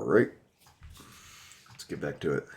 right. Let's get back to it.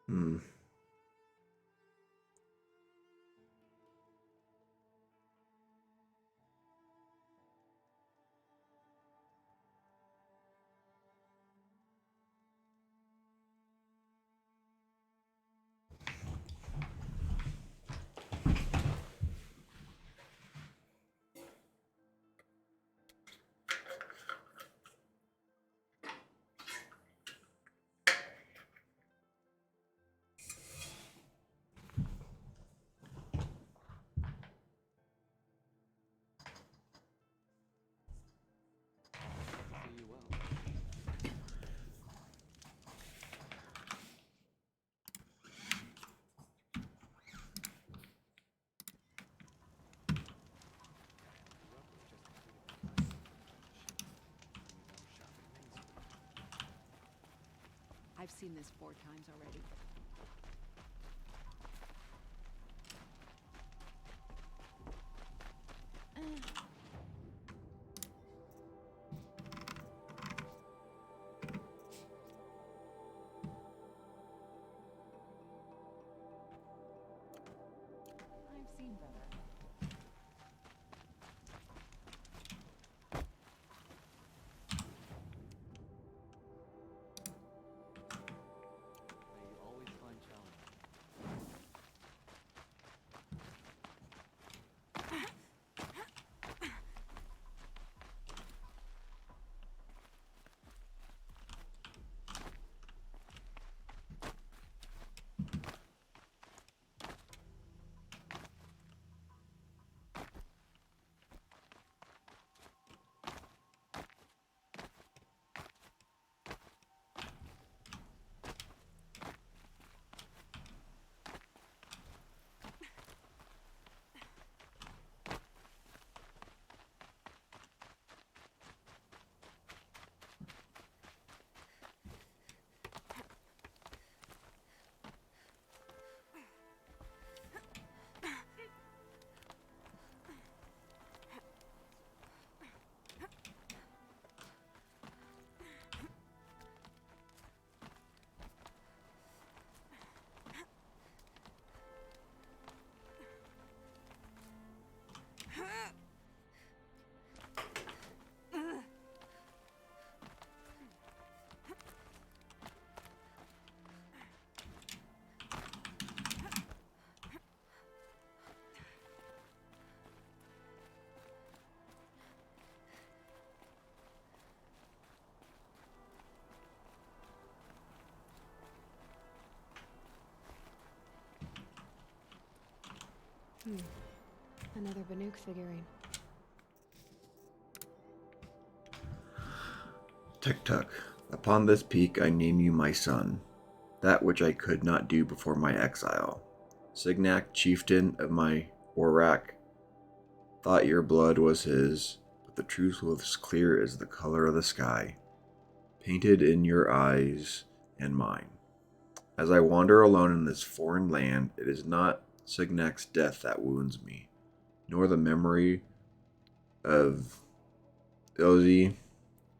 Hmm. I've seen this 4 times already. I've seen better. They always find challenge. Another Banuk figurine. Tuk-Tuk. Upon this peak I name you my son, that which I could not do before my exile. Signac, chieftain of my Orak, thought your blood was his, but the truth was clear as the color of the sky, painted in your eyes and mine. As I wander alone in this foreign land, it is not Signac's death that wounds me, nor the memory of Ilzi,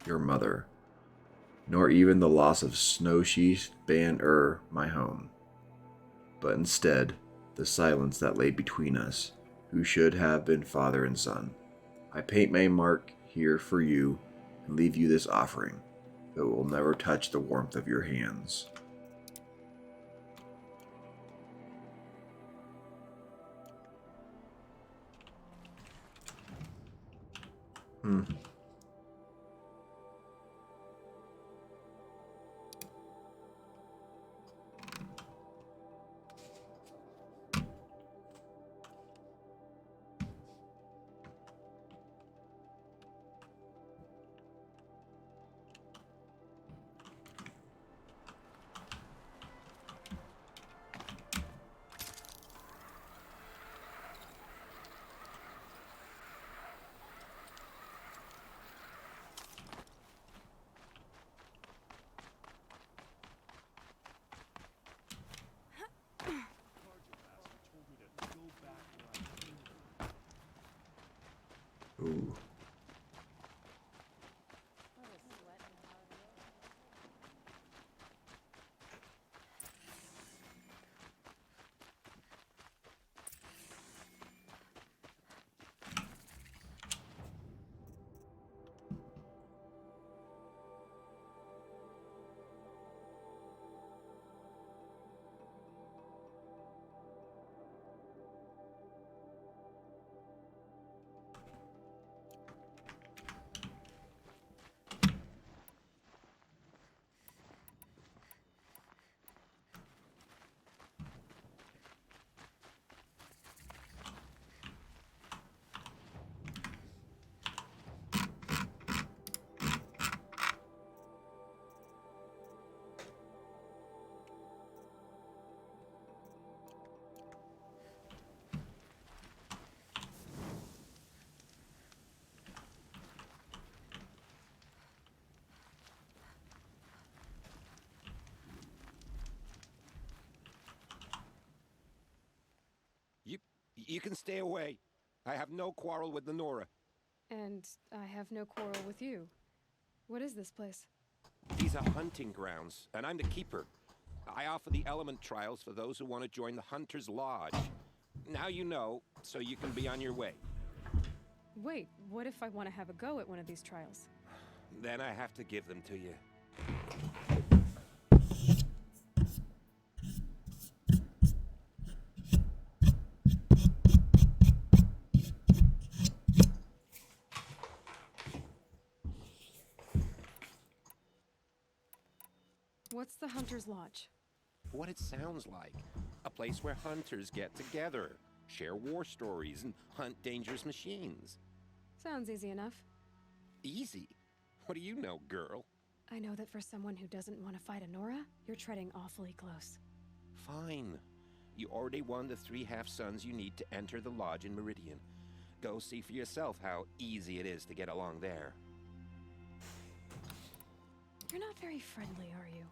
your mother, nor even the loss of Snowsheath Ban my home, but instead the silence that lay between us, who should have been father and son. I paint my mark here for you and leave you this offering, but it will never touch the warmth of your hands. Hmm. Ooh. You can stay away. I have no quarrel with the Nora. And I have no quarrel with you. What is this place? These are hunting grounds, and I'm the keeper. I offer the element trials for those who want to join the Hunter's Lodge. Now you know, so you can be on your way. Wait, what if I want to have a go at one of these trials? Then I have to give them to you. What's the Hunter's Lodge? What it sounds like. A place where hunters get together, share war stories, and hunt dangerous machines. Sounds easy enough. Easy? What do you know, girl? I know that for someone who doesn't want to fight a Nora, you're treading awfully close. Fine. You already won the 3 half-suns you need to enter the lodge in Meridian. Go see for yourself how easy it is to get along there. You're not very friendly, are you?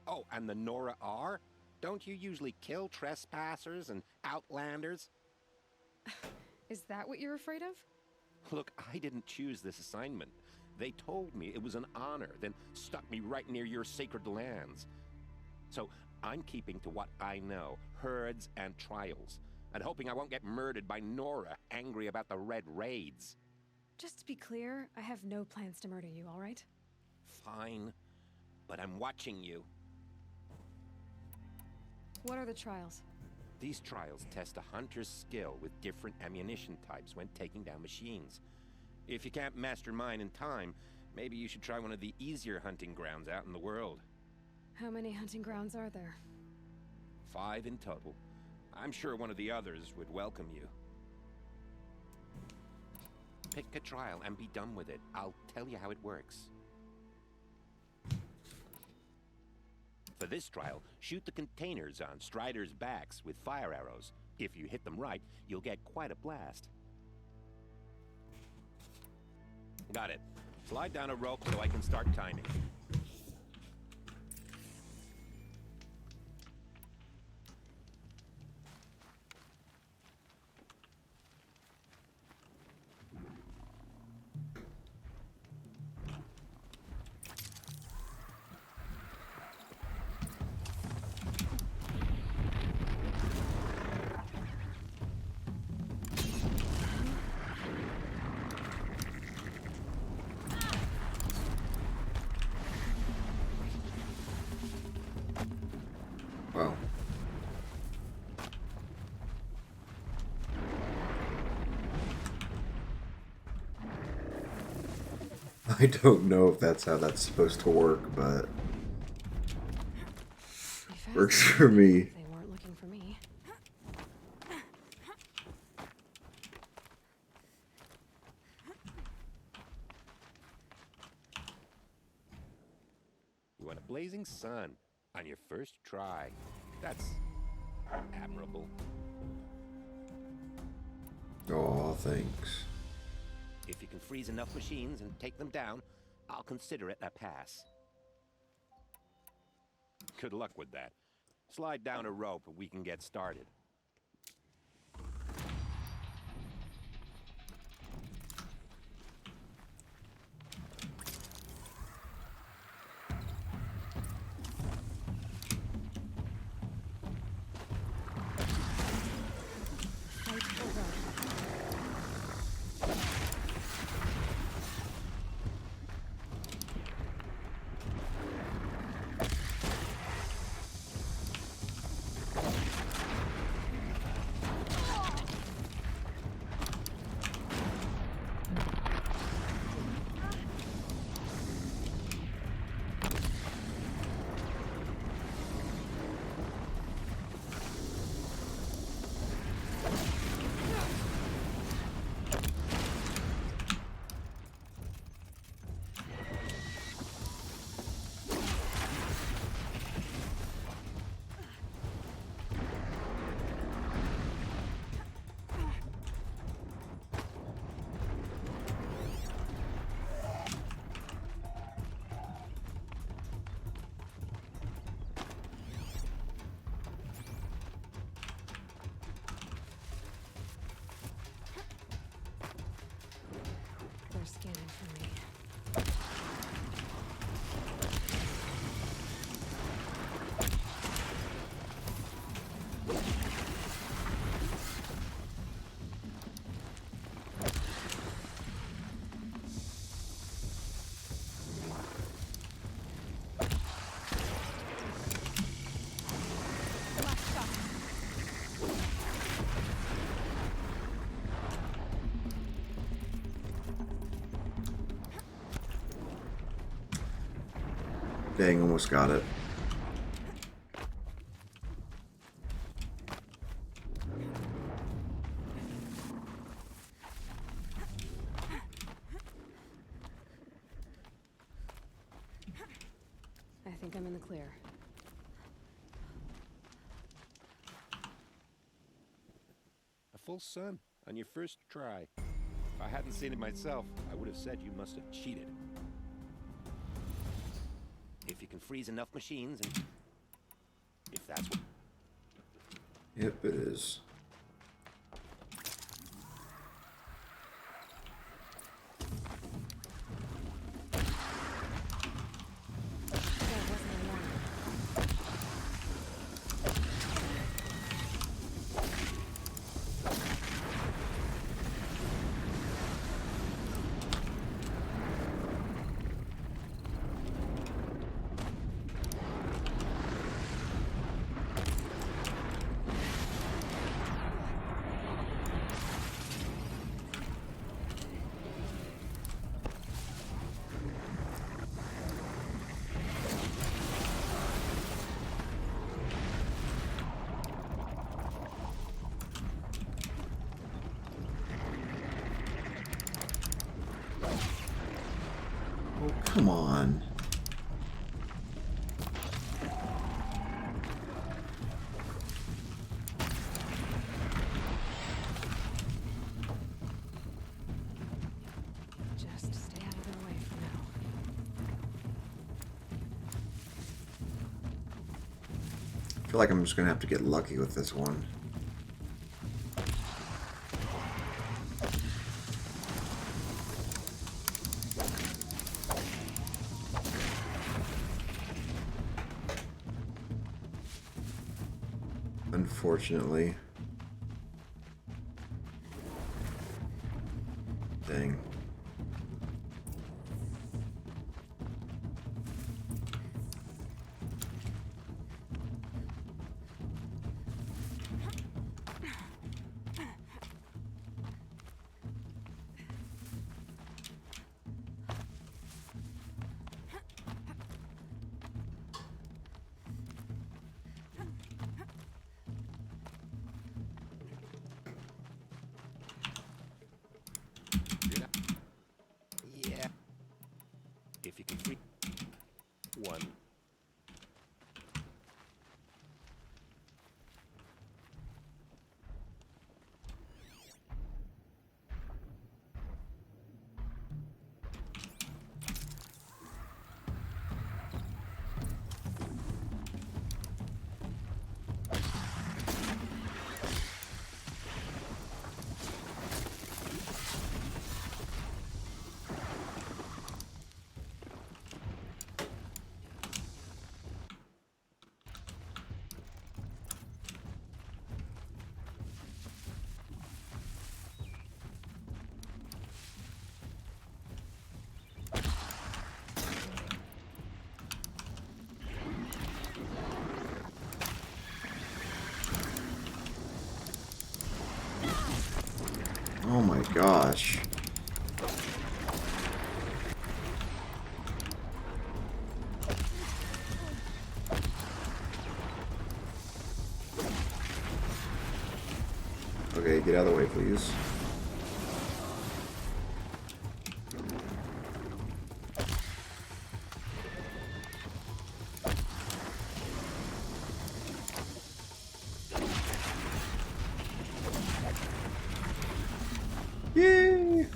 Oh, and the Nora are? Don't you usually kill trespassers and outlanders? Is that what you're afraid of? Look, I didn't choose this assignment. They told me it was an honor, then stuck me right near your sacred lands. So I'm keeping to what I know, herds and trials, and hoping I won't get murdered by Nora, angry about the Red Raids. Just to be clear, I have no plans to murder you, all right? Fine, but I'm watching you. What are the trials? These trials test a hunter's skill with different ammunition types when taking down machines. If you can't master mine in time, maybe you should try one of the easier hunting grounds out in the world. How many hunting grounds are there? 5 in total. I'm sure one of the others would welcome you. Pick a trial and be done with it. I'll tell you how it works. For this trial, shoot the containers on Striders' backs with fire arrows. If you hit them right, you'll get quite a blast. Got it. Slide down a rope so I can start timing. Wow. I don't know if that's how that's supposed to work, but Be works fast. for me. They weren't looking for me. You want a blazing sun on your first try. That's admirable. Aw, thanks. If you can freeze enough machines and take them down, I'll consider it a pass. Good luck with that. Slide down a rope and we can get started. Dang, almost got it. I think I'm in the clear. A full sun on your first try. If I hadn't seen it myself, I would have said you must have cheated. If you can freeze enough machines and... if that's what... Yep, it is. That wasn't a warning. Oh, come on. Just stay out of their way for now. I feel like I'm just gonna have to get lucky with this one. Unfortunately. Dang. You're not... yeah. If you can free... one. Oh my gosh. Okay, get out of the way, please. Yay!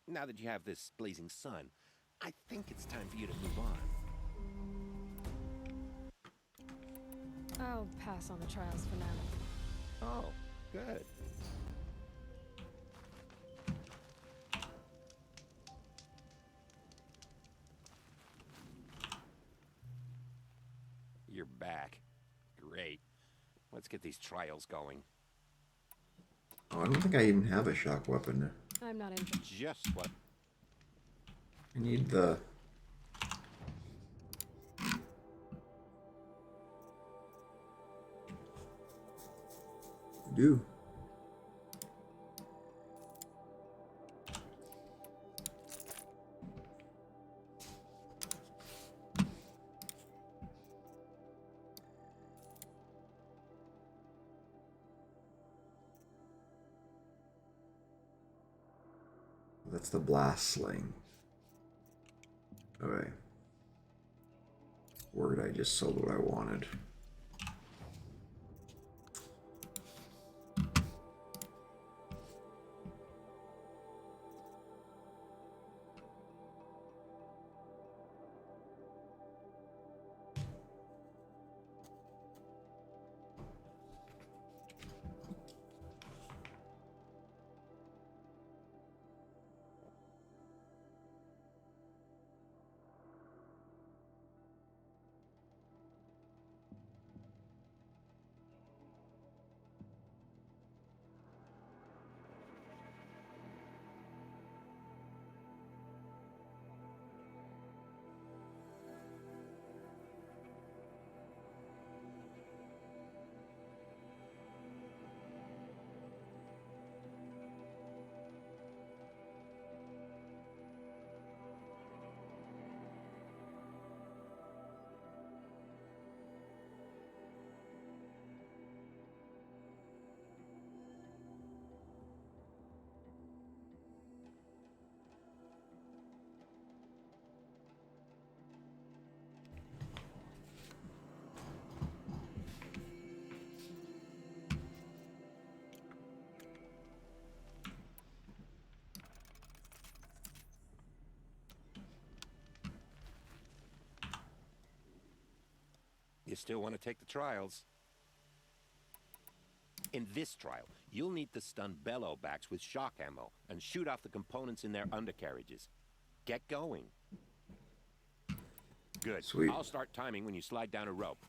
Now that you have this blazing sun, I think it's time for you to move on. I'll pass on the trials for now. Oh, good. You're back. Great. Let's get these trials going. Oh, I don't think I even have a shock weapon. I'm not interested. Just what... I need the... I do. That's the blast sling. Okay. Word, I just sold what I wanted. You still want to take the trials? In this trial, you'll need to stun bellowbacks with shock ammo and shoot off the components in their undercarriages. Get going. Good. Sweet. I'll start timing when you slide down a rope.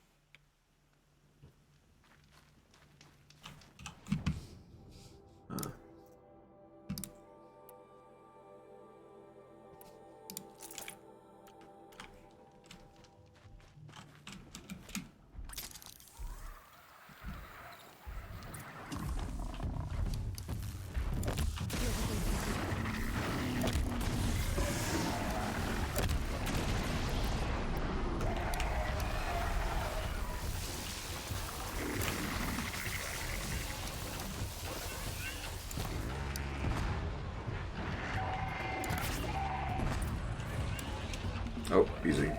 Oh, easy.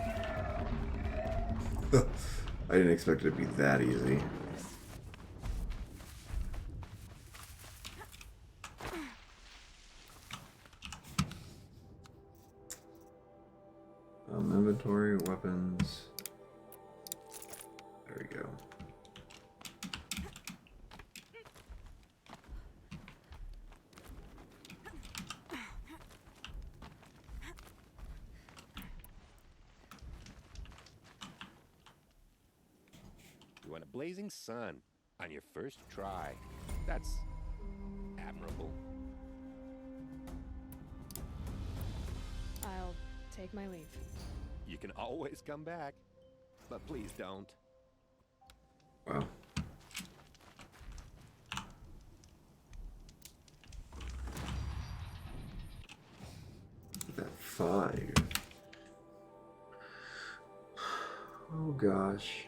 I didn't expect it to be that easy. Inventory, weapons. There we go. You want a blazing sun on your first try. That's admirable. I'll take my leave. You can always come back, but please don't. Wow. That fire. Oh gosh.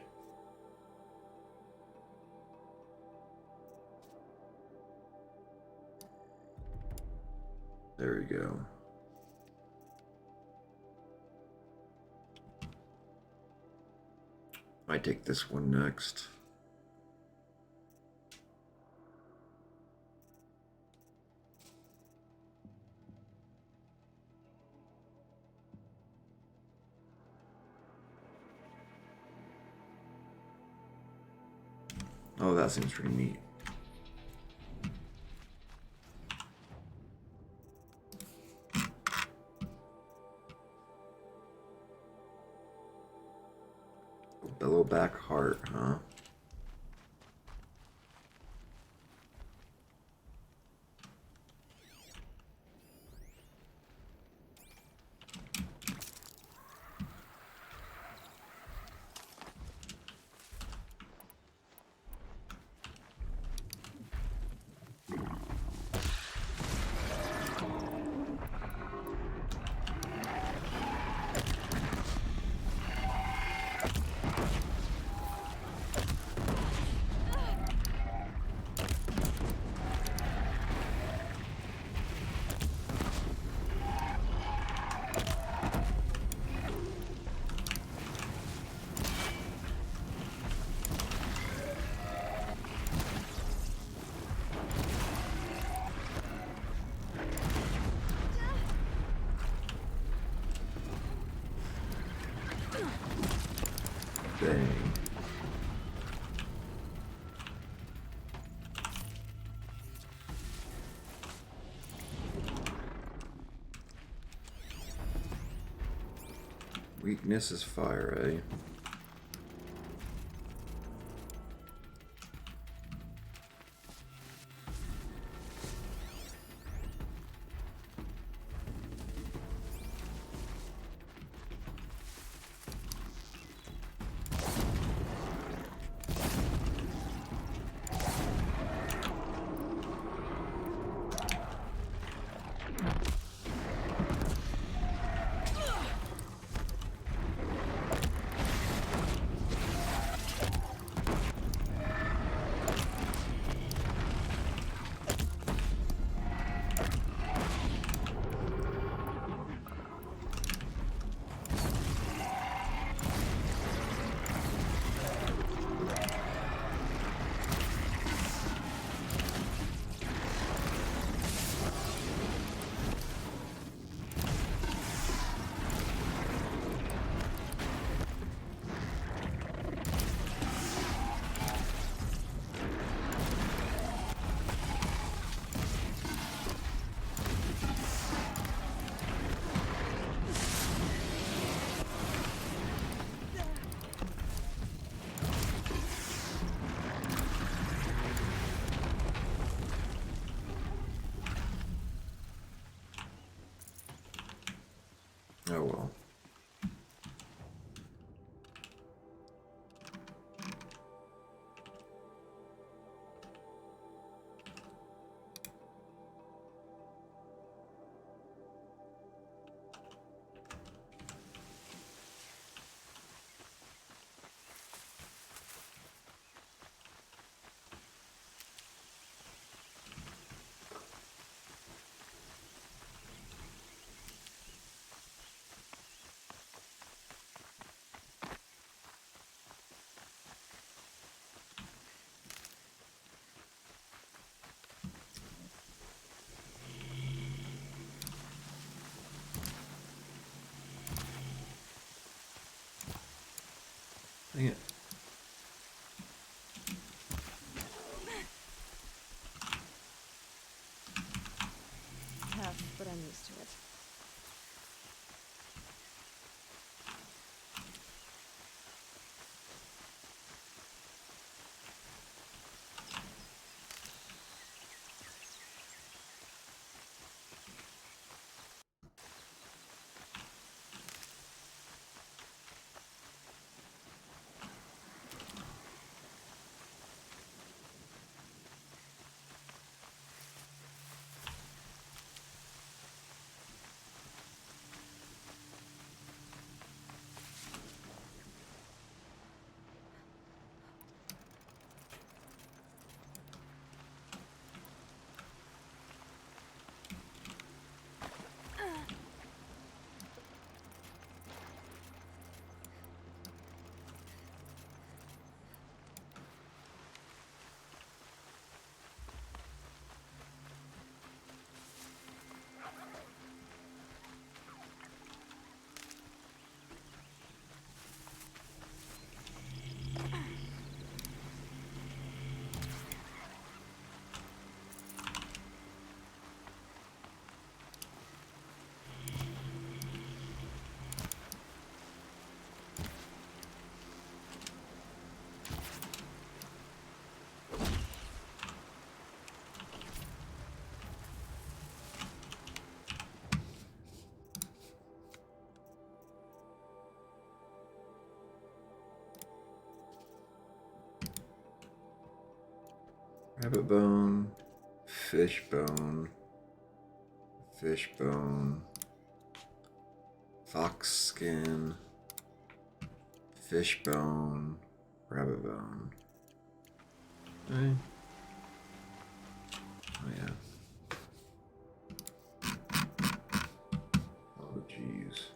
There we go. Might take this one next. Oh, that seems pretty neat. Bellowback heart, huh? Bang. Weakness is fire, eh? Oh well. Dang it. Tough, but I'm used to it. Rabbit bone, fish bone, fish bone, fox skin, fish bone, rabbit bone. Right. Oh yeah. Oh jeez.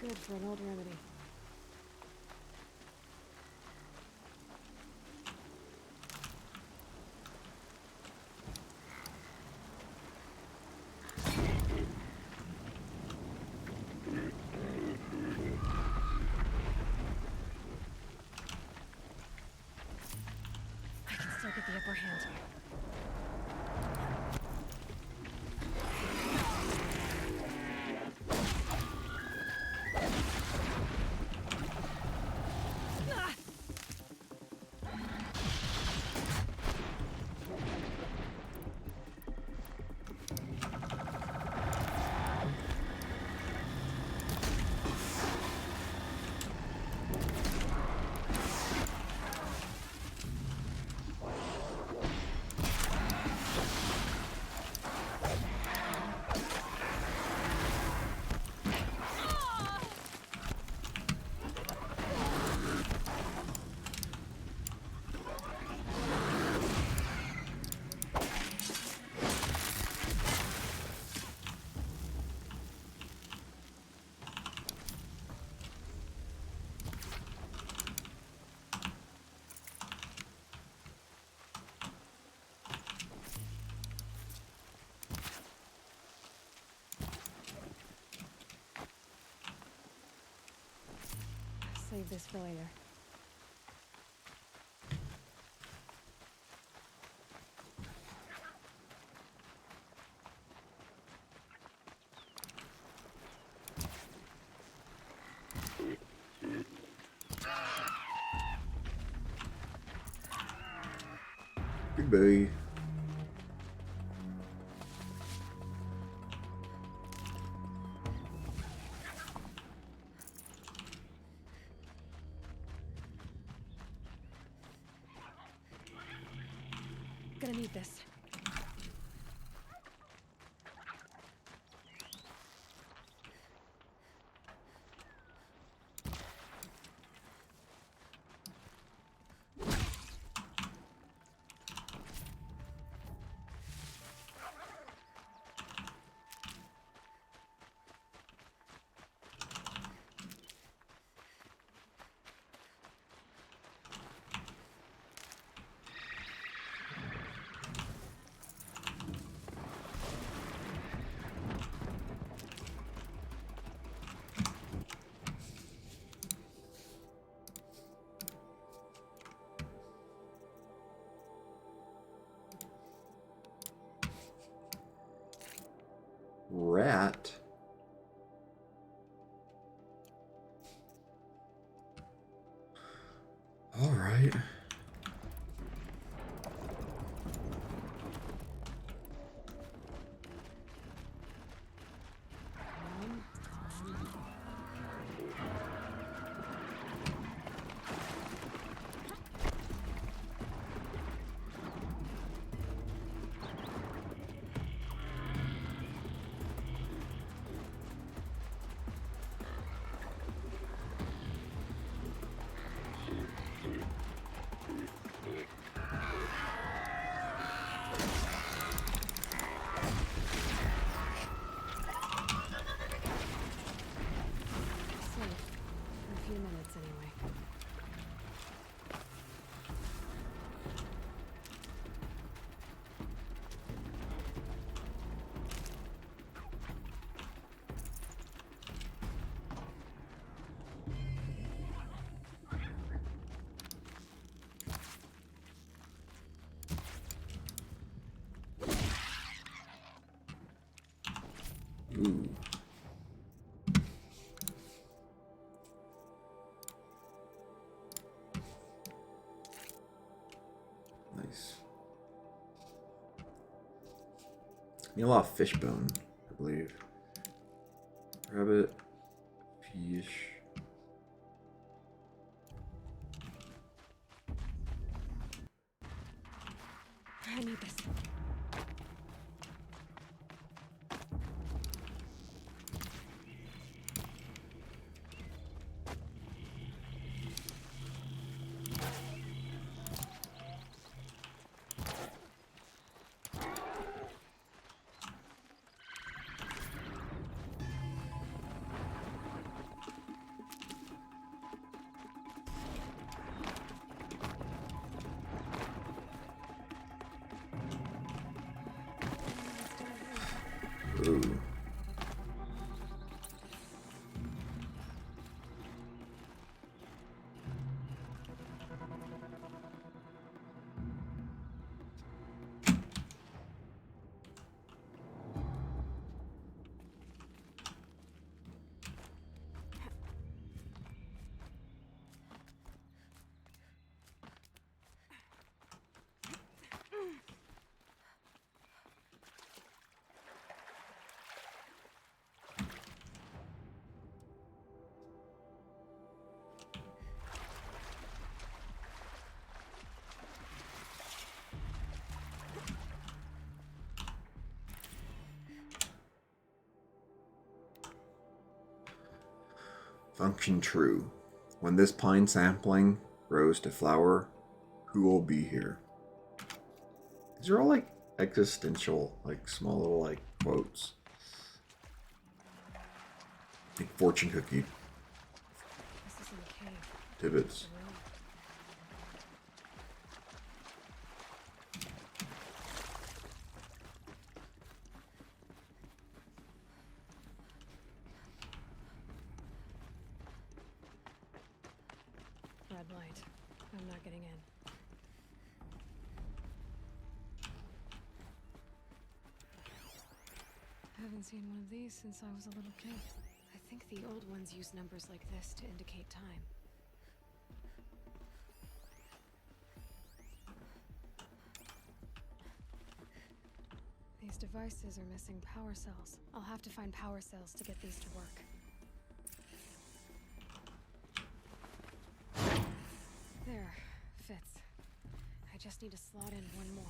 Good for an old remedy. I can still get the upper hand. Save this for later. Goodbye. Gonna need this. Rat. All right. Safe. For a few minutes, anyway. Ooh. Nice. Need a lot of fish bone, I believe. Rabbit, fish. I need this. Ooh. Function true. When this pine sapling grows to flower, who will be here? These are all like existential, like small little like quotes. Like fortune cookie This isn't a cave. tidbits. It's a room. Red light. I'm not getting in. I haven't seen one of these since I was a little kid. I think the old ones used numbers like this to indicate time. These devices are missing power cells. I'll have to find power cells to get these to work. There. Fits. I just need to slot in one more.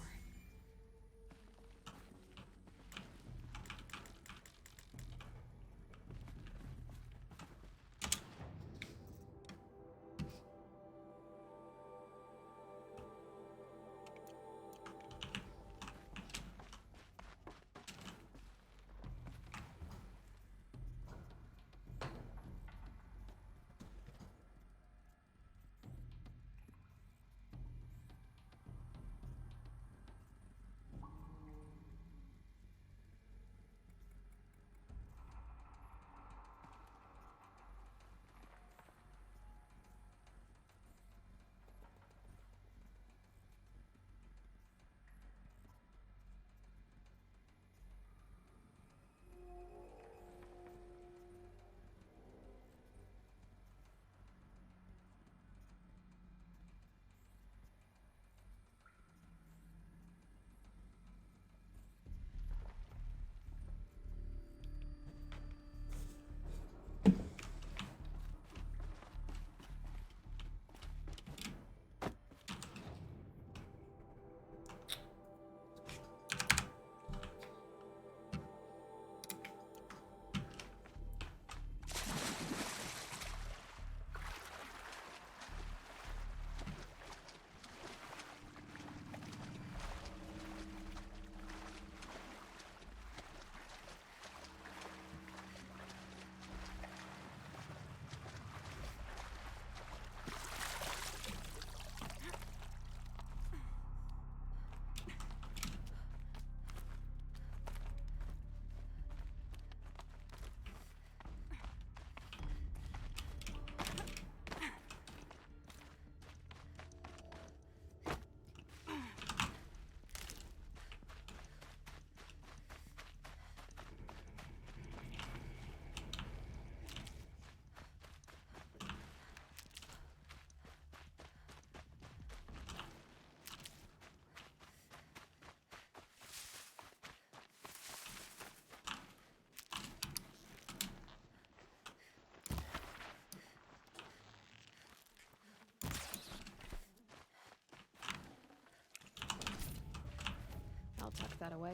I'll tuck that away.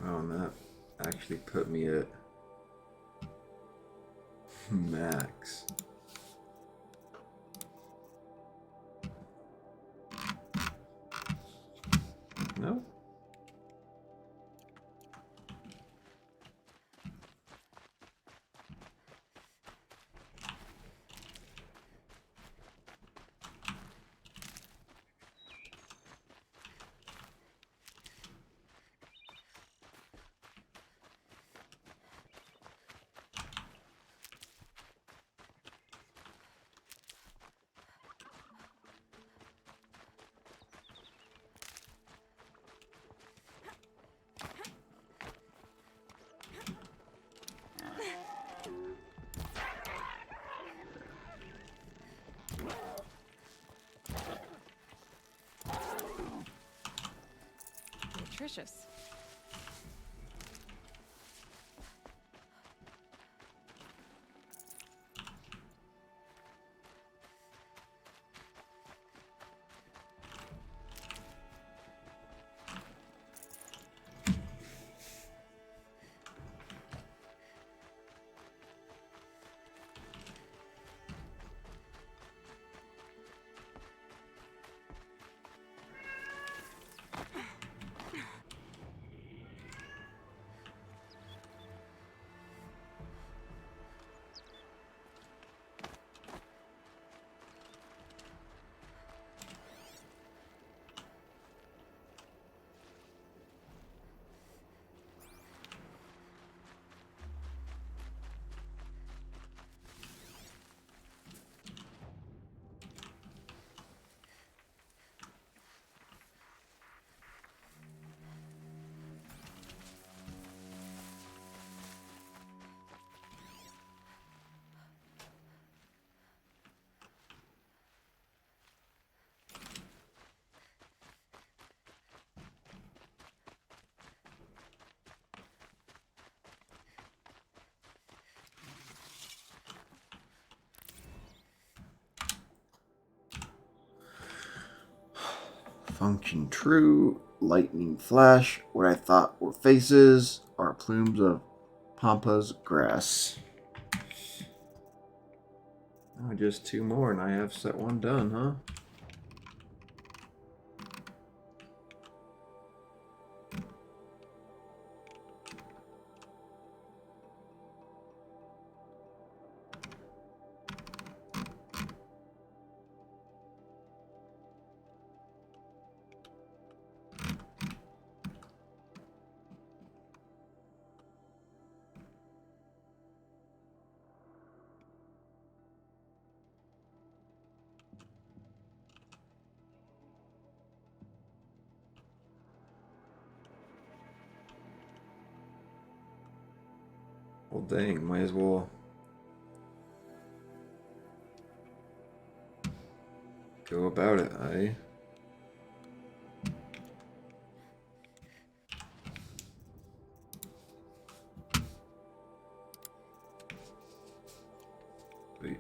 Oh, and that actually put me at max. No? precious. Function true. Lightning flash. What I thought were faces are plumes of pampas grass. Oh, just 2 more and I have set 1 done, huh? Well, dang, might as well go about it, eh? Wait.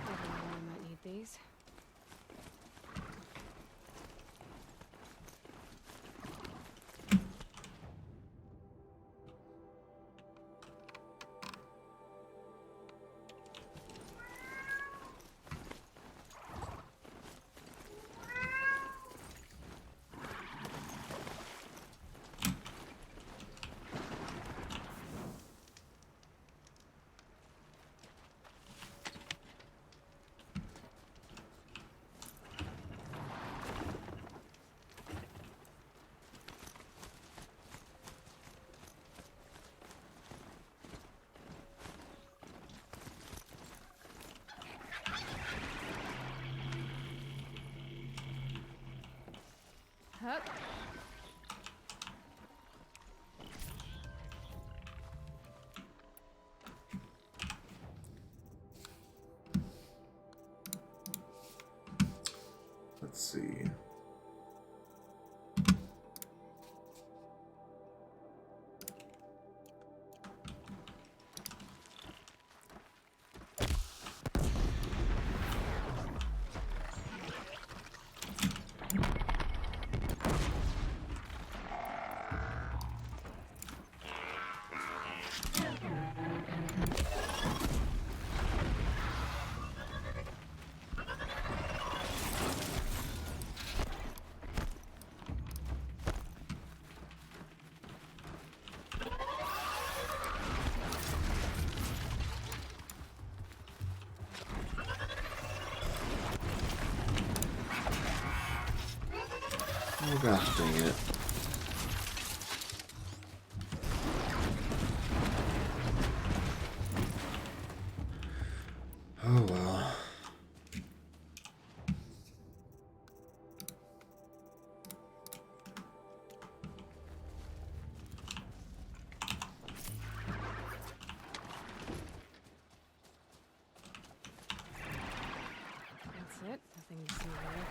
Never know when I might need these. Hup. Let's see. Oh gosh dang it. Oh well. That's it. Nothing to see here.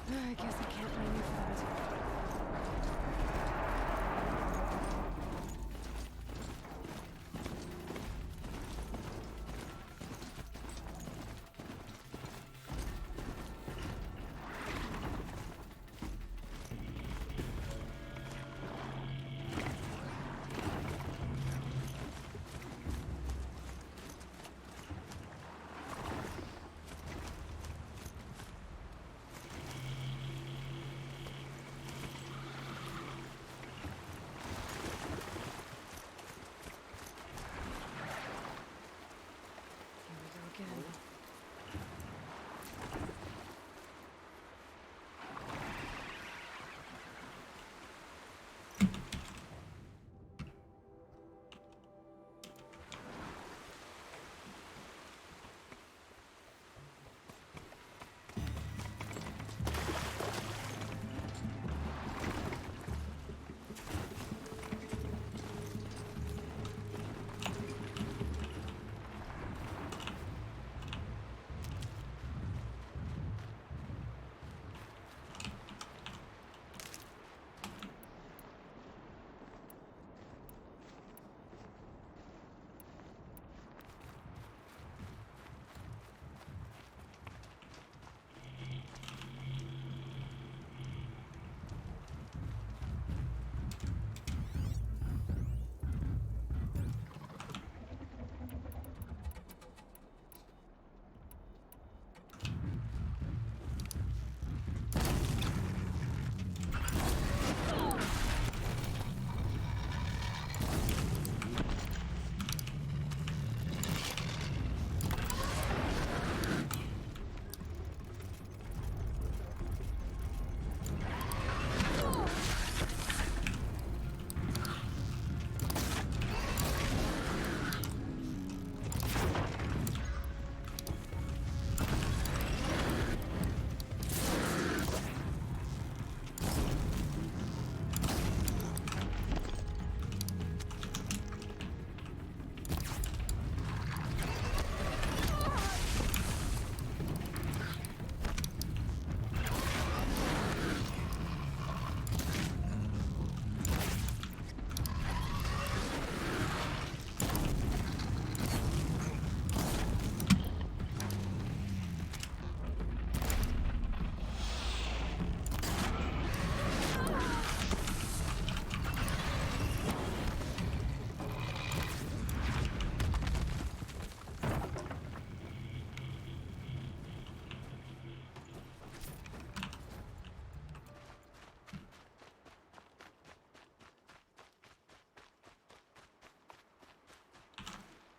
I guess I can't blame you for that.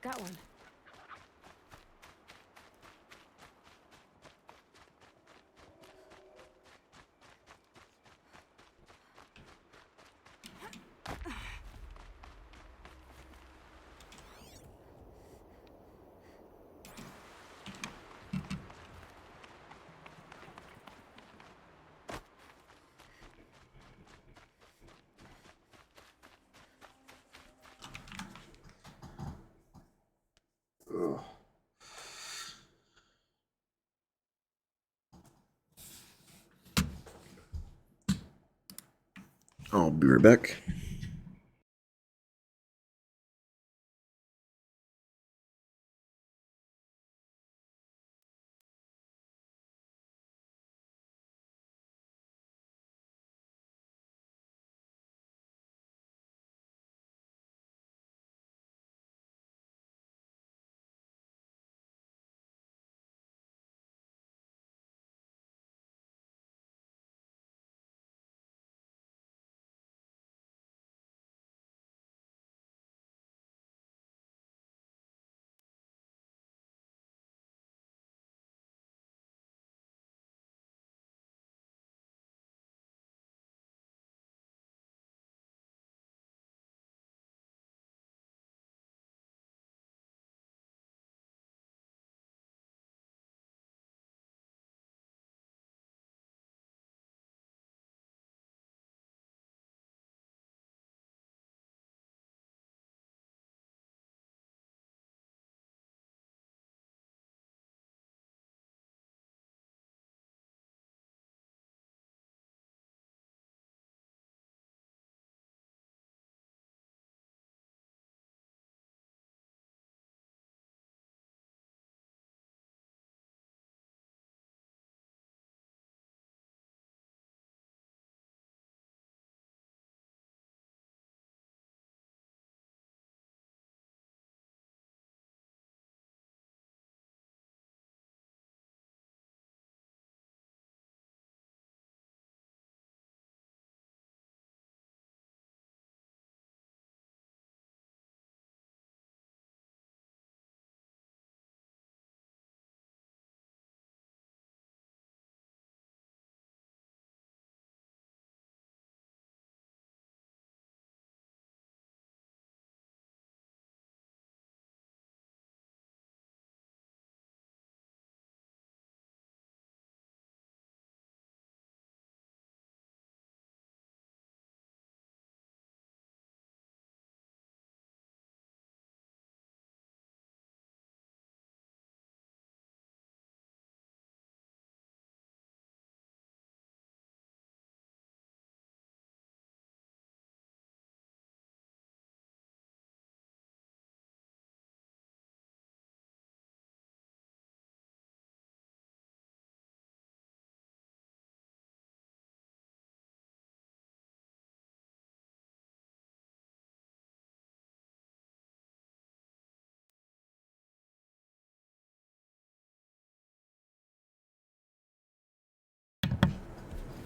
that one. Ugh. I'll be right back.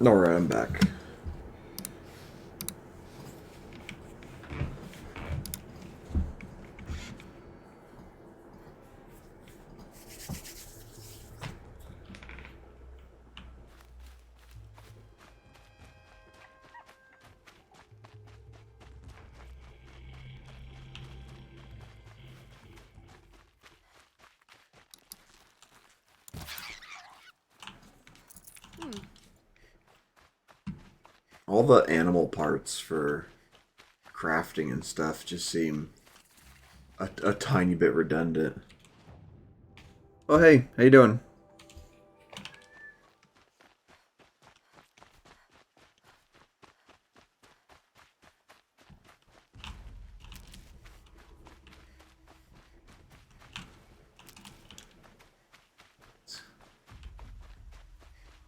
Alright, I'm back. All the animal parts for crafting and stuff just seem a tiny bit redundant. Oh hey, how you doing?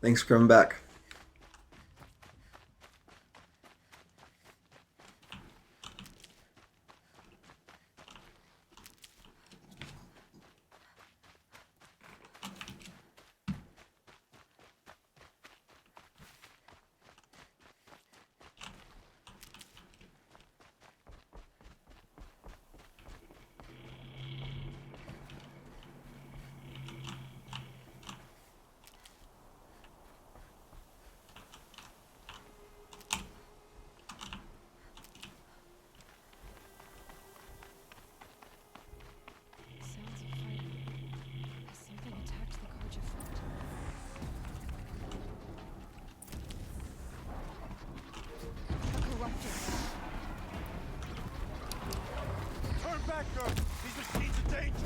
Thanks for coming back. back, girl! These machines are dangerous!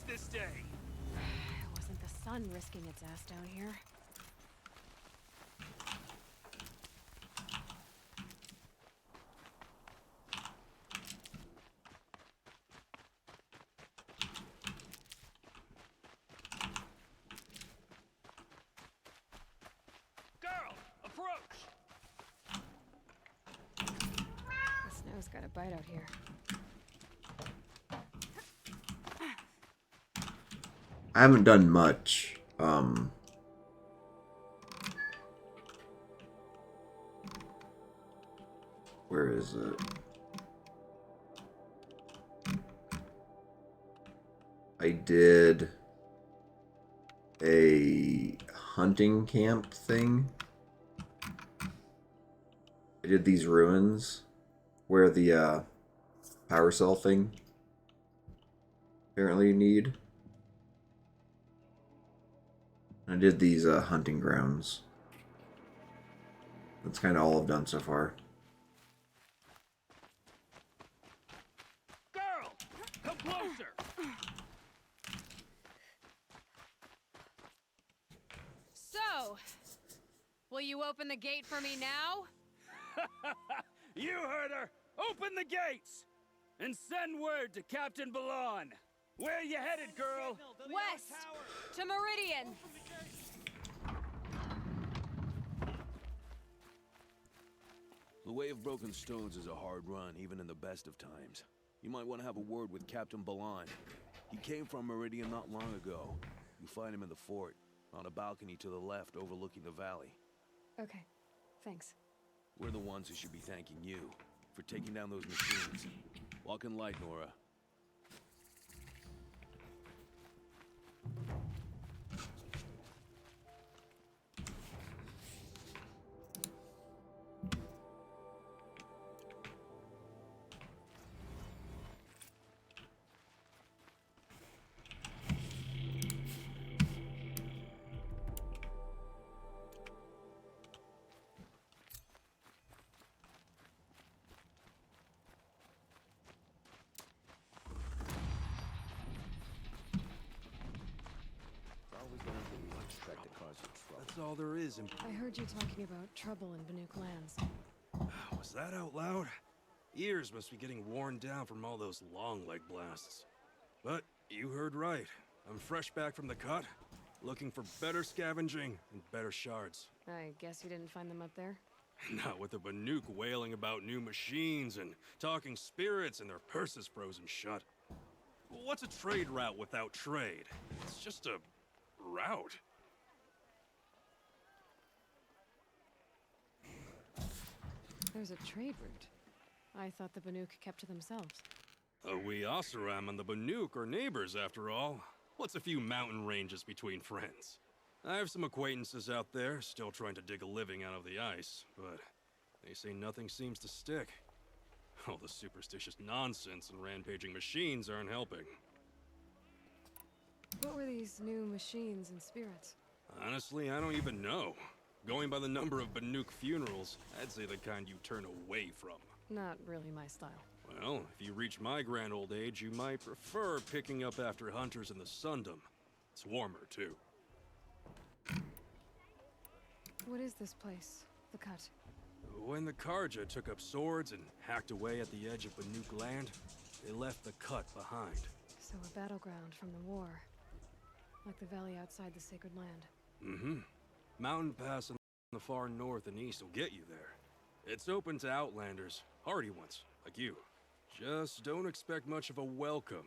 This day. It wasn't the sun risking its ass down here. Girl, approach! The snow's got a bite out here. I haven't done much. Where is it? I did a hunting camp thing. I did these ruins where the power cell thing apparently you need. I did these hunting grounds. That's kind of all I've done so far. Girl, come closer! So, will you open the gate for me now? You heard her! Open the gates! And send word to Captain Balon! Where you headed, girl? West! To Meridian! The Way of Broken Stones is a hard run, even in the best of times. You might want to have a word with Captain Balon. He came from Meridian not long ago. You find him in the fort, on a balcony to the left overlooking the valley. Okay, thanks. We're the ones who should be thanking you for taking down those machines. Walk in light, Nora. That's all there is in... I heard you talking about trouble in Banuk lands. Was that out loud? Ears must be getting worn down from all those long leg blasts. But you heard right. I'm fresh back from the cut, looking for better scavenging and better shards. I guess you didn't find them up there? Not with the Banuk wailing about new machines and talking spirits and their purses frozen shut. What's a trade route without trade? It's just a route. There's a trade route. I thought the Banuk kept to themselves. We Oseram and the Banuk are neighbors, after all. What's a few mountain ranges between friends? I have some acquaintances out there, still trying to dig a living out of the ice, but they say nothing seems to stick. All the superstitious nonsense and rampaging machines aren't helping. What were these new machines and spirits? Honestly, I don't even know. Going by the number of Banuk funerals, I'd say the kind you turn away from. Not really my style. Well, if you reach my grand old age, you might prefer picking up after hunters in the Sundom. It's warmer, too. What is this place? The Cut? When the Karja took up swords and hacked away at the edge of Banuk land, they left the Cut behind. So a battleground from the war. Like the valley outside the Sacred Land. Mm-hmm. Mountain Pass in the far north and east will get you there. It's open to outlanders, hardy ones, like you. Just don't expect much of a welcome.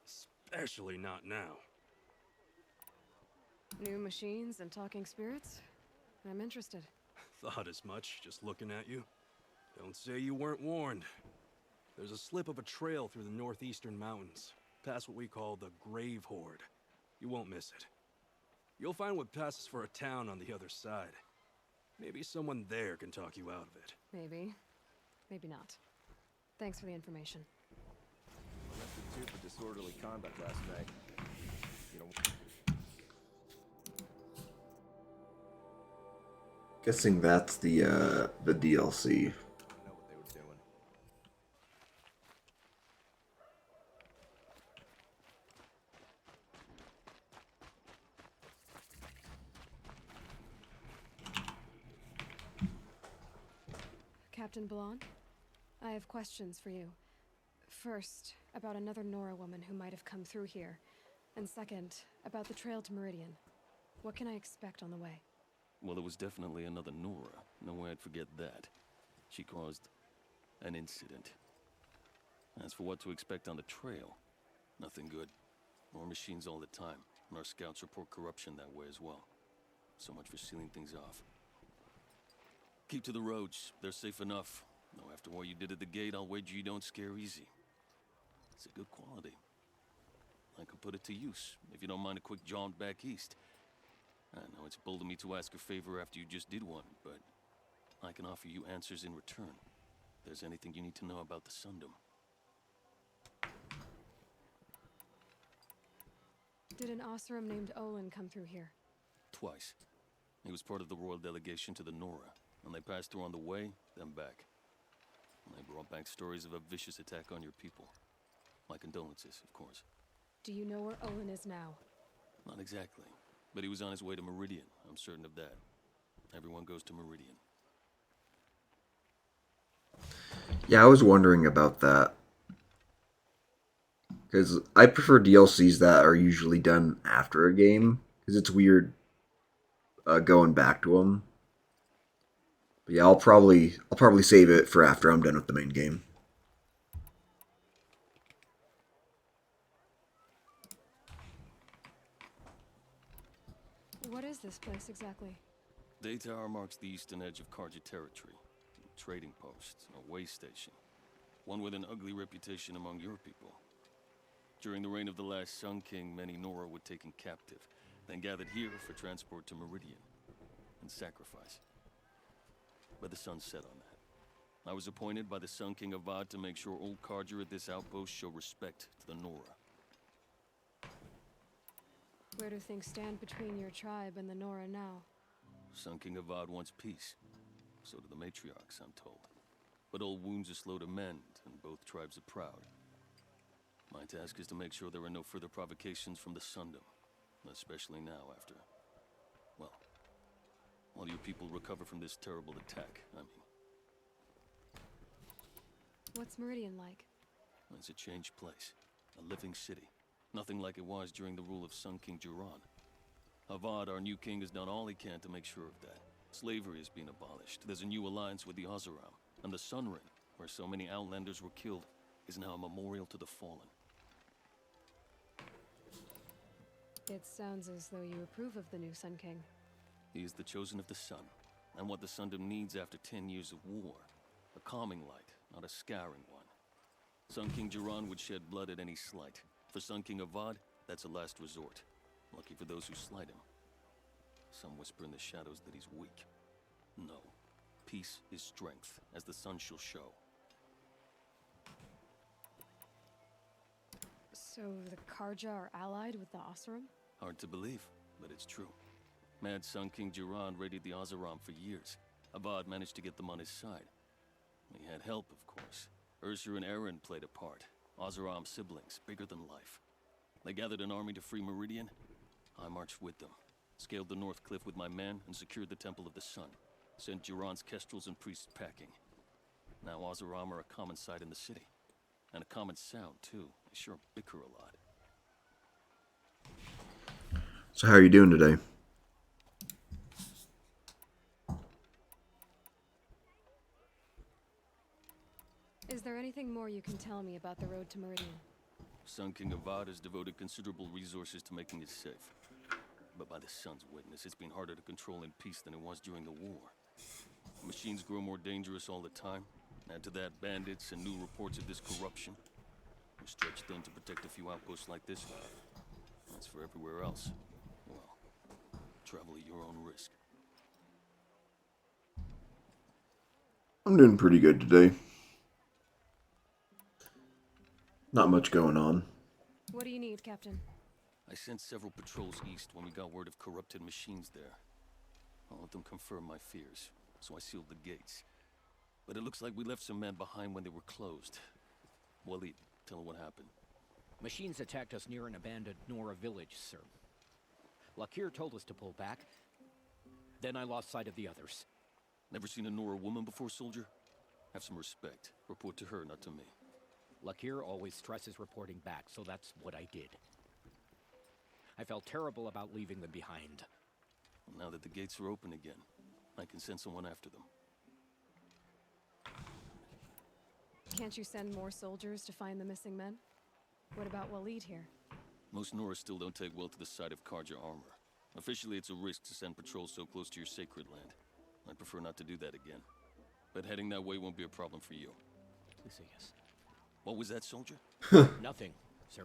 Especially not now. New machines and talking spirits? I'm interested. Thought as much, just looking at you. Don't say you weren't warned. There's a slip of a trail through the northeastern mountains, past what we call the Grave Horde. You won't miss it. You'll find what passes for a town on the other side. Maybe someone there can talk you out of it. Maybe. Maybe not. Thanks for the information. Arrested two for disorderly conduct last night. You know. Guessing that's the DLC. I know what they were doing. Captain Balon? I have questions for you. First, about another Nora woman who might have come through here. And second, about the trail to Meridian. What can I expect on the way? Well, there was definitely another Nora. No way I'd forget that. She caused an incident. As for what to expect on the trail, nothing good. More machines all the time, and our scouts report corruption that way as well. So much for sealing things off. Keep to the roads. They're safe enough. Though after what you did at the gate, I'll wager you don't scare easy. It's a good quality. I could put it to use, if you don't mind a quick jaunt back east. I know it's bold of me to ask a favor after you just did one, but I can offer you answers in return. If there's anything you need to know about the Sundom. Did an Oseram named Olin come through here? Twice. He was part of the royal delegation to the Nora, and they passed through on the way, then back. And they brought back stories of a vicious attack on your people. My condolences, of course. Do you know where Olin is now? Not exactly, but he was on his way to Meridian. I'm certain of that. Everyone goes to Meridian. Yeah, I was wondering about that. Because I prefer DLCs that are usually done after a game. Because it's weird going back to them. But yeah, I'll probably save it for after I'm done with the main game. What is this place exactly? Day Tower marks the eastern edge of Karja territory. A trading post, a way station. One with an ugly reputation among your people. During the reign of the last Sun King, many Nora were taken captive, then gathered here for transport to Meridian, and sacrifice. But the sun set on that. I was appointed by the Sun King Avad to make sure old Karja at this outpost show respect to the Nora. Where do things stand between your tribe and the Nora now? Sun King Avad wants peace. So do the matriarchs, I'm told. But old wounds are slow to mend, and both tribes are proud. My task is to make sure there are no further provocations from the Sundom. Especially now after... well, while your people recover from this terrible attack, I mean. What's Meridian like? It's a changed place. A living city. Nothing like it was during the rule of Sun King Jiran. Avad, our new king, has done all he can to make sure of that. Slavery has been abolished. There's a new alliance with the Oseram. And the Sun Ring, where so many outlanders were killed, is now a memorial to the fallen. It sounds as though you approve of the new Sun King. He is the chosen of the sun, and what the Sundom needs after 10 years of war. A calming light, not a scouring one. Sun King Jiran would shed blood at any slight. For Sun King Avad, that's a last resort. Lucky for those who slight him. Some whisper in the shadows that he's weak. No. Peace is strength, as the sun shall show. So the Karja are allied with the Oseram? Hard to believe, but it's true. Mad Sun King Jiran raided the Oseram for years. Avad managed to get them on his side. He had help, of course. Ursur and Eren played a part. Oseram siblings, bigger than life. They gathered an army to free Meridian. I marched with them. Scaled the North Cliff with my men and secured the Temple of the Sun. Sent Jiran's kestrels and priests packing. Now Oseram are a common sight in the city. And a common sound, too. They sure bicker a lot. So how are you doing today? Is there anything more you can tell me about the road to Meridian? Sun King Avad has devoted considerable resources to making it safe. But by the Sun's witness, it's been harder to control in peace than it was during the war. Machines grow more dangerous all the time. Add to that bandits and new reports of this corruption. We're stretched thin to protect a few outposts like this one. As for everywhere else, well, travel at your own risk. I'm doing pretty good today. Not much going on. What do you need, Captain? I sent several patrols east when we got word of corrupted machines there. I'll let them confirm my fears, so I sealed the gates. But it looks like we left some men behind when they were closed. Walid, tell them what happened. Machines attacked us near an abandoned Nora village, sir. Lakir told us to pull back. Then I lost sight of the others. Never seen a Nora woman before, soldier? Have some respect. Report to her, not to me. Lakir always stresses reporting back, so that's what I did. I felt terrible about leaving them behind. Now that the gates are open again, I can send someone after them. Can't you send more soldiers to find the missing men? What about Walid here? Most Nora still don't take well to the sight of Karja armor. Officially, it's a risk to send patrols so close to your sacred land. I'd prefer not to do that again. But heading that way won't be a problem for you. Please say yes. What was that, soldier? Nothing, sir.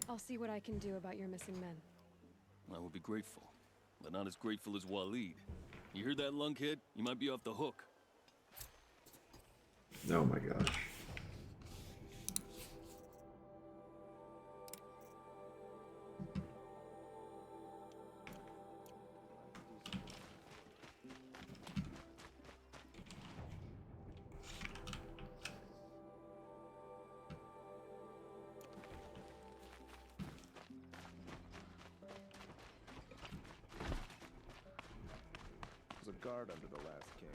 I'll see what I can do about your missing men. I would be grateful, but not as grateful as Walid. You hear that, lunkhead? You might be off the hook. Oh my gosh. There's a guard under the last king.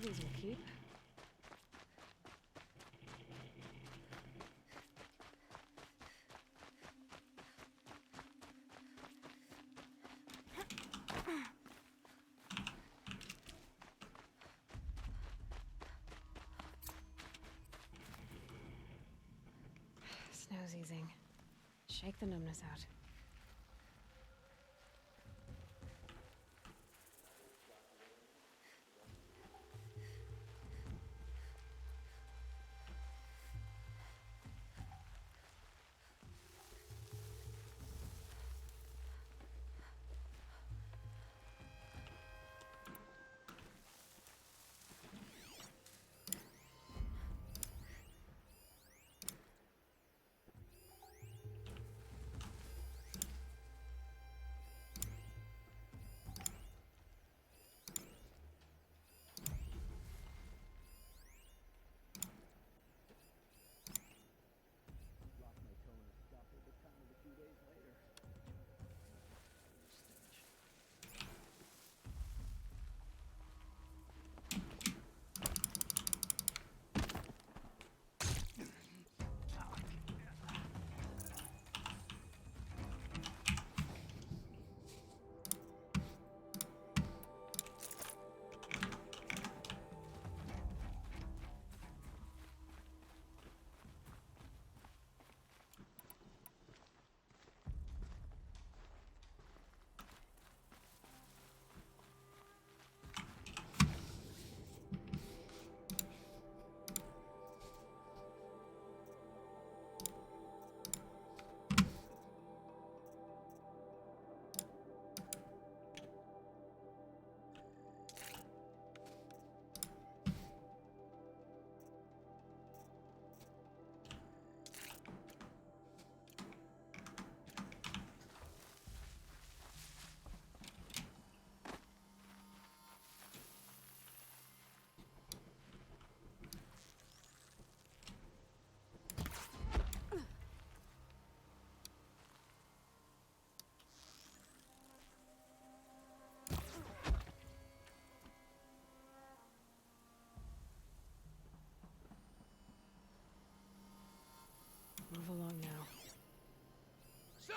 These will keep. Snow's easing. Shake the numbness out.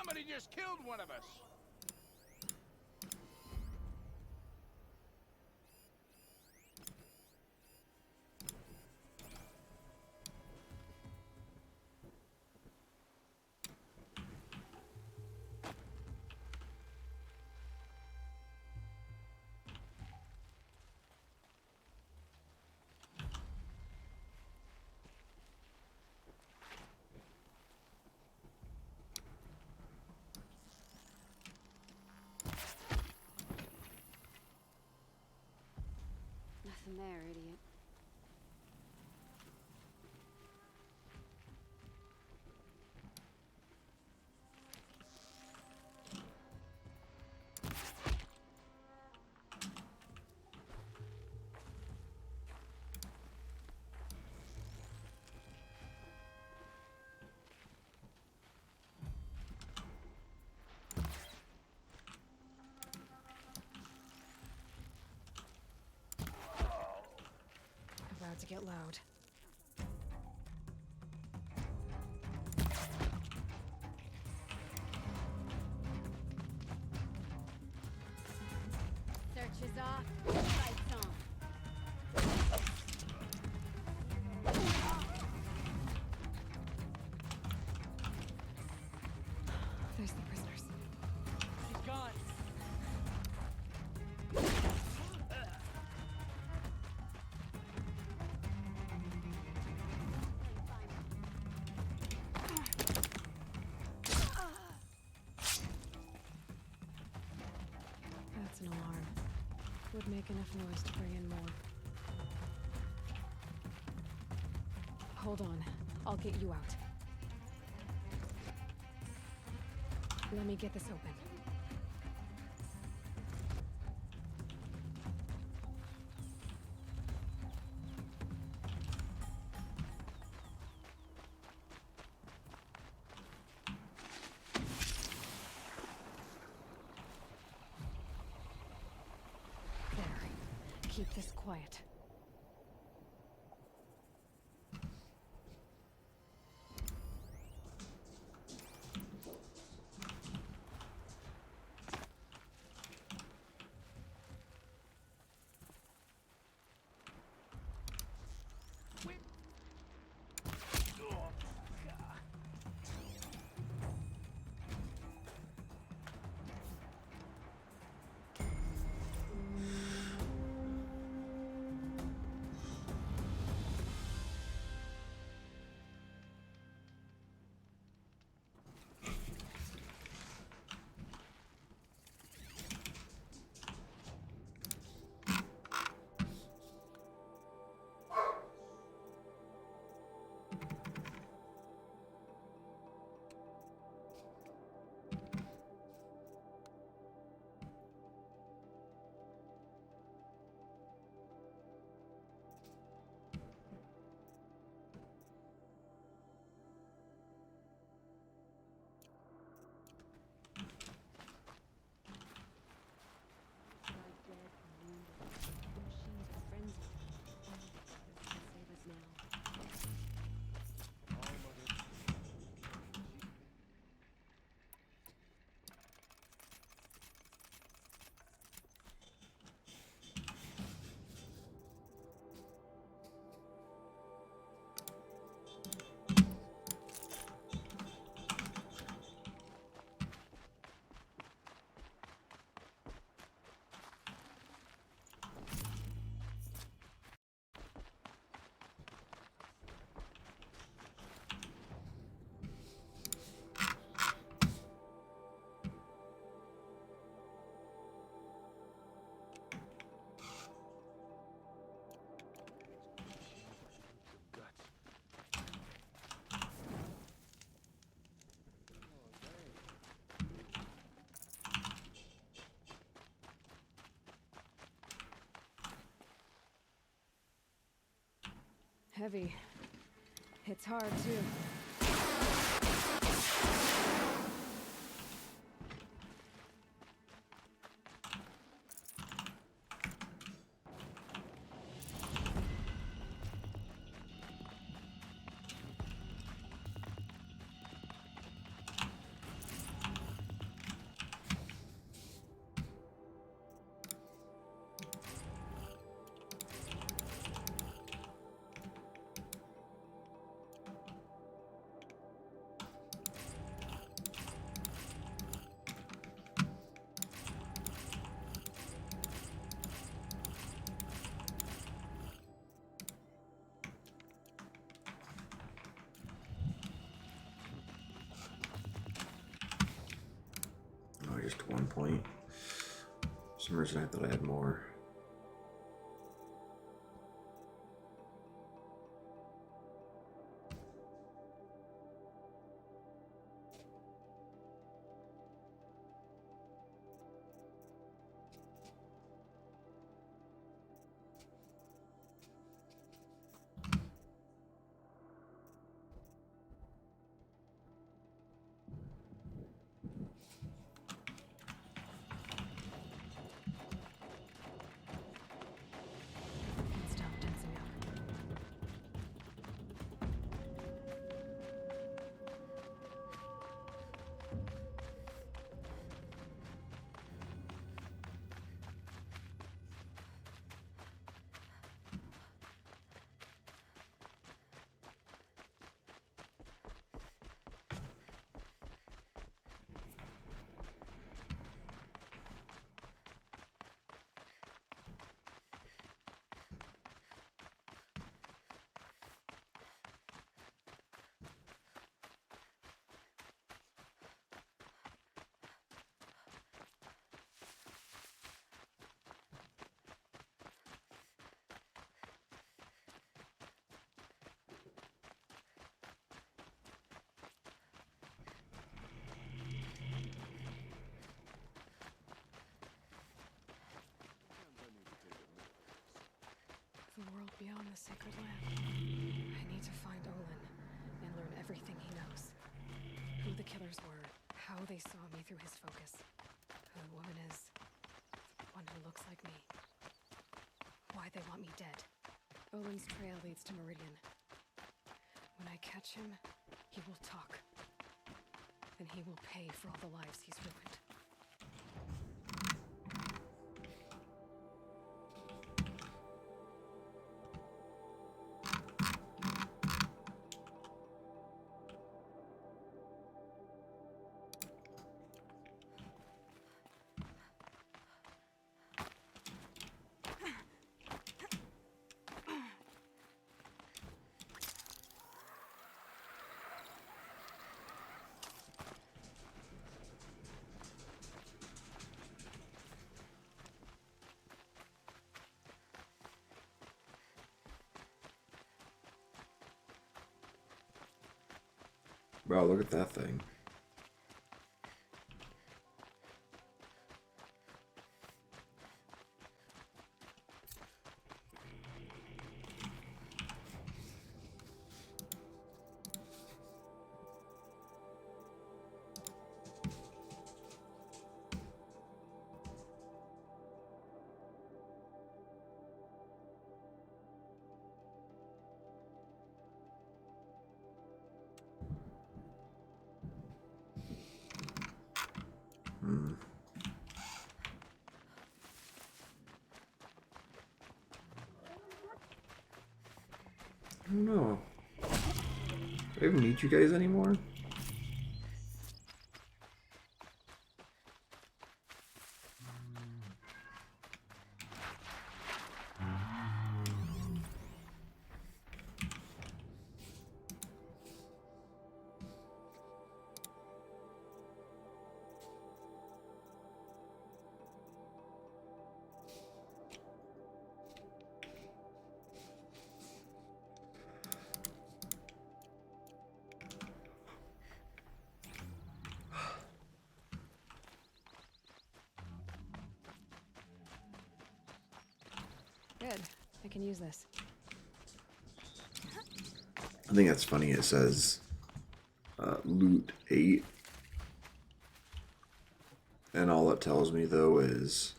Somebody just killed one of us! Nothing there, idiot. About to get loud. Search is off. Lights on. There's the prisoners. She's gone. That's an alarm. Would make enough noise to bring in more. Hold on. I'll get you out. Let me get this open. There. Keep this quiet. Heavy. It's hard, too. point. For some reason I thought I had more. Stop tensing up. The world beyond the sacred land. I need to find Olin and learn everything he knows. Who the killers were, how they saw me through his focus, who the woman is, the one who looks like me, why they want me dead. Olin's trail leads to Meridian. When I catch him, he will talk. And he will pay for all the lives he's ruined. Wow, look at that thing. I don't know. Do I even need you guys anymore? Good. I can use this. I think that's funny. It says loot 8. And all it tells me, though, is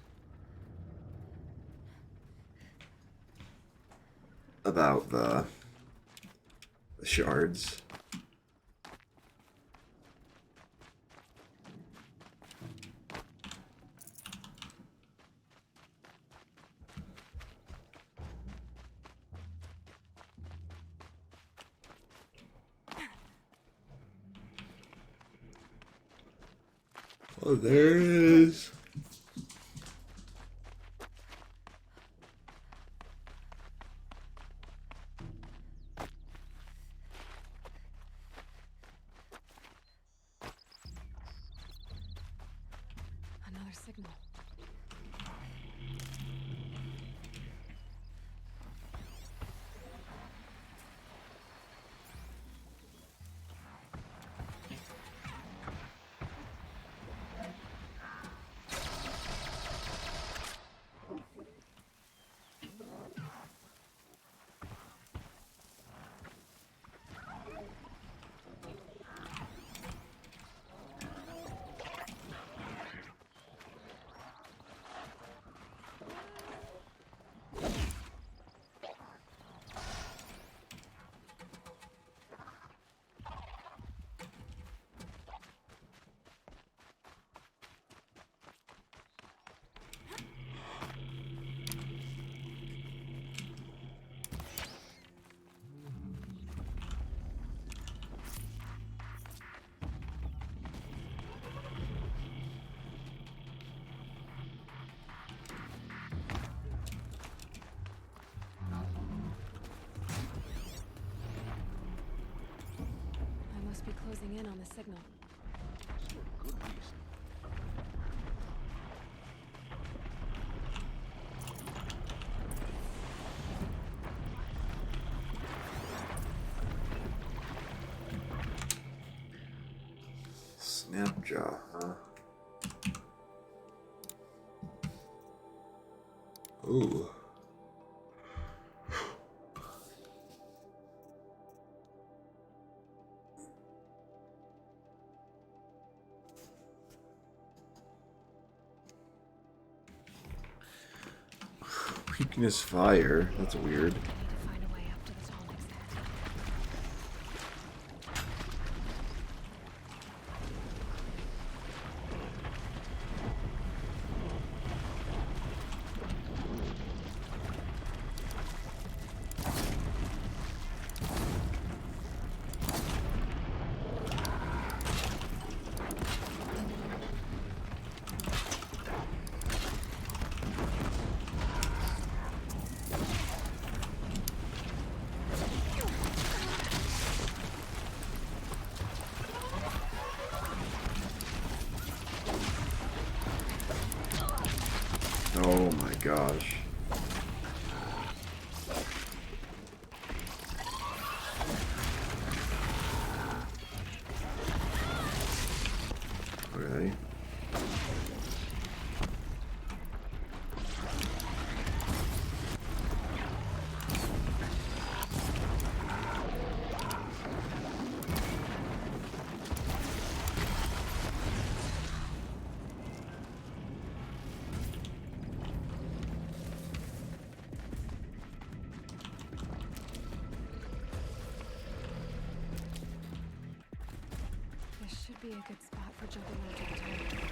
about the shards. Oh, there it is. Another signal. I must be closing in on the signal. Good reason. Snapjaw, huh? Ooh. Weakness fire. That's weird. I need to find a way up to the Tallneck's head. Oh my gosh. Okay. This should be a good spot for jumping onto the Tallneck.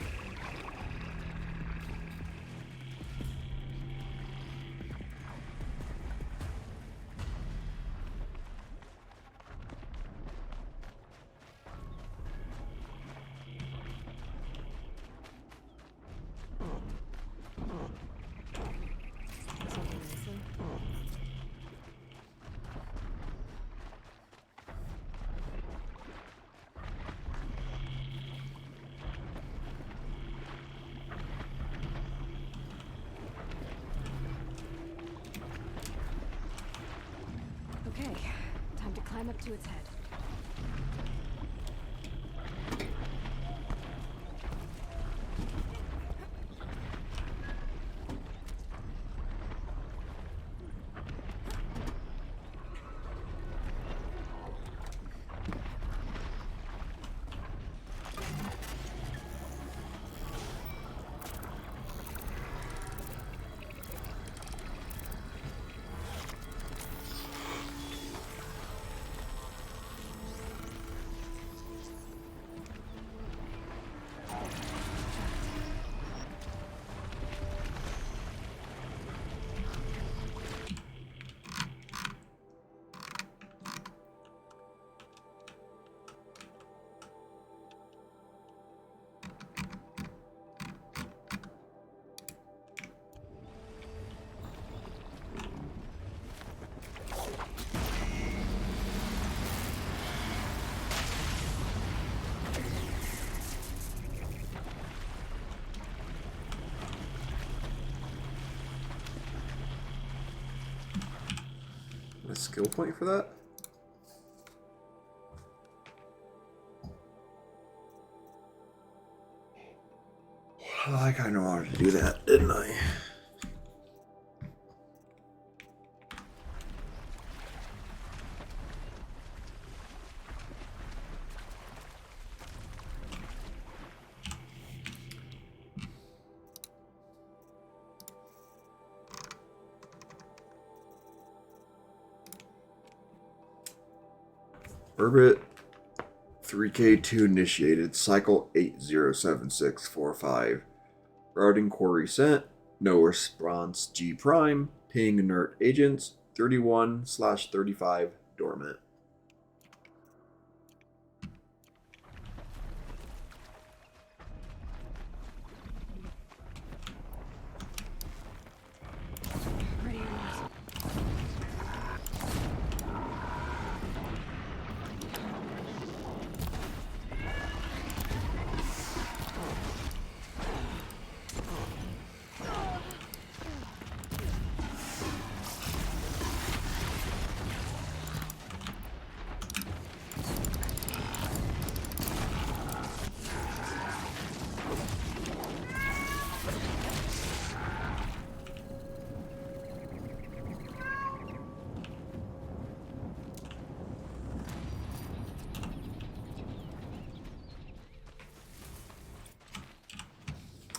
Something missing? Okay, time to climb up to its head. skill point for that? Well, I kind of wanted to do that, didn't I? Orbit 3K2 initiated. Cycle 807645. Routing core reset. No response G prime. Ping inert agents 31/35 dormant. Ready or not.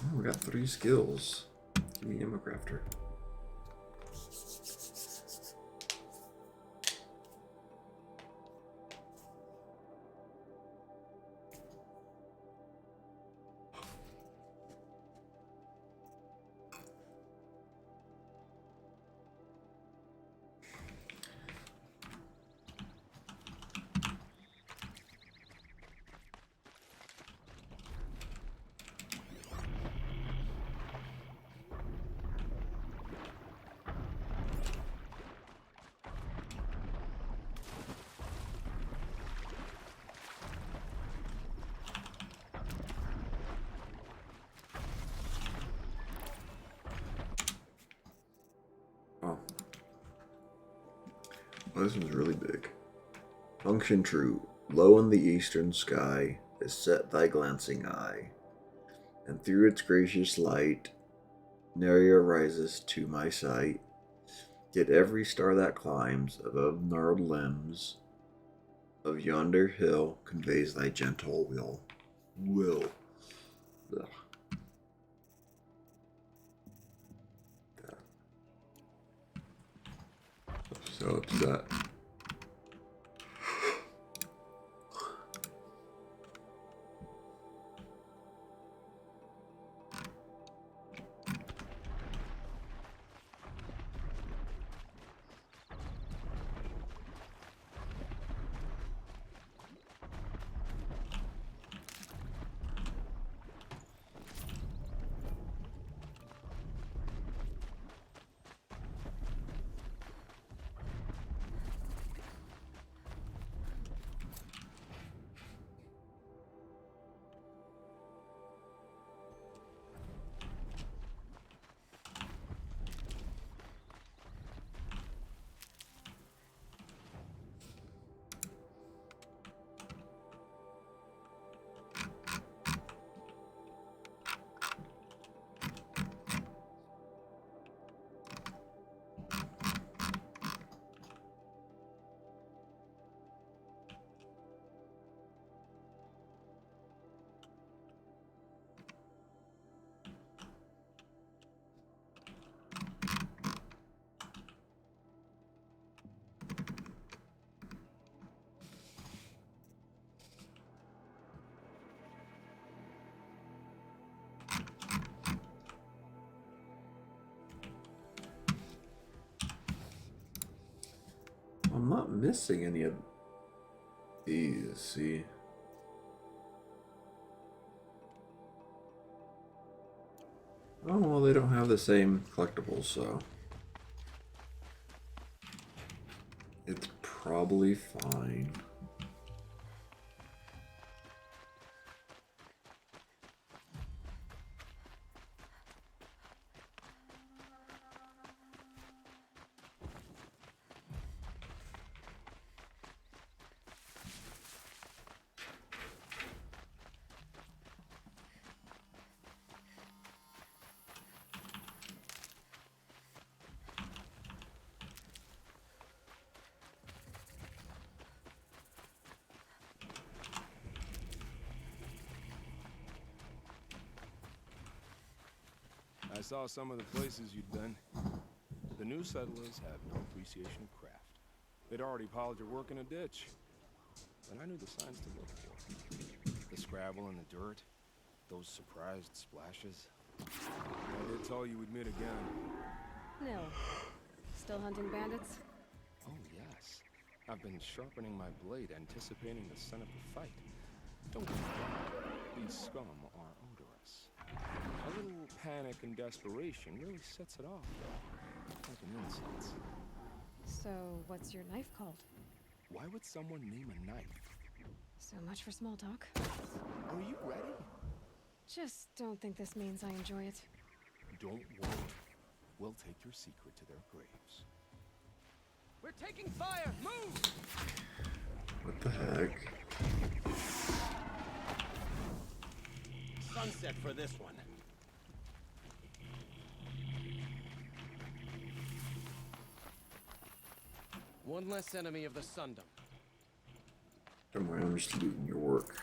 Oh, we got 3 skills. Give me Ammo Crafter. Oh. Oh, this one's really big. Function true. Low in the eastern sky is set thy glancing eye, and through its gracious light, Neria rises to my sight. Yet every star that climbs above gnarled limbs of yonder hill conveys thy gentle will. Ugh. So upset. I'm not missing any of these, see. Oh, well, they don't have the same collectibles, so it's probably fine. I saw some of the places you'd been. The new settlers have no appreciation of craft. They'd already piled your work in a ditch. But I knew the signs to look for. The scrabble in the dirt, those surprised splashes. I did tell you we'd meet again. Nil. Still hunting bandits? Oh, yes. I've been sharpening my blade, anticipating the scent of the fight. Don't get me wrong. These scum are odorous. A little panic and desperation really sets it off, though. Like an incense. So, what's your knife called? Why would someone name a knife? So much for small talk. Are you ready? Just don't think this means I enjoy it. Don't worry. We'll take your secret to their graves. We're taking fire! Move! What the heck? Sunset for this one. One less enemy of the Sundom. Don't worry, I'm just looting your work.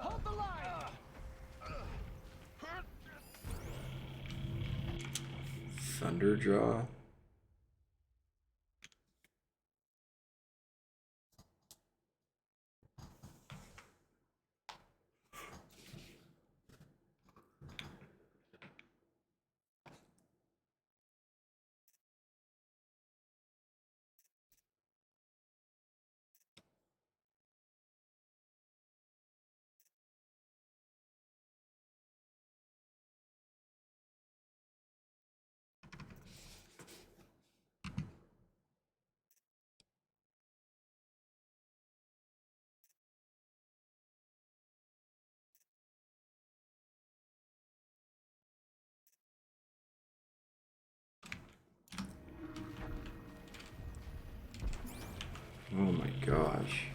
Hold the line! Thunderjaw? Oh my gosh.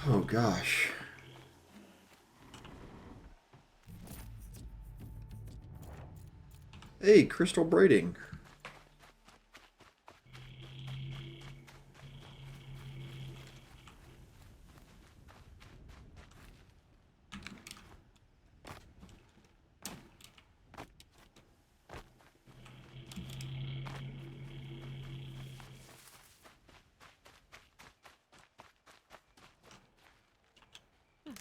Oh gosh. Hey, crystal braiding.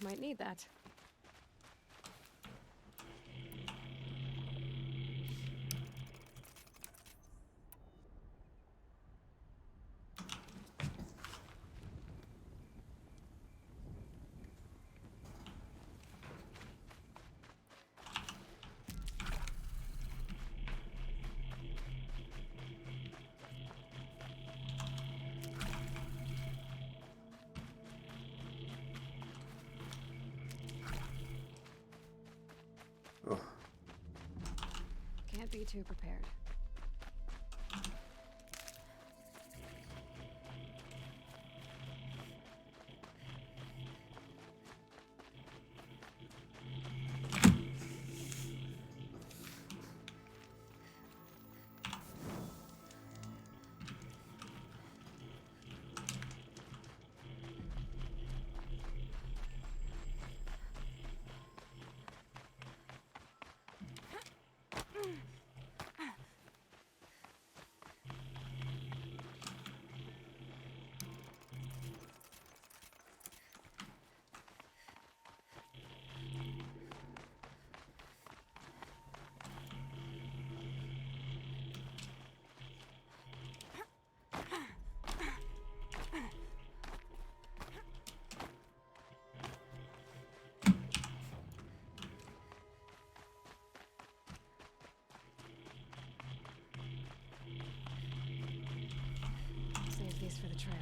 Might need that. Oh. Can't be too prepared. Save these for the trail.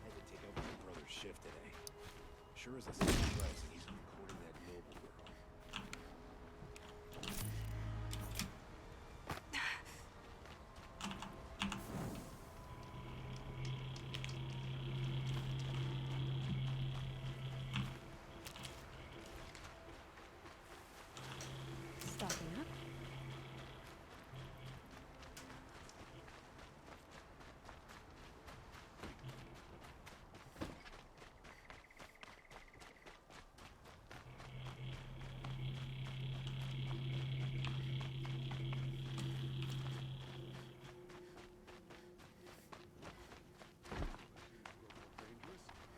Had to take over my brother's shift today. Sure as I see the price, and he's recording that noble girl. Stocking up.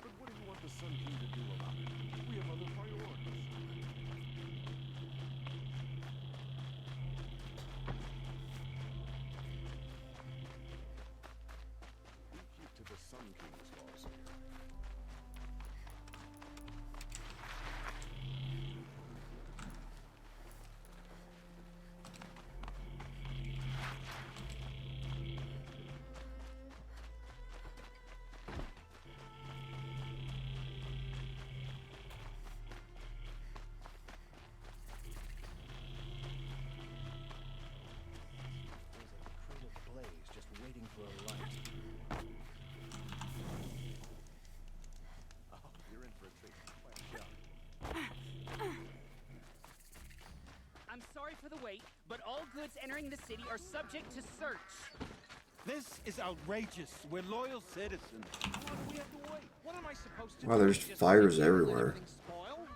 But what do you want the Sun King to do about it? We have other priorities. We keep to the Sun King's laws here. There's a crater blaze just waiting for a light. Oh, you're in for a treat. Quite a job. I'm sorry for the wait, but all goods entering the city are subject to search. This is outrageous. We're loyal citizens. How long do we have to wait? What am I supposed to Wow, do? there's Just fires sit here and let everywhere. everything spoil?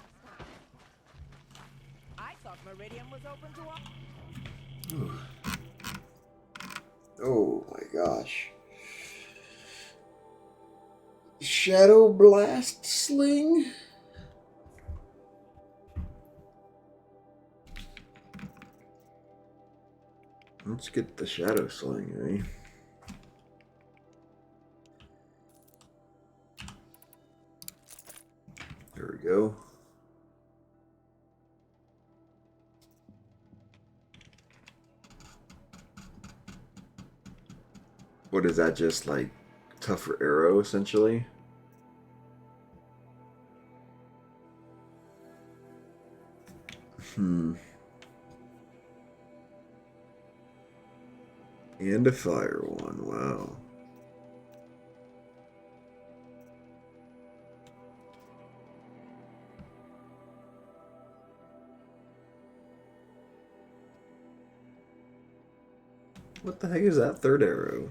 I thought Meridian was open to all. Oh my gosh. Shadow Blast Sling? Let's get the shadow sling, eh? There we go. What is that, just like tougher arrow essentially? And a fire one, wow. What the heck is that third arrow?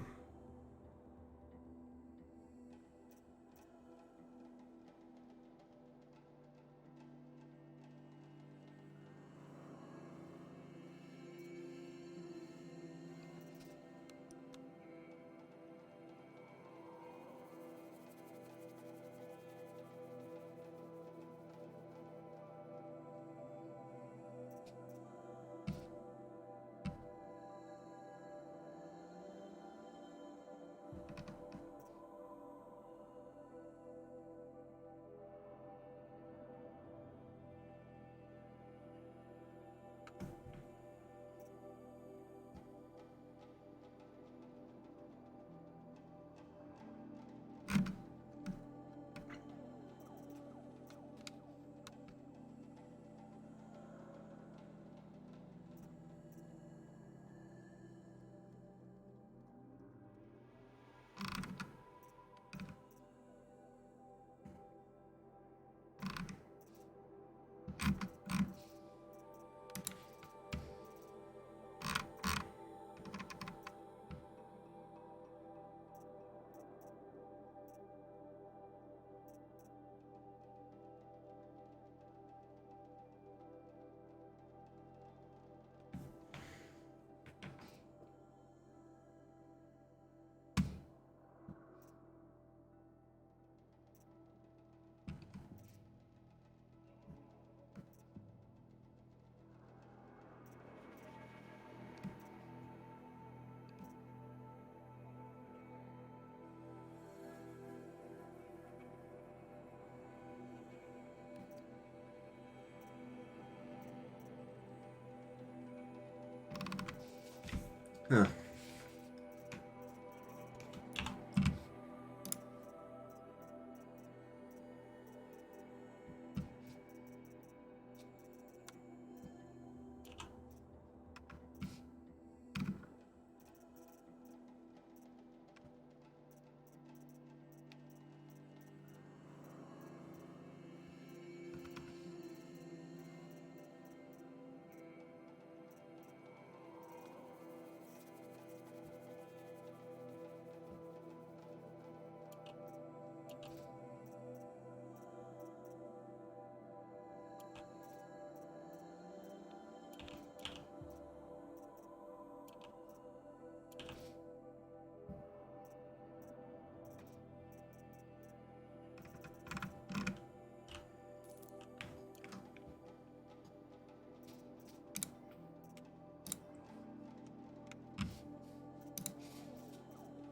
Huh.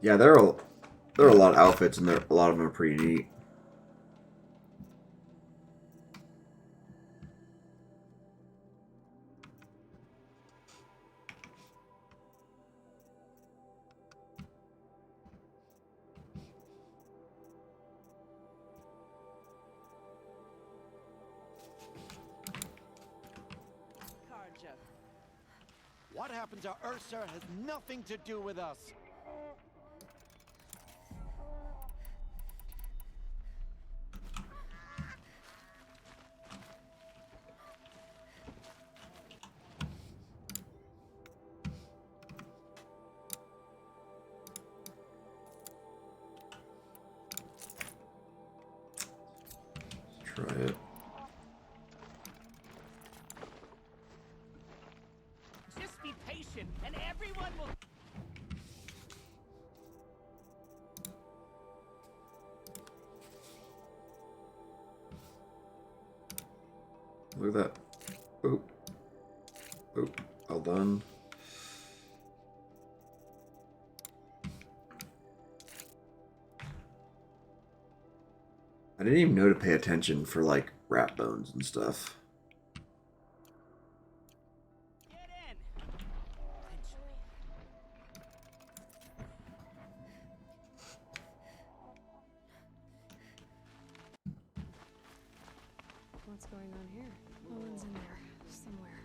Yeah, there are a lot of outfits, and a lot of them are pretty neat. Carja. What happens to Ursa has nothing to do with us. Try it. Just be patient, and everyone will. Look at that. Oop. Oop. All done. I didn't even know to pay attention for like rat bones and stuff. Get in. What's going on here? Owen's in there, somewhere.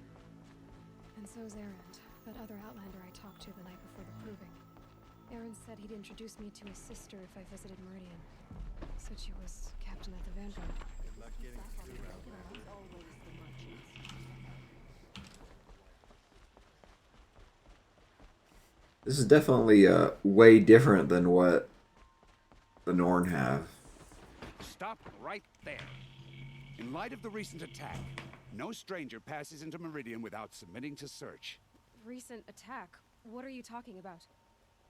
And so's Erend, that other Outlander I talked to the night before the proving. Erend said he'd introduce me to his sister if I visited Meridian. Said she was captain of the Vanguard. Good luck getting through out there. This is definitely way different than what the Norn have. Stop right there. In light of the recent attack, no stranger passes into Meridian without submitting to search. Recent attack? What are you talking about?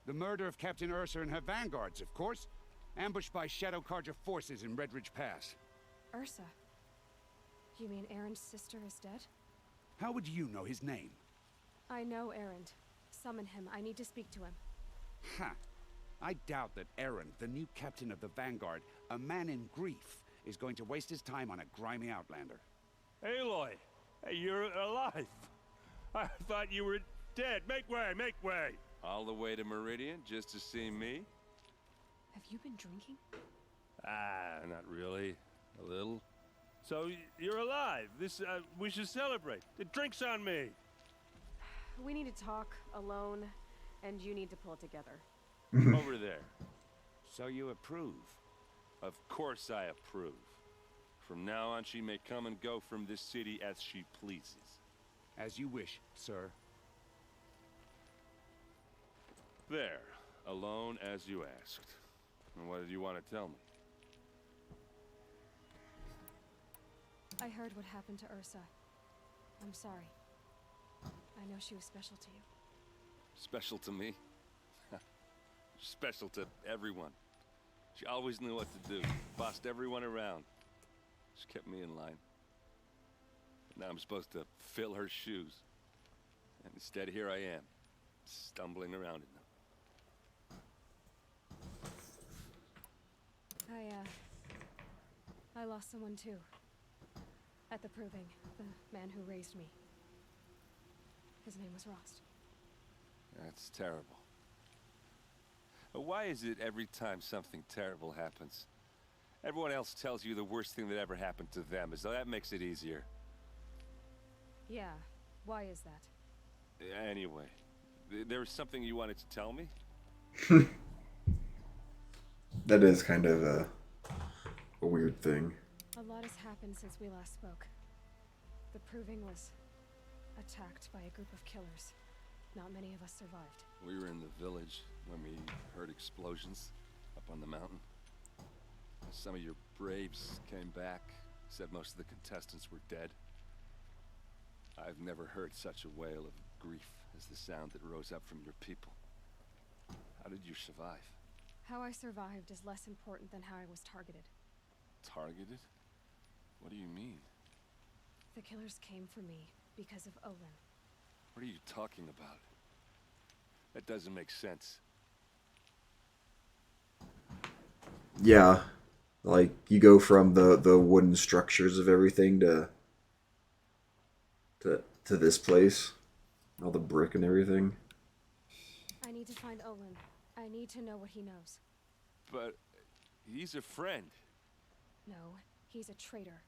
The murder of Captain Ursa and her vanguards, of course. Ambushed by Shadow Carja forces in Redridge Pass. Ursa? You mean Erend's sister is dead? How would you know his name? I know Erend. Summon him. I need to speak to him. Ha! I doubt that Erend, the new captain of the Vanguard, a man in grief, is going to waste his time on a grimy outlander. Aloy! Hey, you're alive! I thought you were dead. Make way, make way! All the way to Meridian just to see me? Have you been drinking? Ah, not really. A little. So, you're alive. We should celebrate. The drink's on me. We need to talk, alone, and you need to pull it together. Over there. So you approve? Of course I approve. From now on, she may come and go from this city as she pleases. As you wish, sir. There. Alone as you asked. And what did you want to tell me? I heard what happened to Ursa. I'm sorry. I know she was special to you. Special to me? Special to everyone. She always knew what to do. Bossed everyone around. She kept me in line. Now I'm supposed to fill her shoes. And instead, here I am, stumbling around in them. I lost someone too. At the proving, the man who raised me. His name was Rost. That's terrible. Why is it every time something terrible happens, everyone else tells you the worst thing that ever happened to them, as though that makes it easier? Yeah, why is that? Anyway, there was something you wanted to tell me? That is kind of a weird thing. A lot has happened since we last spoke. The proving was attacked by a group of killers. Not many of us survived. We were in the village when we heard explosions up on the mountain. Some of your braves came back, said most of the contestants were dead. I've never heard such a wail of grief as the sound that rose up from your people. How did you survive? How I survived is less important than how I was targeted. Targeted? What do you mean? The killers came for me because of Olin. What are you talking about? That doesn't make sense. Yeah, like you go from the wooden structures of everything to this place, all the brick and everything. I need to find Olin. I need to know what he knows. But he's a friend. No, he's a traitor.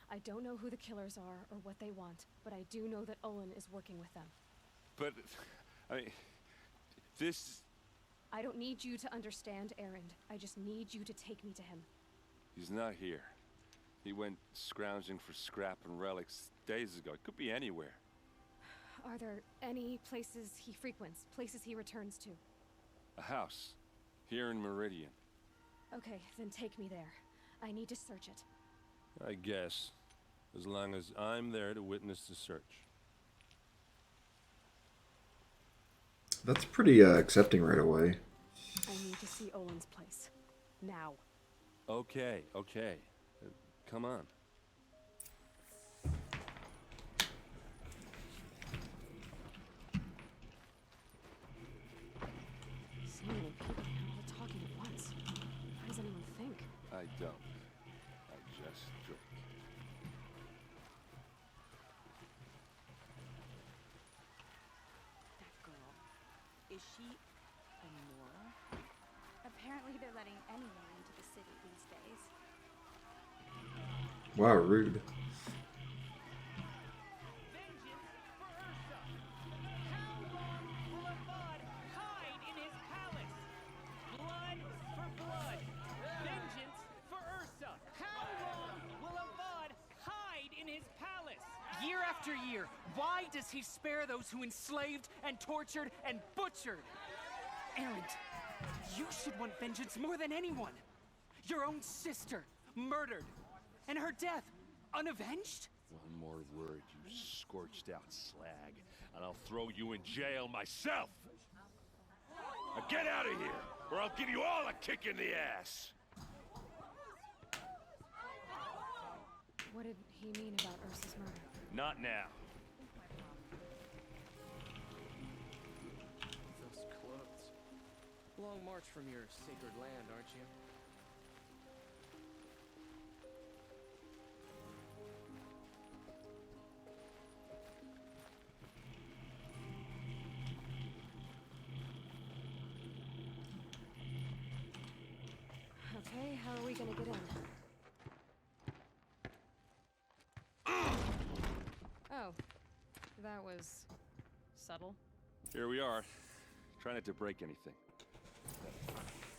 I don't know who the killers are or what they want, but I do know that Olin is working with them. But, I mean, this... I don't need you to understand, Erend. I just need you to take me to him. He's not here. He went scrounging for scrap and relics days ago. It could be anywhere. Are there any places he frequents, places he returns to? A house. Here in Meridian. Okay, then take me there. I need to search it. I guess. As long as I'm there to witness the search. That's pretty accepting right away. I need to see Olin's place. Now. Okay. Come on. So many people here all talking at once. What does anyone think? I don't. Is she a Nora? Apparently they're letting anyone into the city these days. Wow, rude. Hide in his palace. Blood for blood. Vengeance for Ursa. How long will Avad hide in his palace? Year after year, why does he spare those who enslaved and tortured and butchered? Erend, you should want vengeance more than anyone. Your own sister, murdered, and her death, unavenged? One more word, you scorched out slag, and I'll throw you in jail myself! Now get out of here, or I'll give you all a kick in the ass! What did he mean about Ursa's murder? Not now. Those clothes. Long march from your sacred land, aren't you? Okay, how are we gonna get in? Oh, that was subtle. Here we are. Try not to break anything.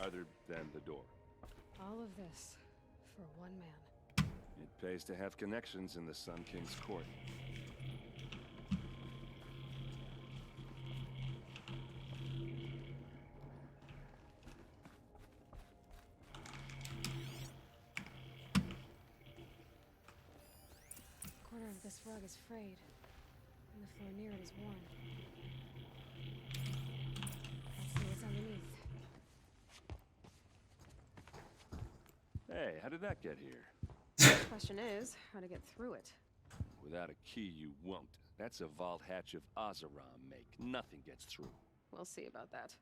Other than the door. All of this for one man. It pays to have connections in the Sun King's court. A corner of this rug is frayed, and the floor near it is worn. Let's see what's underneath. Hey, how did that get here? The question is, how to get through it. Without a key, you won't. That's a vault hatch of Oseram make. Nothing gets through. We'll see about that.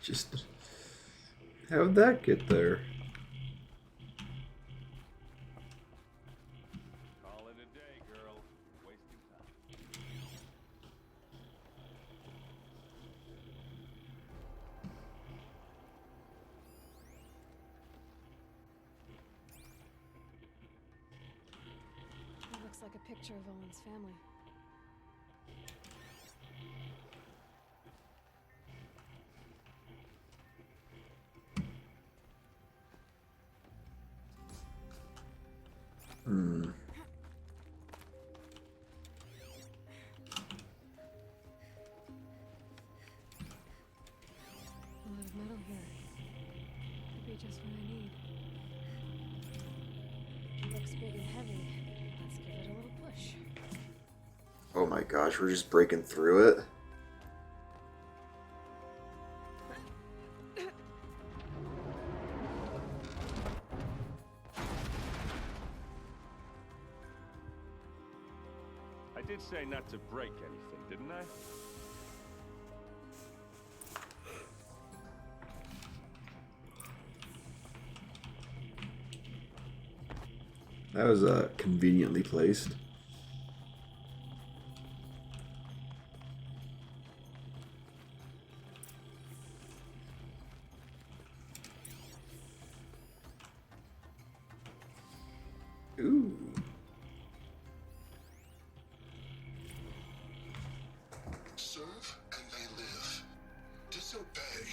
Just... how'd that get there? Call it a day, girl. Wasting time. That looks like a picture of Owen's family. Hmm. A lot of metal here. Could be just what I need. It looks big and heavy. Let's give it a little push. Oh my gosh, we're just breaking through it. I did say not to break anything, didn't I? That was conveniently placed. Ooh. Serve and they live. Disobey,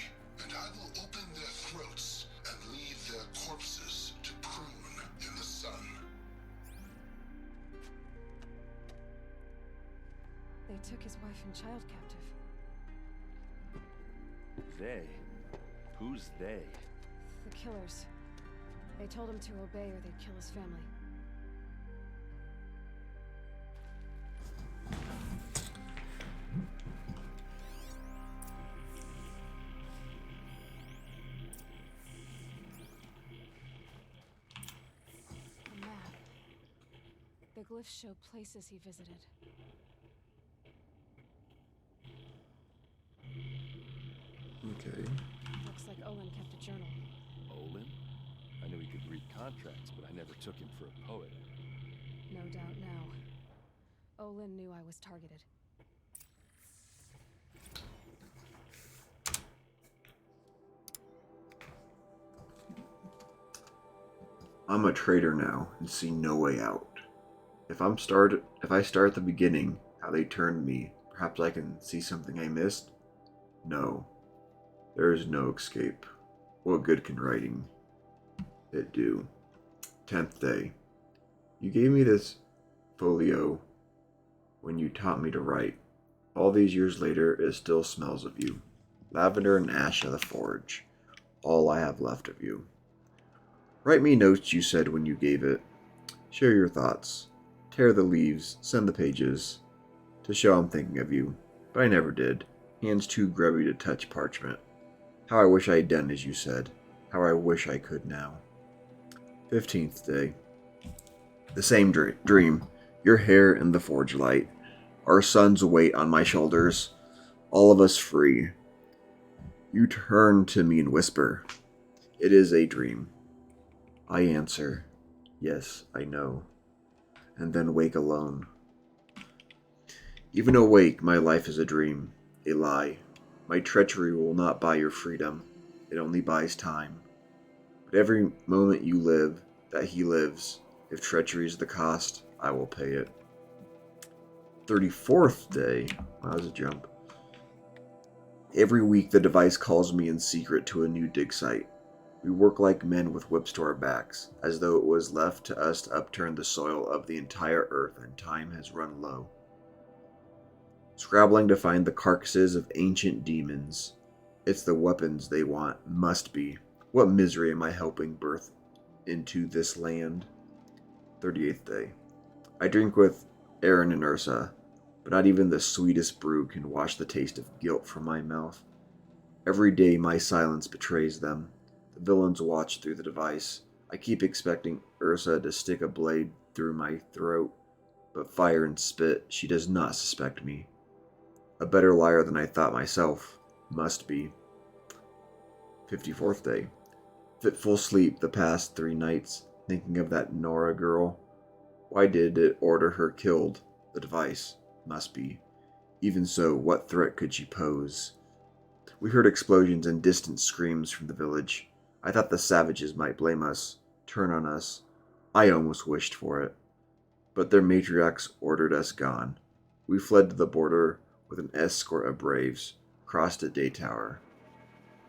and I will open their throats and leave their corpses to prune in the sun. They took his wife and child captive. They? Who's they? The killers. They told him to obey or they'd kill his family. A map. The glyphs show places he visited. Okay. Looks like Olin kept a journal. Olin? I knew he could read contracts, but I never took him for a poet. No doubt now. Olin knew I was targeted. I'm a traitor now and see no way out. If I start at the beginning, how they turned me, perhaps I can see something I missed? No. There is no escape. What good can writing it do? 10th day. You gave me this folio when you taught me to write. All these years later, it still smells of you. Lavender and ash of the forge. All I have left of you. Write me notes, you said when you gave it. Share your thoughts. Tear the leaves, send the pages. To show I'm thinking of you. But I never did. Hands too grubby to touch parchment. How I wish I had done as you said. How I wish I could now. 15th day. The same dream. Your hair in the forge light. Our son's weight on my shoulders. All of us free. You turn to me and whisper, "It is a dream." I answer, "Yes, I know." And then wake alone. Even awake, my life is a dream, a lie. My treachery will not buy your freedom. It only buys time. But every moment you live, that he lives, if treachery is the cost, I will pay it. 34th day. Wow, that was a jump. Every week the device calls me in secret to a new dig site. We work like men with whips to our backs, as though it was left to us to upturn the soil of the entire earth and time has run low. Scrabbling to find the carcasses of ancient demons. It's the weapons they want, must be. What misery am I helping birth into this land? 38th day. I drink with Aaron and Ursa, but not even the sweetest brew can wash the taste of guilt from my mouth. Every day my silence betrays them. The villains watch through the device. I keep expecting Ursa to stick a blade through my throat, but fire and spit, she does not suspect me. A better liar than I thought myself, must be. 54th day. Fitful sleep the past 3 nights, thinking of that Nora girl. Why did it order her killed? The device, must be. Even so, what threat could she pose? We heard explosions and distant screams from the village. I thought the savages might blame us, turn on us. I almost wished for it. But their matriarchs ordered us gone. We fled to the border with an escort of braves, crossed at Day Tower.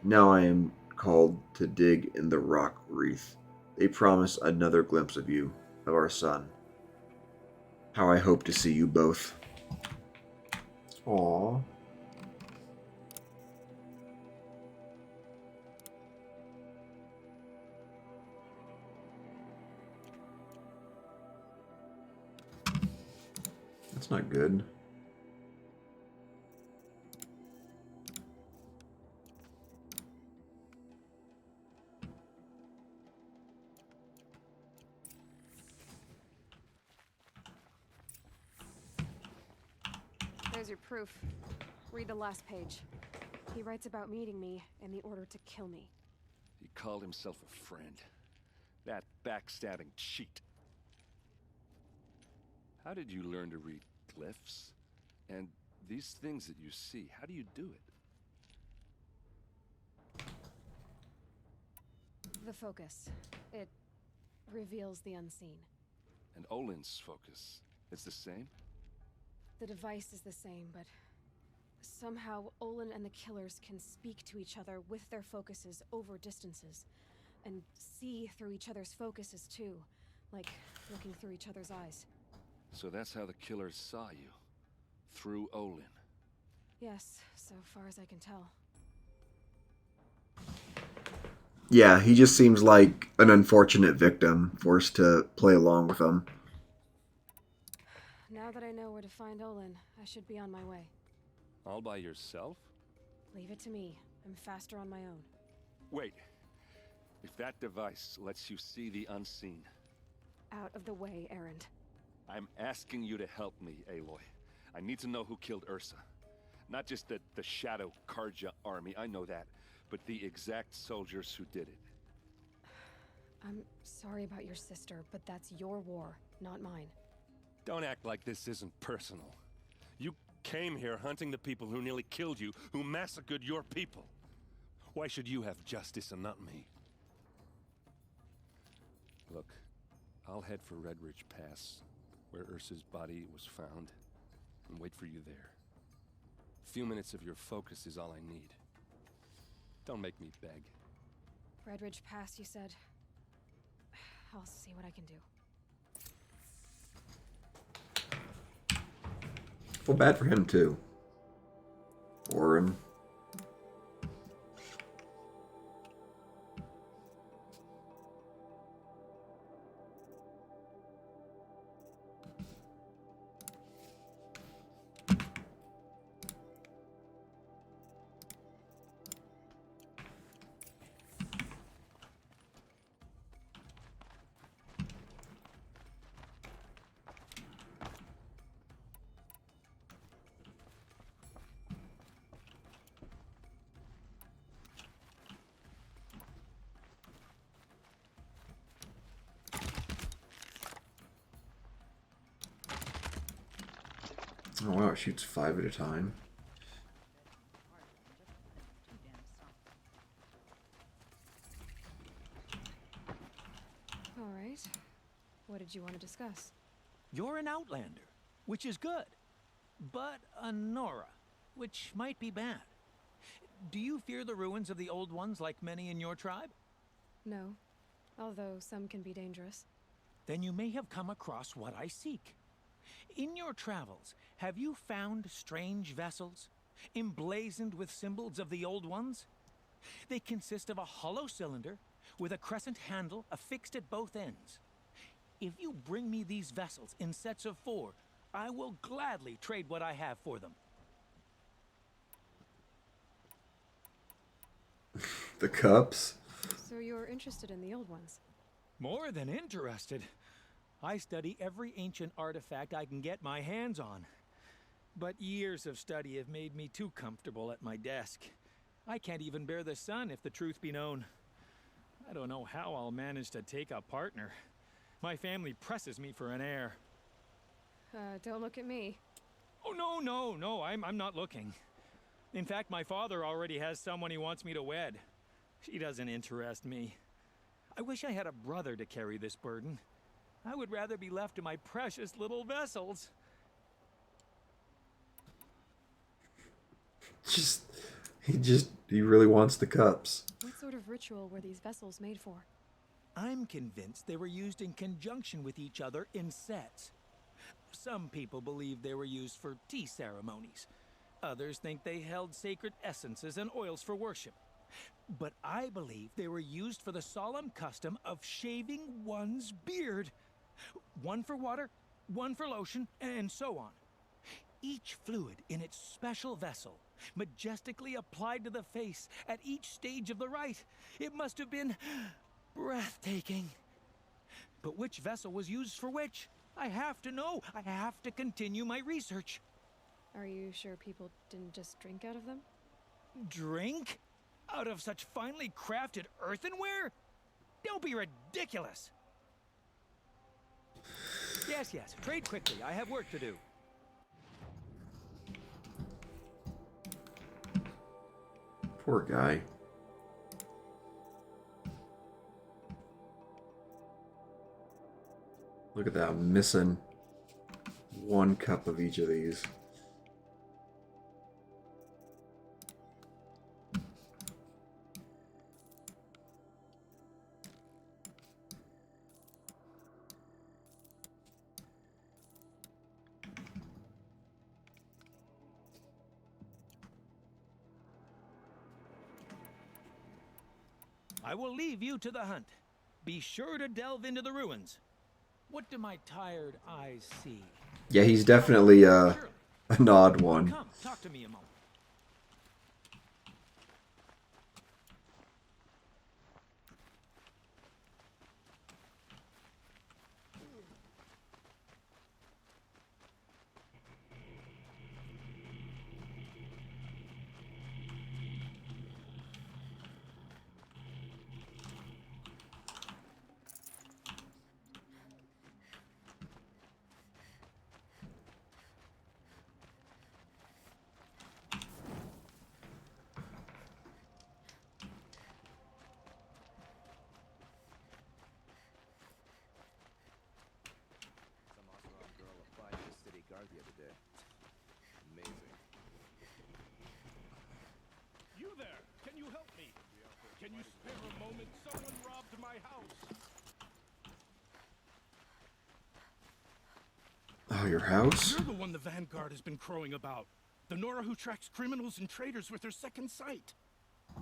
Now I am called to dig in the rock wreath. They promise another glimpse of you, of our son. How I hope to see you both. Aww. That's not good. There's your proof. Read the last page. He writes about meeting me and the order to kill me. He called himself a friend. That backstabbing cheat. How did you learn to read glyphs? And these things that you see, how do you do it? The focus. It reveals the unseen. And Olin's focus, it's the same? The device is the same, but somehow Olin and the killers can speak to each other with their focuses over distances, and see through each other's focuses too, like looking through each other's eyes. So that's how the killers saw you, through Olin. Yes, so far as I can tell. Yeah, he just seems like an unfortunate victim, forced to play along with them. Now that I know where to find Olin, I should be on my way. All by yourself? Leave it to me. I'm faster on my own. Wait. If that device lets you see the unseen... Out of the way, Erend. I'm asking you to help me, Aloy. I need to know who killed Ursa. Not just the Shadow Karja army, I know that, but the exact soldiers who did it. I'm sorry about your sister, but that's your war, not mine. Don't act like this isn't personal. You came here hunting the people who nearly killed you, who massacred your people. Why should you have justice and not me? Look, I'll head for Red Ridge Pass, where Ursa's body was found, and wait for you there. A few minutes of your focus is all I need. Don't make me beg. Red Ridge Pass, you said. I'll see what I can do. Feel bad for him too. Orin. Oh wow, it shoots 5 at a time. All right. What did you want to discuss? You're an Outlander, which is good. But a Nora, which might be bad. Do you fear the ruins of the Old Ones like many in your tribe? No. Although some can be dangerous. Then you may have come across what I seek. In your travels, have you found strange vessels, emblazoned with symbols of the Old Ones? They consist of a hollow cylinder with a crescent handle affixed at both ends. If you bring me these vessels in sets of 4, I will gladly trade what I have for them. The cups? So you're interested in the old ones? More than interested. I study every ancient artifact I can get my hands on. But years of study have made me too comfortable at my desk. I can't even bear the sun, if the truth be known. I don't know how I'll manage to take a partner. My family presses me for an heir. Don't look at me. Oh, no, I'm not looking. In fact, my father already has someone he wants me to wed. She doesn't interest me. I wish I had a brother to carry this burden. I would rather be left to my precious little vessels. He really wants the cups. What sort of ritual were these vessels made for? I'm convinced they were used in conjunction with each other in sets. Some people believe they were used for tea ceremonies. Others think they held sacred essences and oils for worship. But I believe they were used for the solemn custom of shaving one's beard. One for water, one for lotion, and so on. Each fluid in its special vessel, majestically applied to the face at each stage of the rite. It must have been breathtaking. But which vessel was used for which? I have to know. I have to continue my research. Are you sure people didn't just drink out of them? Drink? Out of such finely crafted earthenware? Don't be ridiculous. Yes, trade quickly. I have work to do. Poor guy. Look at that, I'm missing 1 cup of each of these. I will leave you to the hunt. Be sure to delve into the ruins. What do my tired eyes see? Yeah, he's definitely an odd one. Come, talk to me a moment. guard the other day. Amazing. You there! Can you help me? Can you spare a moment? Someone robbed my house. Oh, your house? You're the one the Vanguard has been crowing about. The Nora who tracks criminals and traitors with her second sight.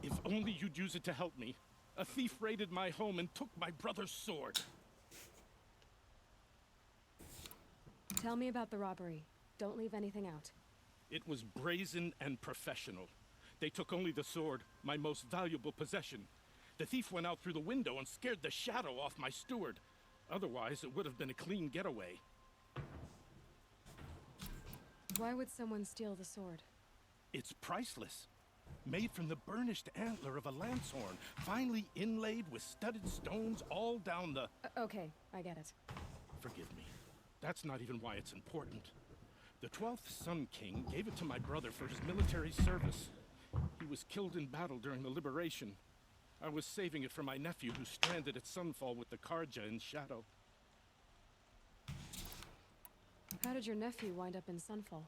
If only you'd use it to help me. A thief raided my home and took my brother's sword. Tell me about the robbery. Don't leave anything out. It was brazen and professional. They took only the sword, my most valuable possession. The thief went out through the window and scared the shadow off my steward. Otherwise, it would have been a clean getaway. Why would someone steal the sword? It's priceless. Made from the burnished antler of a lancehorn, finely inlaid with studded stones all down the... Okay, I get it. Forgive me. That's not even why it's important. The 12th Sun King gave it to my brother for his military service. He was killed in battle during the liberation. I was saving it for my nephew who's stranded at Sunfall with the Karja in Shadow. How did your nephew wind up in Sunfall?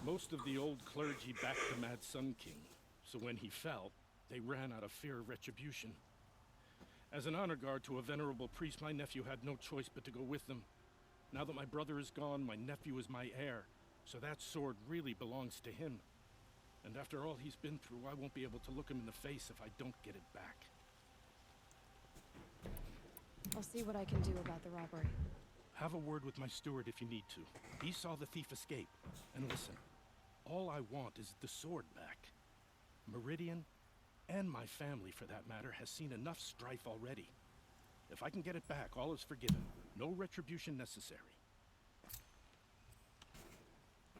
Most of the old clergy backed the Mad Sun King, so when he fell, they ran out of fear of retribution. As an honor guard to a venerable priest, my nephew had no choice but to go with them. Now that my brother is gone, my nephew is my heir, so that sword really belongs to him. And after all he's been through, I won't be able to look him in the face if I don't get it back. I'll see what I can do about the robbery. Have a word with my steward if you need to. He saw the thief escape. And listen, all I want is the sword back. Meridian, and my family for that matter, has seen enough strife already. If I can get it back, all is forgiven. No retribution necessary.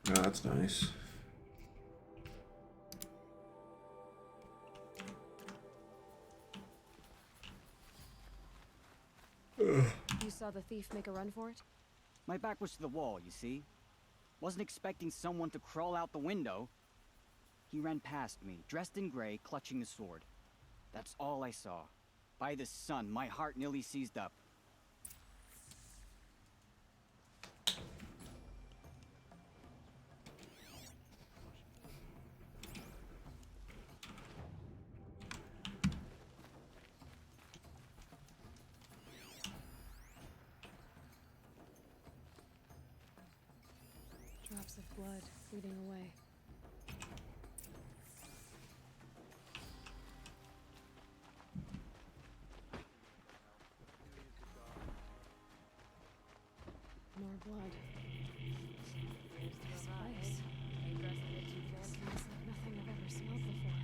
Oh, that's nice. You saw the thief make a run for it? My back was to the wall, you see. Wasn't expecting someone to crawl out the window. He ran past me, dressed in gray, clutching the sword. That's all I saw. By the sun, my heart nearly seized up. Drops of blood bleeding away. More blood. Spice. Smells like nothing I've ever smelled before.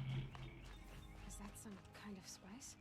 Is that some kind of spice?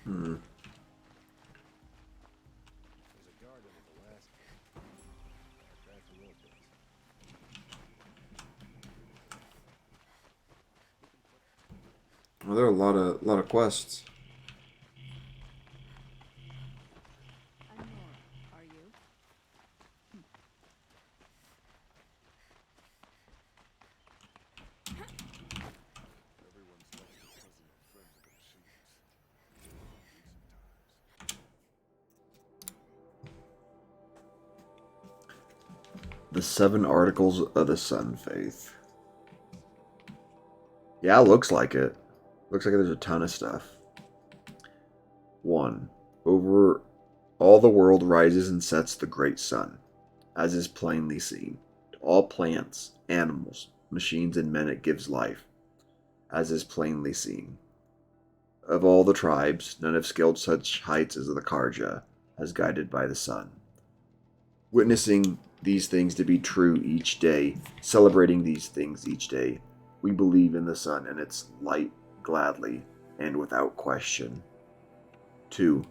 Hmm. There's a guard under the last gate. That's the real place. Well, there are a lot of quests. I'm Nora. Are you? Everyone's like a cousin or friend with their shoes. The 7 Articles of the Sun Faith. Yeah, looks like it. Looks like there's a ton of stuff. 1. Over all the world rises and sets the great sun, as is plainly seen. To all plants, animals, machines, and men it gives life, as is plainly seen. Of all the tribes, none have scaled such heights as the Karja, as guided by the sun. Witnessing these things to be true each day, celebrating these things each day. We believe in the sun and its light gladly and without question. 2.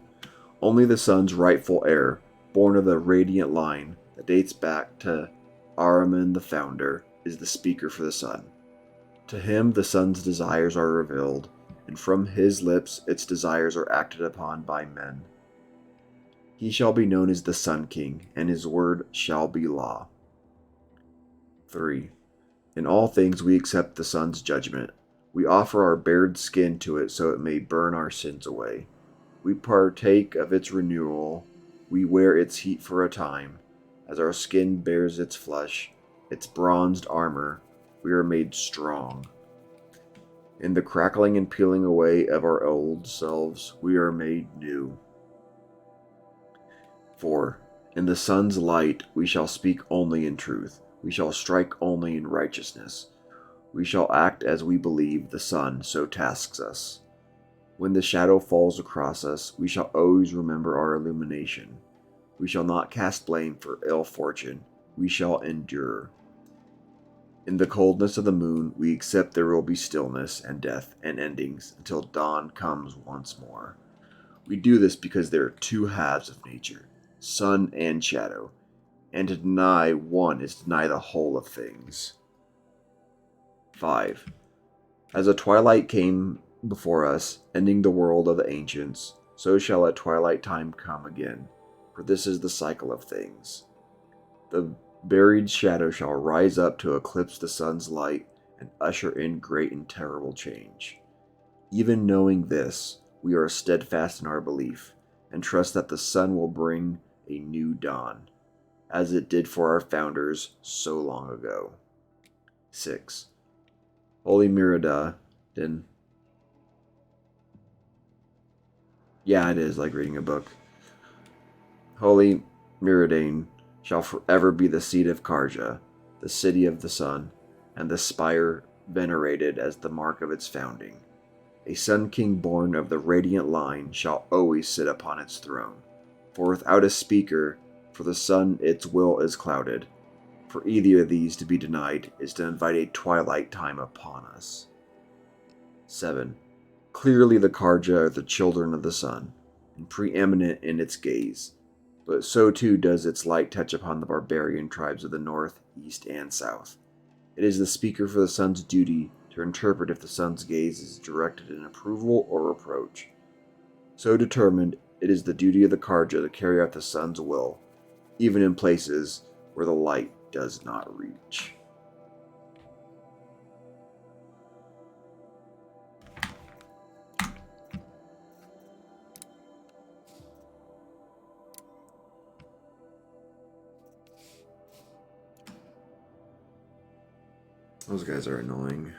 Only the sun's rightful heir, born of the radiant line that dates back to Ahriman the founder, is the speaker for the sun. To him the sun's desires are revealed, and from his lips its desires are acted upon by men. He shall be known as the Sun King, and his word shall be law. 3. In all things we accept the sun's judgment. We offer our bared skin to it so it may burn our sins away. We partake of its renewal. We wear its heat for a time. As our skin bears its flesh, its bronzed armor, we are made strong. In the crackling and peeling away of our old selves, we are made new. 4. In the sun's light we shall speak only in truth. We shall strike only in righteousness. We shall act as we believe the sun so tasks us. When the shadow falls across us, we shall always remember our illumination. We shall not cast blame for ill fortune. We shall endure. In the coldness of the moon, we accept there will be stillness and death and endings until dawn comes once more. We do this because there are two halves of nature, sun and shadow, and to deny one is to deny the whole of things. 5. As a twilight came before us, ending the world of the ancients, so shall a twilight time come again, for this is the cycle of things. The buried shadow shall rise up to eclipse the sun's light and usher in great and terrible change. Even knowing this, we are steadfast in our belief, and trust that the sun will bring a new dawn, as it did for our founders so long ago. 6. Holy Miradan. Yeah, it is like reading a book. Holy Miradan shall forever be the seat of Karja, the city of the sun, and the spire venerated as the mark of its founding. A Sun King born of the radiant line shall always sit upon its throne, for without a speaker, for the sun its will is clouded. For either of these to be denied is to invite a twilight time upon us. 7. Clearly the Karja are the children of the sun, and preeminent in its gaze, but so too does its light touch upon the barbarian tribes of the north, east, and south. It is the speaker for the sun's duty to interpret if the sun's gaze is directed in approval or reproach. So determined, it is the duty of the Karja to carry out the sun's will, even in places where the light does not reach. Those guys are annoying.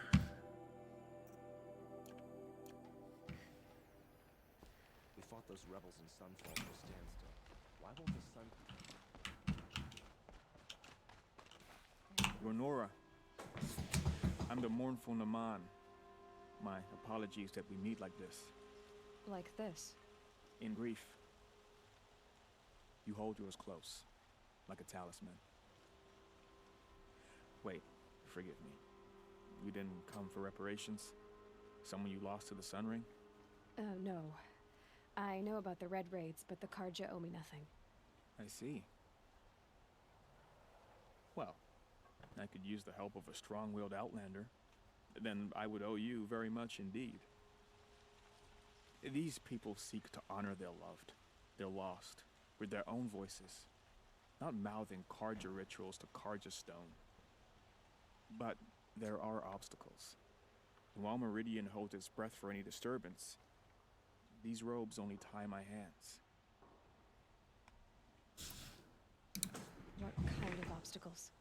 We fought those rebels in Sunfall to a standstill. Why won't the sun... Ronora, I'm the mournful Naman. My apologies that we meet like this. Like this? In grief. You hold yours close, like a talisman. Wait, forgive me. You didn't come for reparations? Someone you lost to the Sun Ring? No. I know about the Red Raids, but the Karja owe me nothing. I see. Well, I could use the help of a strong-willed outlander. Then I would owe you very much indeed. These people seek to honor their loved, their lost, with their own voices, not mouthing Karja rituals to Karja stone. But there are obstacles. And while Meridian holds its breath for any disturbance, these robes only tie my hands. What kind of obstacles?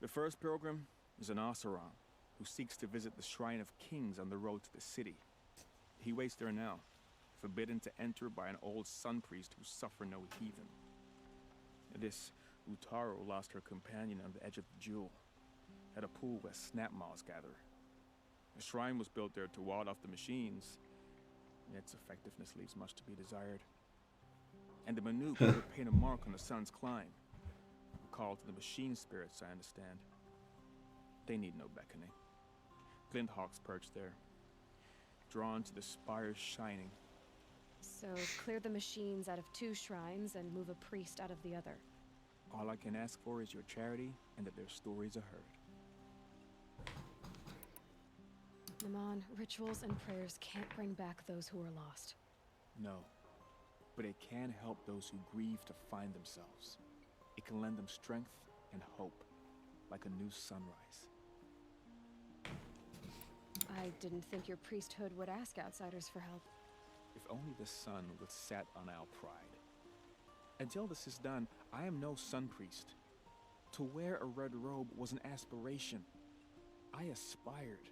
The first pilgrim is an Oseram, who seeks to visit the Shrine of Kings on the road to the city. He waits there now, forbidden to enter by an old sun priest who suffer no heathen. This Utaru lost her companion on the edge of the jewel, at a pool where snap moths gather. The shrine was built there to ward off the machines, yet its effectiveness leaves much to be desired. And the Banuk would paint a mark on the sun's climb, a call to the machine spirits, I understand. They need no beckoning. Glinthawk's perched there, drawn to the spires shining. So, clear the machines out of 2 shrines and move a priest out of the other. All I can ask for is your charity and that their stories are heard. Naman, rituals and prayers can't bring back those who are lost. No, but it can help those who grieve to find themselves. It can lend them strength and hope, like a new sunrise. I didn't think your priesthood would ask outsiders for help. If only the sun would set on our pride. Until this is done, I am no sun priest. To wear a red robe was an aspiration. I aspired.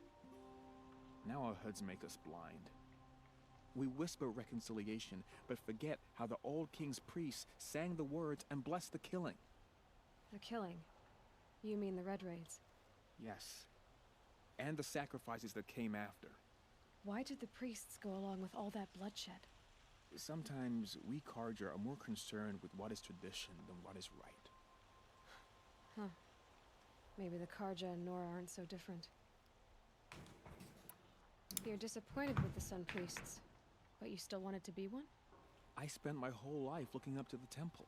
Now our hoods make us blind. We whisper reconciliation, but forget how the old king's priests sang the words and blessed the killing. The killing? You mean the Red Raids? Yes. And the sacrifices that came after. Why did the priests go along with all that bloodshed? Sometimes we Carja are more concerned with what is tradition than what is right. Huh. Maybe the Carja and Nora aren't so different. You're disappointed with the Sun Priests, but you still wanted to be one? I spent my whole life looking up to the temple.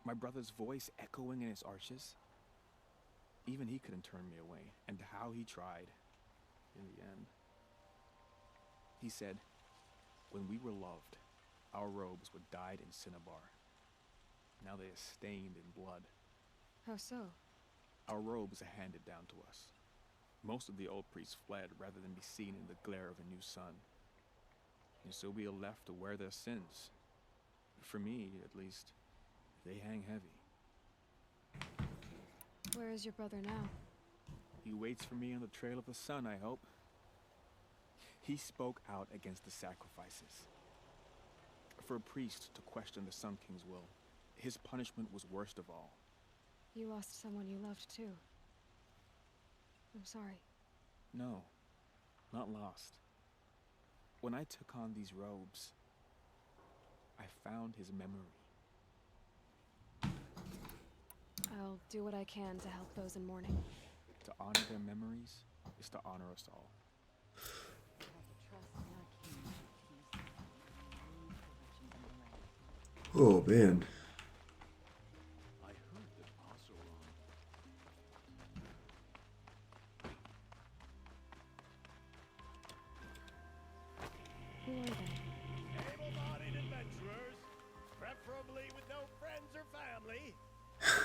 My brother's voice echoing in its arches. Even he couldn't turn me away, and how he tried, in the end. He said, when we were loved, our robes were dyed in cinnabar. Now they are stained in blood. How so? Our robes are handed down to us. Most of the old priests fled rather than be seen in the glare of a new sun. And so we are left to wear their sins. For me, at least, they hang heavy. Where is your brother now? He waits for me on the trail of the sun, I hope. He spoke out against the sacrifices. For a priest to question the Sun King's will, his punishment was worst of all. You lost someone you loved too. I'm sorry. No, not lost. When I took on these robes, I found his memory. I'll do what I can to help those in mourning. To honor their memories is to honor us all. Oh man. I heard that Oseram. Who are they? Able-bodied adventurers, preferably with no friends or family.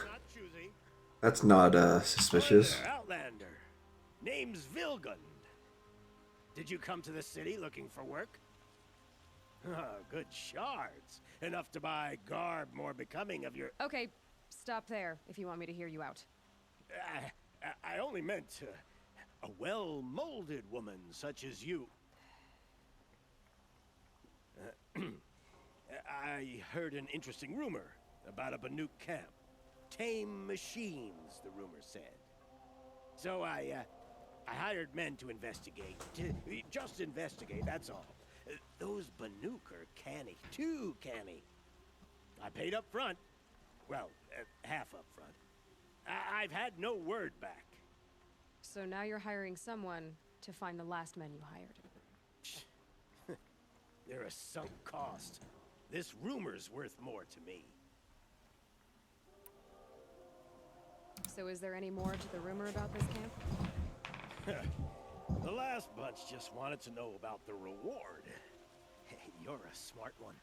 Not choosy. That's not suspicious. Hi there, Outlander. Name's Vilgund. Did you come to the city looking for work? Good shards. Enough to buy garb more becoming of your... Okay, stop there if you want me to hear you out. I only meant a well-molded woman such as you. I heard an interesting rumor about a Banuk camp. Tame machines, the rumor said. So I hired men to investigate. Just investigate, that's all. Those Banuk are canny, too canny. I paid up front. Well, half up front. I've had no word back. So now you're hiring someone to find the last men you hired. They're a sunk cost. This rumor's worth more to me. So is there any more to the rumor about this camp? The last bunch just wanted to know about the reward. Hey, you're a smart one.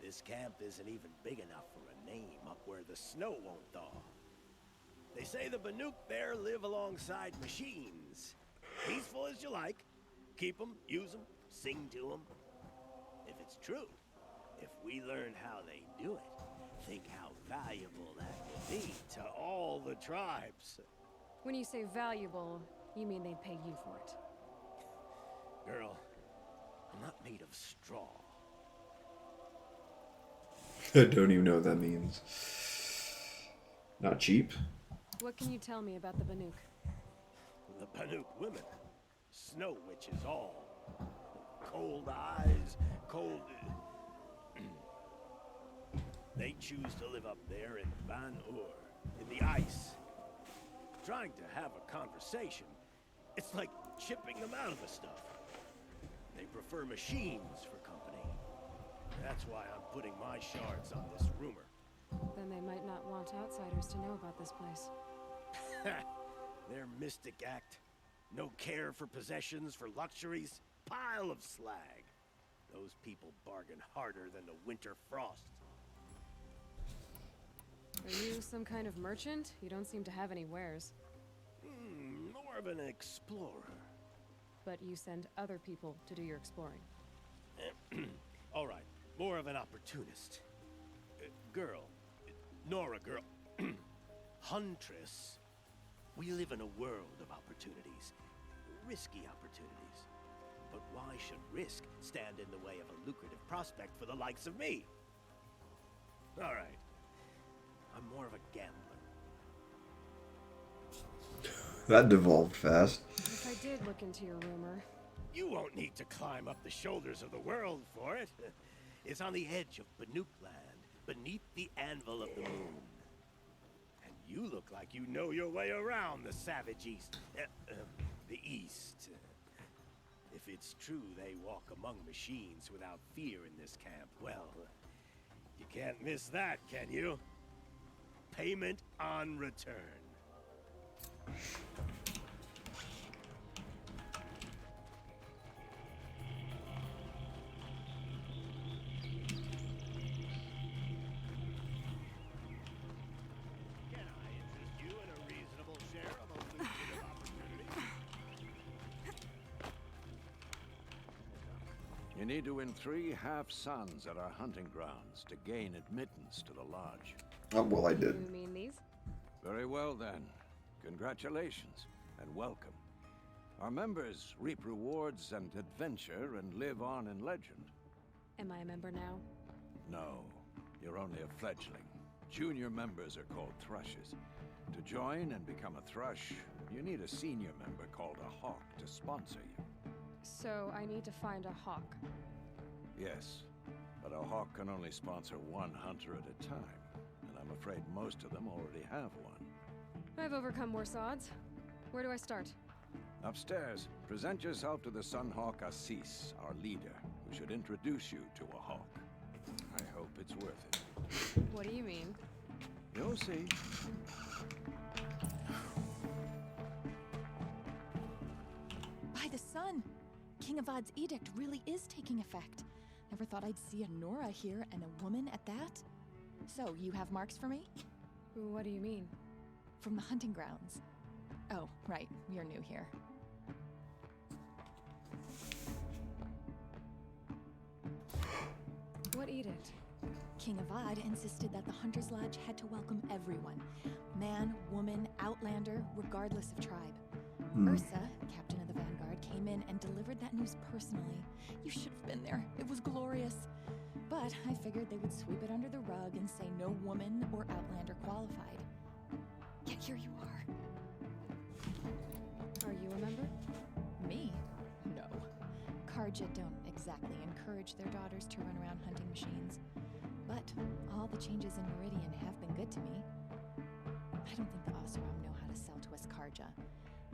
This camp isn't even big enough for a name up where the snow won't thaw. They say the Banuk there live alongside machines. Peaceful as you like. Keep them, use them, sing to them. If it's true, if we learn how they do it, think how valuable that would be to all the tribes. When you say valuable, you mean they'd pay you for it. Girl, I'm not made of straw. I don't even know what that means. Not cheap. What can you tell me about the Banuk? The Banuk women. Snow witches all. Cold eyes, cold... They choose to live up there in Ban-Ur. in the ice. Trying to have a conversation, it's like chipping them out of the stuff. They prefer machines for company. That's why I'm putting my shards on this rumor. Then they might not want outsiders to know about this place. Their mystic act. No care for possessions, for luxuries. Pile of slag. Those people bargain harder than the winter frost. Are you some kind of merchant? You don't seem to have any wares. More of an explorer. But you send other people to do your exploring. All right, more of an opportunist. Girl. Nora girl. Huntress. We live in a world of opportunities. Risky opportunities. But why should risk stand in the way of a lucrative prospect for the likes of me? All right. I'm more of a gambler. That devolved fast. If I did look into your rumor... You won't need to climb up the shoulders of the world for it. It's on the edge of Banuk land, beneath the anvil of the moon. And you look like you know your way around the savage east. The east. If it's true they walk among machines without fear in this camp, well, you can't miss that, can you? Payment on return. Can I interest you in a reasonable share of a lucrative opportunity? You need to win 3 half-suns at our hunting grounds to gain admittance to the lodge. Oh, well, I did. You mean these? Very well, then. Congratulations, and welcome. Our members reap rewards and adventure and live on in legend. Am I a member now? No, you're only a fledgling. Junior members are called thrushes. To join and become a thrush, you need a senior member called a hawk to sponsor you. So I need to find a hawk. Yes, but a hawk can only sponsor 1 hunter at a time, and I'm afraid most of them already have one. I've overcome worse odds. Where do I start? Upstairs, present yourself to the Sunhawk Assis, our leader, who should introduce you to a hawk. I hope it's worth it. What do you mean? You'll see. By the sun! King Avad's edict really is taking effect. Never thought I'd see a Nora here, and a woman at that. So, you have marks for me? What do you mean? From the hunting grounds. Oh, right. You're new here. What edict? King Avad insisted that the Hunter's Lodge had to welcome everyone. Man, woman, outlander, regardless of tribe. Ursa, captain of the Vanguard, came in and delivered that news personally. You should have been there. It was glorious. But I figured they would sweep it under the rug and say no woman or outlander qualified. Yet here you are. Are you a member? Me? No. Karja don't exactly encourage their daughters to run around hunting machines. But all the changes in Meridian have been good to me. I don't think the Oseram know how to sell to us Karja.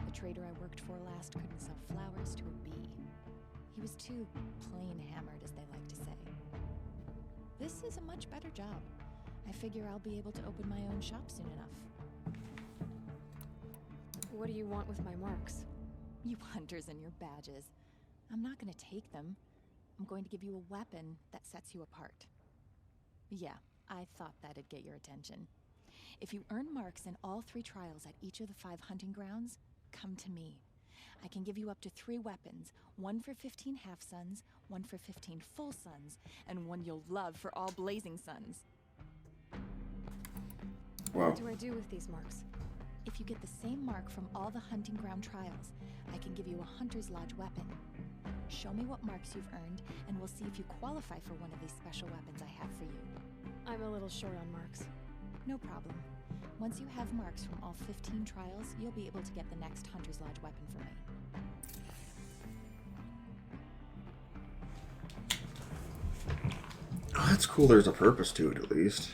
The trader I worked for last couldn't sell flowers to a bee. He was too plain hammered, as they like to say. This is a much better job. I figure I'll be able to open my own shop soon enough. What do you want with my marks? You hunters and your badges. I'm not going to take them. I'm going to give you a weapon that sets you apart. Yeah, I thought that'd get your attention. If you earn marks in all 3 trials at each of the 5 hunting grounds, come to me. I can give you up to 3 weapons, 1 for 15 half-suns, 1 for 15 full suns, and 1 you'll love for all blazing suns. Wow. What do I do with these marks? If you get the same mark from all the hunting ground trials, I can give you a Hunter's Lodge weapon. Show me what marks you've earned, and we'll see if you qualify for one of these special weapons I have for you. I'm a little short on marks. No problem. Once you have marks from all 15 trials, you'll be able to get the next Hunter's Lodge weapon for me. Oh, that's cool. There's a purpose to it, at least.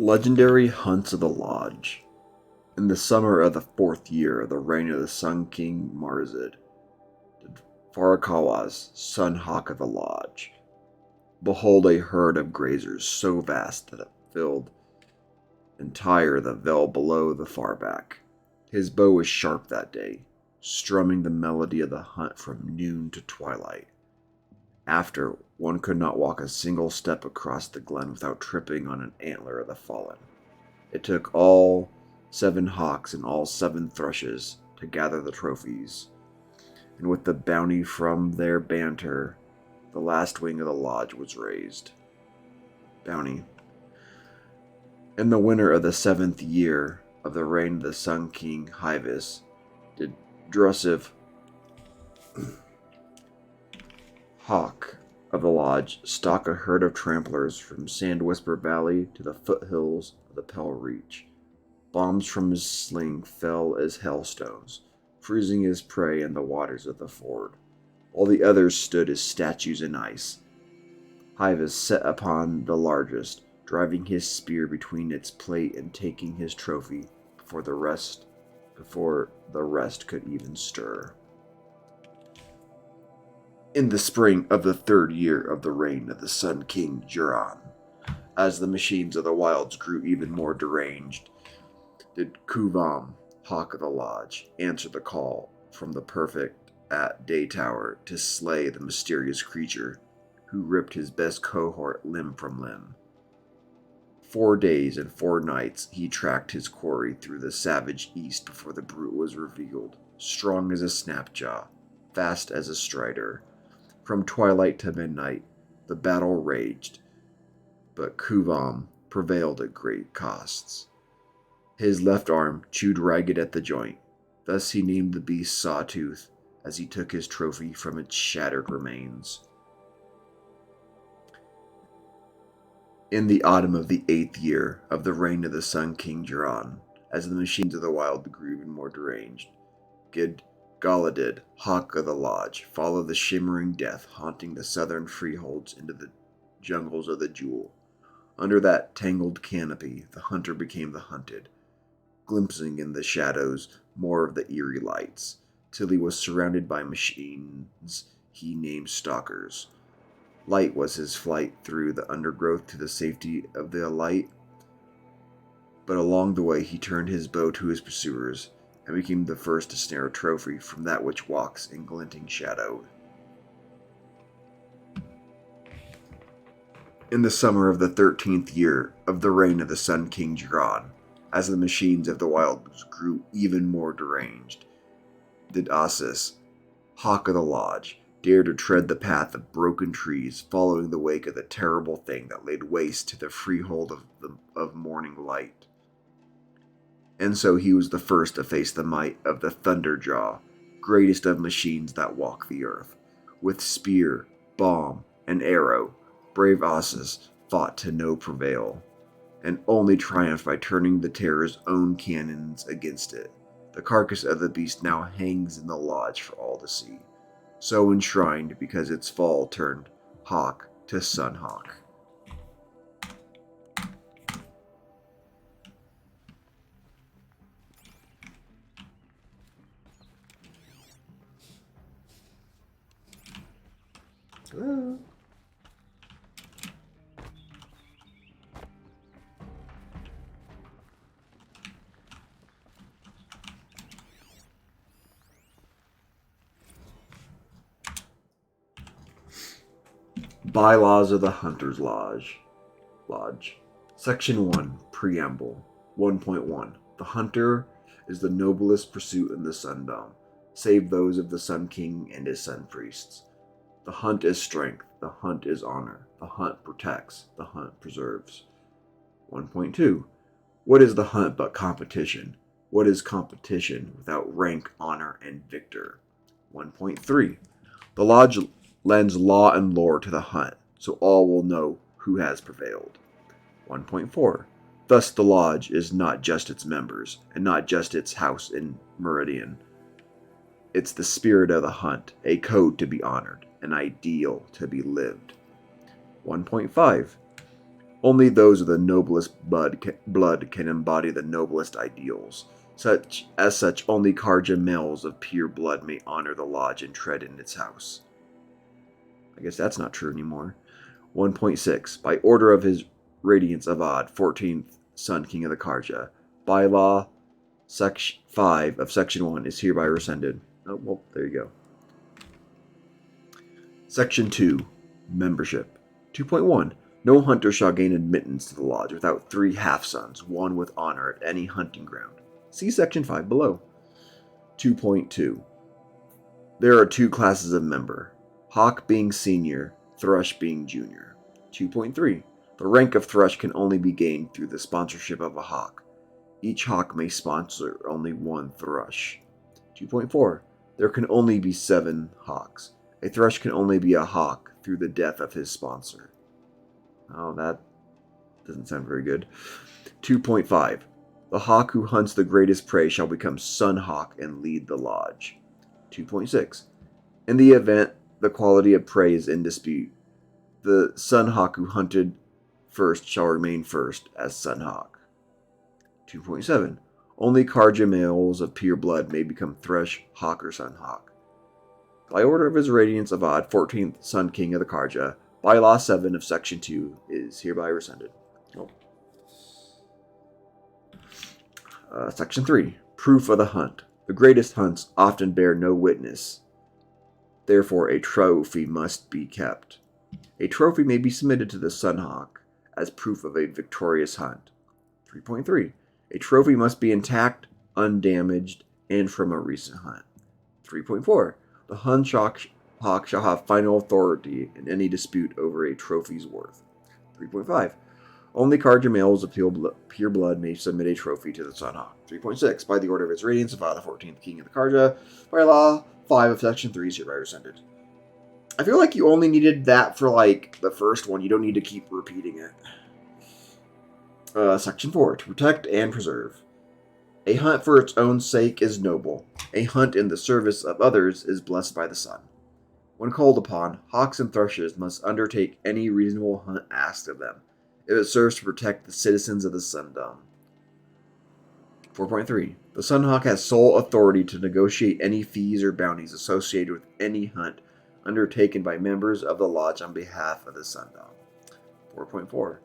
Legendary Hunts of the Lodge. In the summer of the 4th year of the reign of the Sun King Marzid, did Farakawa's Sun Hawk of the Lodge behold a herd of grazers so vast that it filled entire the vale below the far back. His bow was sharp that day, strumming the melody of the hunt from noon to twilight. After, one could not walk a single step across the glen without tripping on an antler of the fallen. It took all 7 hawks and all 7 thrushes to gather the trophies, and with the bounty from their banter, the last wing of the lodge was raised. Bounty. In the winter of the 7th year of the reign of the Sun King Hyvis, did Drusiv Hawk of the Lodge stalk a herd of tramplers from Sand Whisper Valley to the foothills of the Pell Reach. Bombs from his sling fell as hailstones, freezing his prey in the waters of the ford, while the others stood as statues in ice. Hyvis set upon the largest, driving his spear between its plate and taking his trophy before the rest could even stir. In the spring of the 3rd year of the reign of the Sun King Juran, as the machines of the wilds grew even more deranged, did Kuvam, Hawk of the Lodge, answer the call from the perfect at Day Tower to slay the mysterious creature who ripped his best cohort limb from limb. 4 days and 4 nights he tracked his quarry through the savage east before the brute was revealed, strong as a snapjaw, fast as a strider. From twilight to midnight, the battle raged, but Kuvam prevailed at great costs. His left arm chewed ragged at the joint. Thus he named the beast Sawtooth as he took his trophy from its shattered remains. In the autumn of the 8th year of the reign of the Sun King Juran, as the machines of the wild grew even more deranged, Gid Galadid, Hawk of the Lodge, followed the shimmering death haunting the southern freeholds into the jungles of the Jewel. Under that tangled canopy, the hunter became the hunted, glimpsing in the shadows more of the eerie lights, till he was surrounded by machines he named stalkers. Light was his flight through the undergrowth to the safety of the light, but along the way he turned his bow to his pursuers, and became the first to snare a trophy from that which walks in glinting shadow. In the summer of the 13th year of the reign of the Sun King Juran, as the machines of the wilds grew even more deranged, did Asis, Hawk of the Lodge, dare to tread the path of broken trees, following the wake of the terrible thing that laid waste to the freehold of morning light. And so he was the first to face the might of the Thunderjaw, greatest of machines that walk the earth. With spear, bomb, and arrow, brave Asis fought to no prevail, and only triumphed by turning the Terror's own cannons against it. The carcass of the beast now hangs in the lodge for all to see, so enshrined because its fall turned Hawk to Sun Hawk. Hello. Bylaws of the Hunter's Lodge. Section 1, Preamble. 1.1. The hunter is the noblest pursuit in the Sundom, save those of the Sun King and his Sun Priests. The hunt is strength, the hunt is honor, the hunt protects, the hunt preserves. 1.2. What is the hunt but competition? What is competition without rank, honor, and victor? 1.3. The lodge lends law and lore to the hunt, so all will know who has prevailed. 1.4. Thus the lodge is not just its members, and not just its house in Meridian. It's the spirit of the hunt, a code to be honored, an ideal to be lived. 1.5. Only those of the noblest blood can embody the noblest ideals. As such, only Karja males of pure blood may honor the lodge and tread in its house. I guess that's not true anymore. 1.6. By order of His Radiance Avad, 14th Sun King of the Karja, by law, Section 5 of Section 1 is hereby rescinded. Oh, well, there you go. Section 2. Membership. 2.1. No hunter shall gain admittance to the lodge without 3 half-sons, one with honor at any hunting ground. See Section 5 below. 2.2. There are 2 classes of member. Hawk being senior, Thrush being junior. 2.3. The rank of Thrush can only be gained through the sponsorship of a Hawk. Each Hawk may sponsor only 1 Thrush. 2.4. There can only be 7 Hawks. A Thrush can only be a Hawk through the death of his sponsor. Oh, that doesn't sound very good. 2.5. The Hawk who hunts the greatest prey shall become Sun Hawk and lead the lodge. 2.6. In the event the quality of prey is in dispute, the Sun Hawk who hunted first shall remain first as Sun Hawk. 2.7. Only Karja males of pure blood may become Thrush, Hawk, or Sun Hawk. By order of His Radiance Avad, 14th Sun King of the Karja, by Law 7 of Section 2 is hereby rescinded. Section 3. Proof of the hunt. The greatest hunts often bear no witness. Therefore, a trophy must be kept. A trophy may be submitted to the Sun Hawk as proof of a victorious hunt. 3.3. A trophy must be intact, undamaged, and from a recent hunt. 3.4. The Hun Hawk shall have final authority in any dispute over a trophy's worth. 3.5. Only Karja males of pure blood may submit a trophy to the Sun Hawk. 3.6. By the order of His Radiance Avad, the 14th King of the Karja, by Law 5 of Section 3 is hereby rescinded. I feel like you only needed that for, like, the first one. You don't need to keep repeating it. Section 4. To protect and preserve. A hunt for its own sake is noble. A hunt in the service of others is blessed by the sun. When called upon, hawks and thrushes must undertake any reasonable hunt asked of them, if it serves to protect the citizens of the Sundom. 4.3. The Sunhawk has sole authority to negotiate any fees or bounties associated with any hunt undertaken by members of the lodge on behalf of the Sundom. 4.4.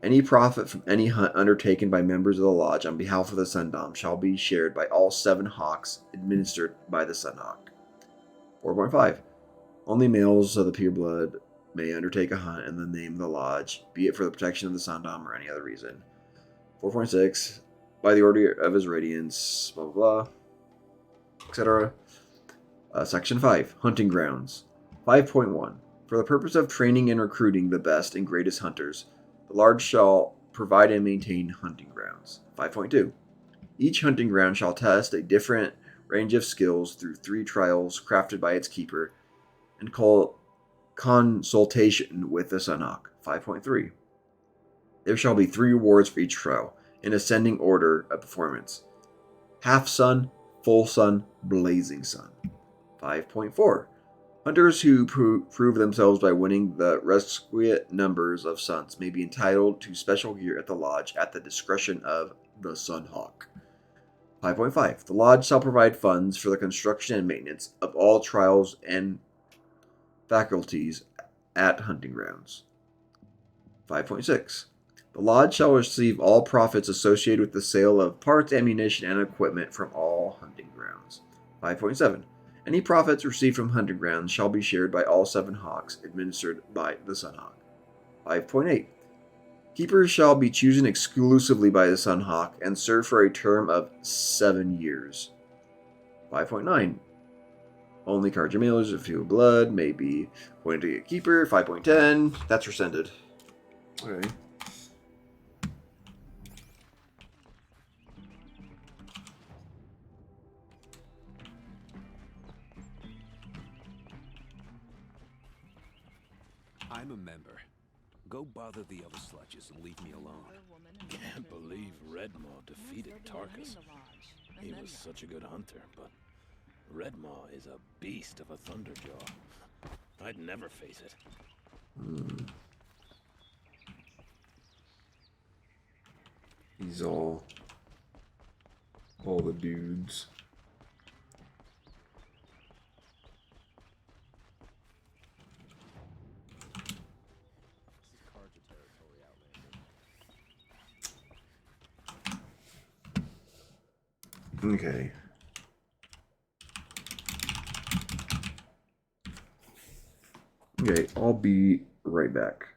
Any profit from any hunt undertaken by members of the lodge on behalf of the Sundom shall be shared by all 7 hawks administered by the Sunhawk. 4.5. Only males of the pure blood may undertake a hunt in the name of the lodge, be it for the protection of the Sundom or any other reason. 4.6. By the order of His Radiance, blah blah blah, etc. Section 5. Hunting Grounds. 5.1. For the purpose of training and recruiting the best and greatest hunters, the lodge shall provide and maintain hunting grounds. 5.2. Each hunting ground shall test a different range of skills through 3 trials crafted by its keeper and call consultation with the Sunhawk. 5.3. There shall be 3 rewards for each trial, in ascending order of performance. Half Sun, Full Sun, Blazing Sun. 5.4. Hunters who prove themselves by winning the requisite numbers of suns may be entitled to special gear at the lodge at the discretion of the Sunhawk. 5.5. The lodge shall provide funds for the construction and maintenance of all trials and faculties at hunting grounds. 5.6. The lodge shall receive all profits associated with the sale of parts, ammunition, and equipment from all hunting grounds. 5.7. Any profits received from hunting grounds shall be shared by all 7 hawks administered by the Sunhawk. 5.8. Keepers shall be chosen exclusively by the Sunhawk and serve for a term of 7 years. 5.9. Only Karja males of pure blood may be appointed to a keeper. 5.10. That's rescinded. Okay. I'm a member. Go bother the other sludges and leave me alone. Can't believe Redmaw defeated Tarkus. He was such a good hunter, but Redmaw is a beast of a Thunderjaw. I'd never face it. these all the dudes. Okay. Okay, I'll be right back.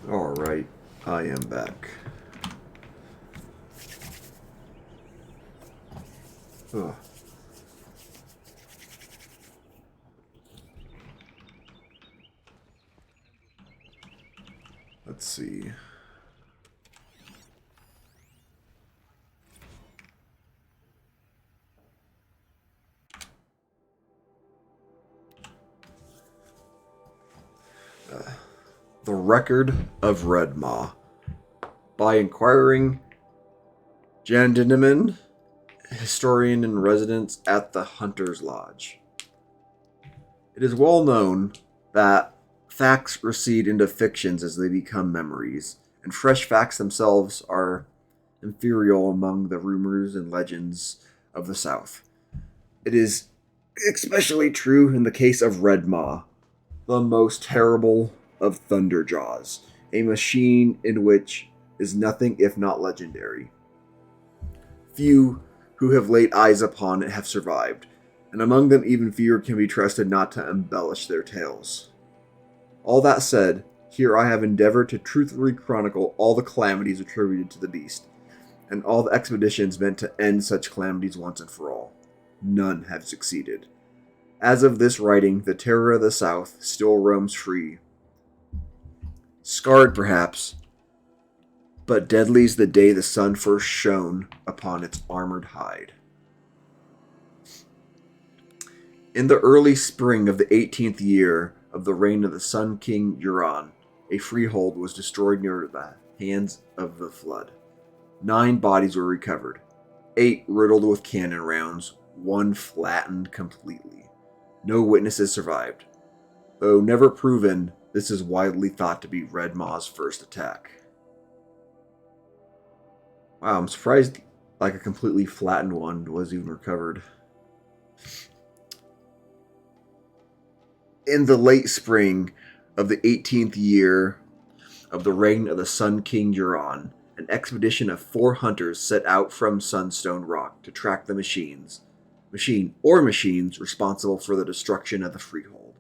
All right, I am back. Ugh. Let's see. The Record of Redmaw by inquiring Jan Dinneman, historian in residence at the Hunter's Lodge. It is well known that facts recede into fictions as they become memories, and fresh facts themselves are inferior among the rumors and legends of the South. It is especially true in the case of Redmaw, the most terrible of Thunderjaws, a machine in which is nothing if not legendary. Few who have laid eyes upon it have survived, and among them even fewer can be trusted not to embellish their tales. All that said, here I have endeavored to truthfully chronicle all the calamities attributed to the beast, and all the expeditions meant to end such calamities once and for all. None have succeeded. As of this writing, the terror of the South still roams free. Scarred, perhaps, but deadly's the day the sun first shone upon its armored hide. In the early spring of the 18th year of the reign of the Sun King Euron, a freehold was destroyed near the hands of the flood. 9 bodies were recovered, 8 riddled with cannon rounds, 1 flattened completely. No witnesses survived. Though never proven, this is widely thought to be Red Maw's first attack. Wow, I'm surprised like a completely flattened one was even recovered. In the late spring of the 18th year of the reign of the Sun King Euron, an expedition of 4 hunters set out from Sunstone Rock to track the machines responsible for the destruction of the freehold.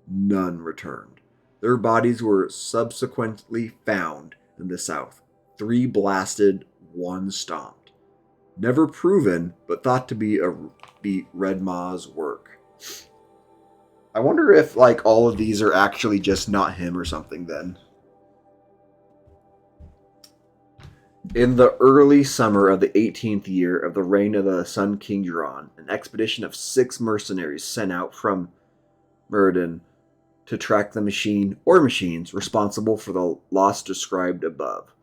None returned. Their bodies were subsequently found in the south. 3 blasted, 1 stomped. Never proven, but thought to be Red Maw's work. I wonder if, like, all of these are actually just not him or something then. In the early summer of the 18th year of the reign of the Sun King Euron, an expedition of 6 mercenaries sent out from Myrddin to track the machines responsible for the loss described above.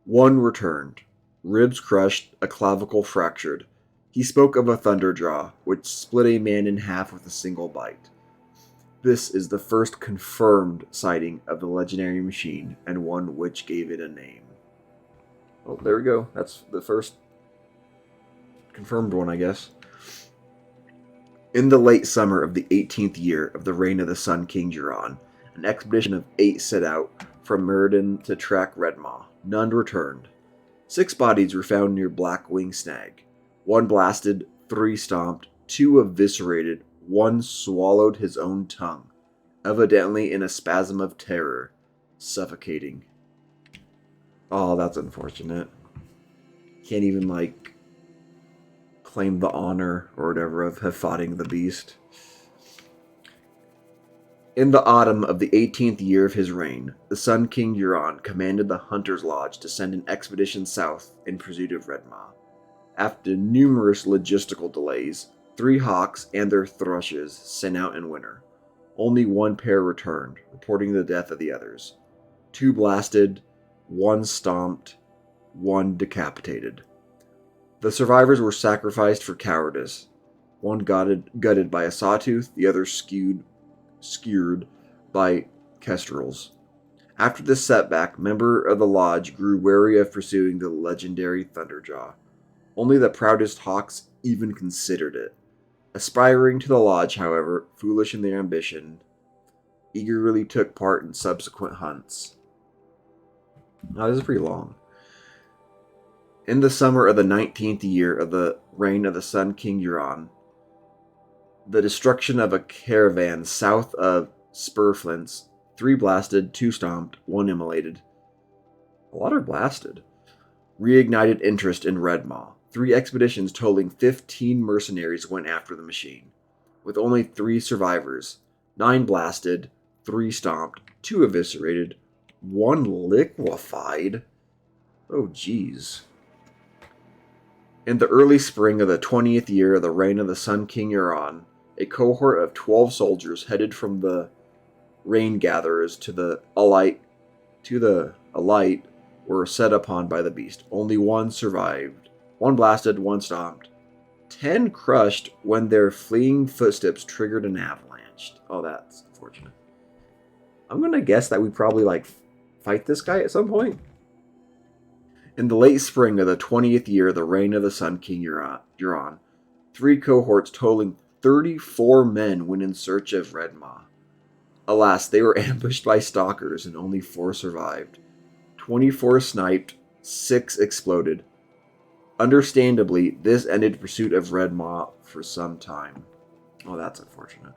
1 returned, ribs crushed, a clavicle fractured. He spoke of a thunderjaw, which split a man in half with a single bite. This is the first confirmed sighting of the legendary machine, and one which gave it a name. Oh, there we go. That's the first confirmed one, I guess. In the late summer of the 18th year of the reign of the Sun King Euron, an expedition of 8 set out from Myrddin to track Red Maw. None returned. 6 bodies were found near Blackwing Snag. 1 blasted, 3 stomped, 2 eviscerated, 1 swallowed his own tongue, evidently in a spasm of terror, suffocating. Oh, that's unfortunate. Can't even, like, claim the honor or whatever of fighting the beast. In the autumn of the 18th year of his reign, the Sun King Euron commanded the Hunter's Lodge to send an expedition south in pursuit of Red Maw. After numerous logistical delays, 3 hawks and their thrushes sent out in winter. Only 1 pair returned, reporting the death of the others. 2 blasted, 1 stomped, 1 decapitated. The survivors were sacrificed for cowardice. 1 gutted by a sawtooth, the other skewered by kestrels. After this setback, members of the lodge grew wary of pursuing the legendary Thunderjaw. Only the proudest hawks even considered it. Aspiring to the lodge, however, foolish in their ambition, eagerly took part in subsequent hunts. Now, this is pretty long. In the summer of the 19th year of the reign of the Sun King Euron, the destruction of a caravan south of Spurflints, 3 blasted, 2 stomped, 1 immolated. A lot are blasted. Reignited interest in Red Maw. 3 expeditions totaling 15 mercenaries went after the machine, with only 3 survivors. 9 blasted, 3 stomped, 2 eviscerated, 1 liquefied. Oh, jeez. In the early spring of the 20th year of the reign of the Sun King Euron, a cohort of 12 soldiers headed from the Rain Gatherers to the Alight were set upon by the beast. Only 1 survived. 1 blasted, 1 stomped. 10 crushed when their fleeing footsteps triggered an avalanche. Oh, that's unfortunate. I'm going to guess that we probably, fight this guy at some point. In the late spring of the 20th year of the reign of the Sun King Euron, 3 cohorts totaling 34 men went in search of Red Maw. Alas, they were ambushed by stalkers and only 4 survived. 24 sniped, 6 exploded. Understandably, this ended pursuit of Red Maw for some time. Oh, that's unfortunate.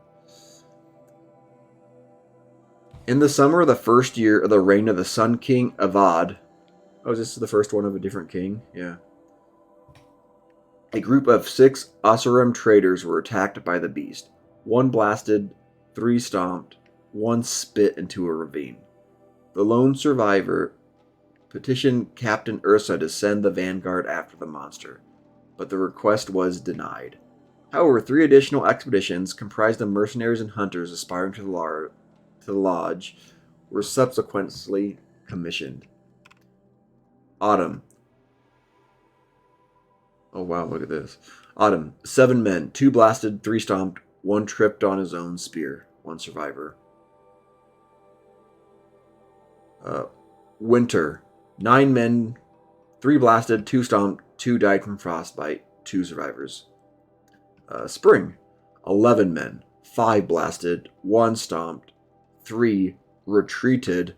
In the summer of the first year of the reign of the Sun King Avad. Oh, is this the first one of a different king? Yeah. A group of 6 Asuram traders were attacked by the beast. 1 blasted, 3 stomped, 1 spit into a ravine. The lone survivor petitioned Captain Ursa to send the vanguard after the monster, but the request was denied. However, 3 additional expeditions, comprised of mercenaries and hunters aspiring to the lodge, were subsequently commissioned. Autumn. Oh wow, look at this. Autumn. 7 men, 2 blasted, 3 stomped, 1 tripped on his own spear. 1 survivor. Winter. 9 men, 3 blasted, 2 stomped, 2 died from frostbite, 2 survivors. Spring. 11 men, 5 blasted, 1 stomped, 3 retreated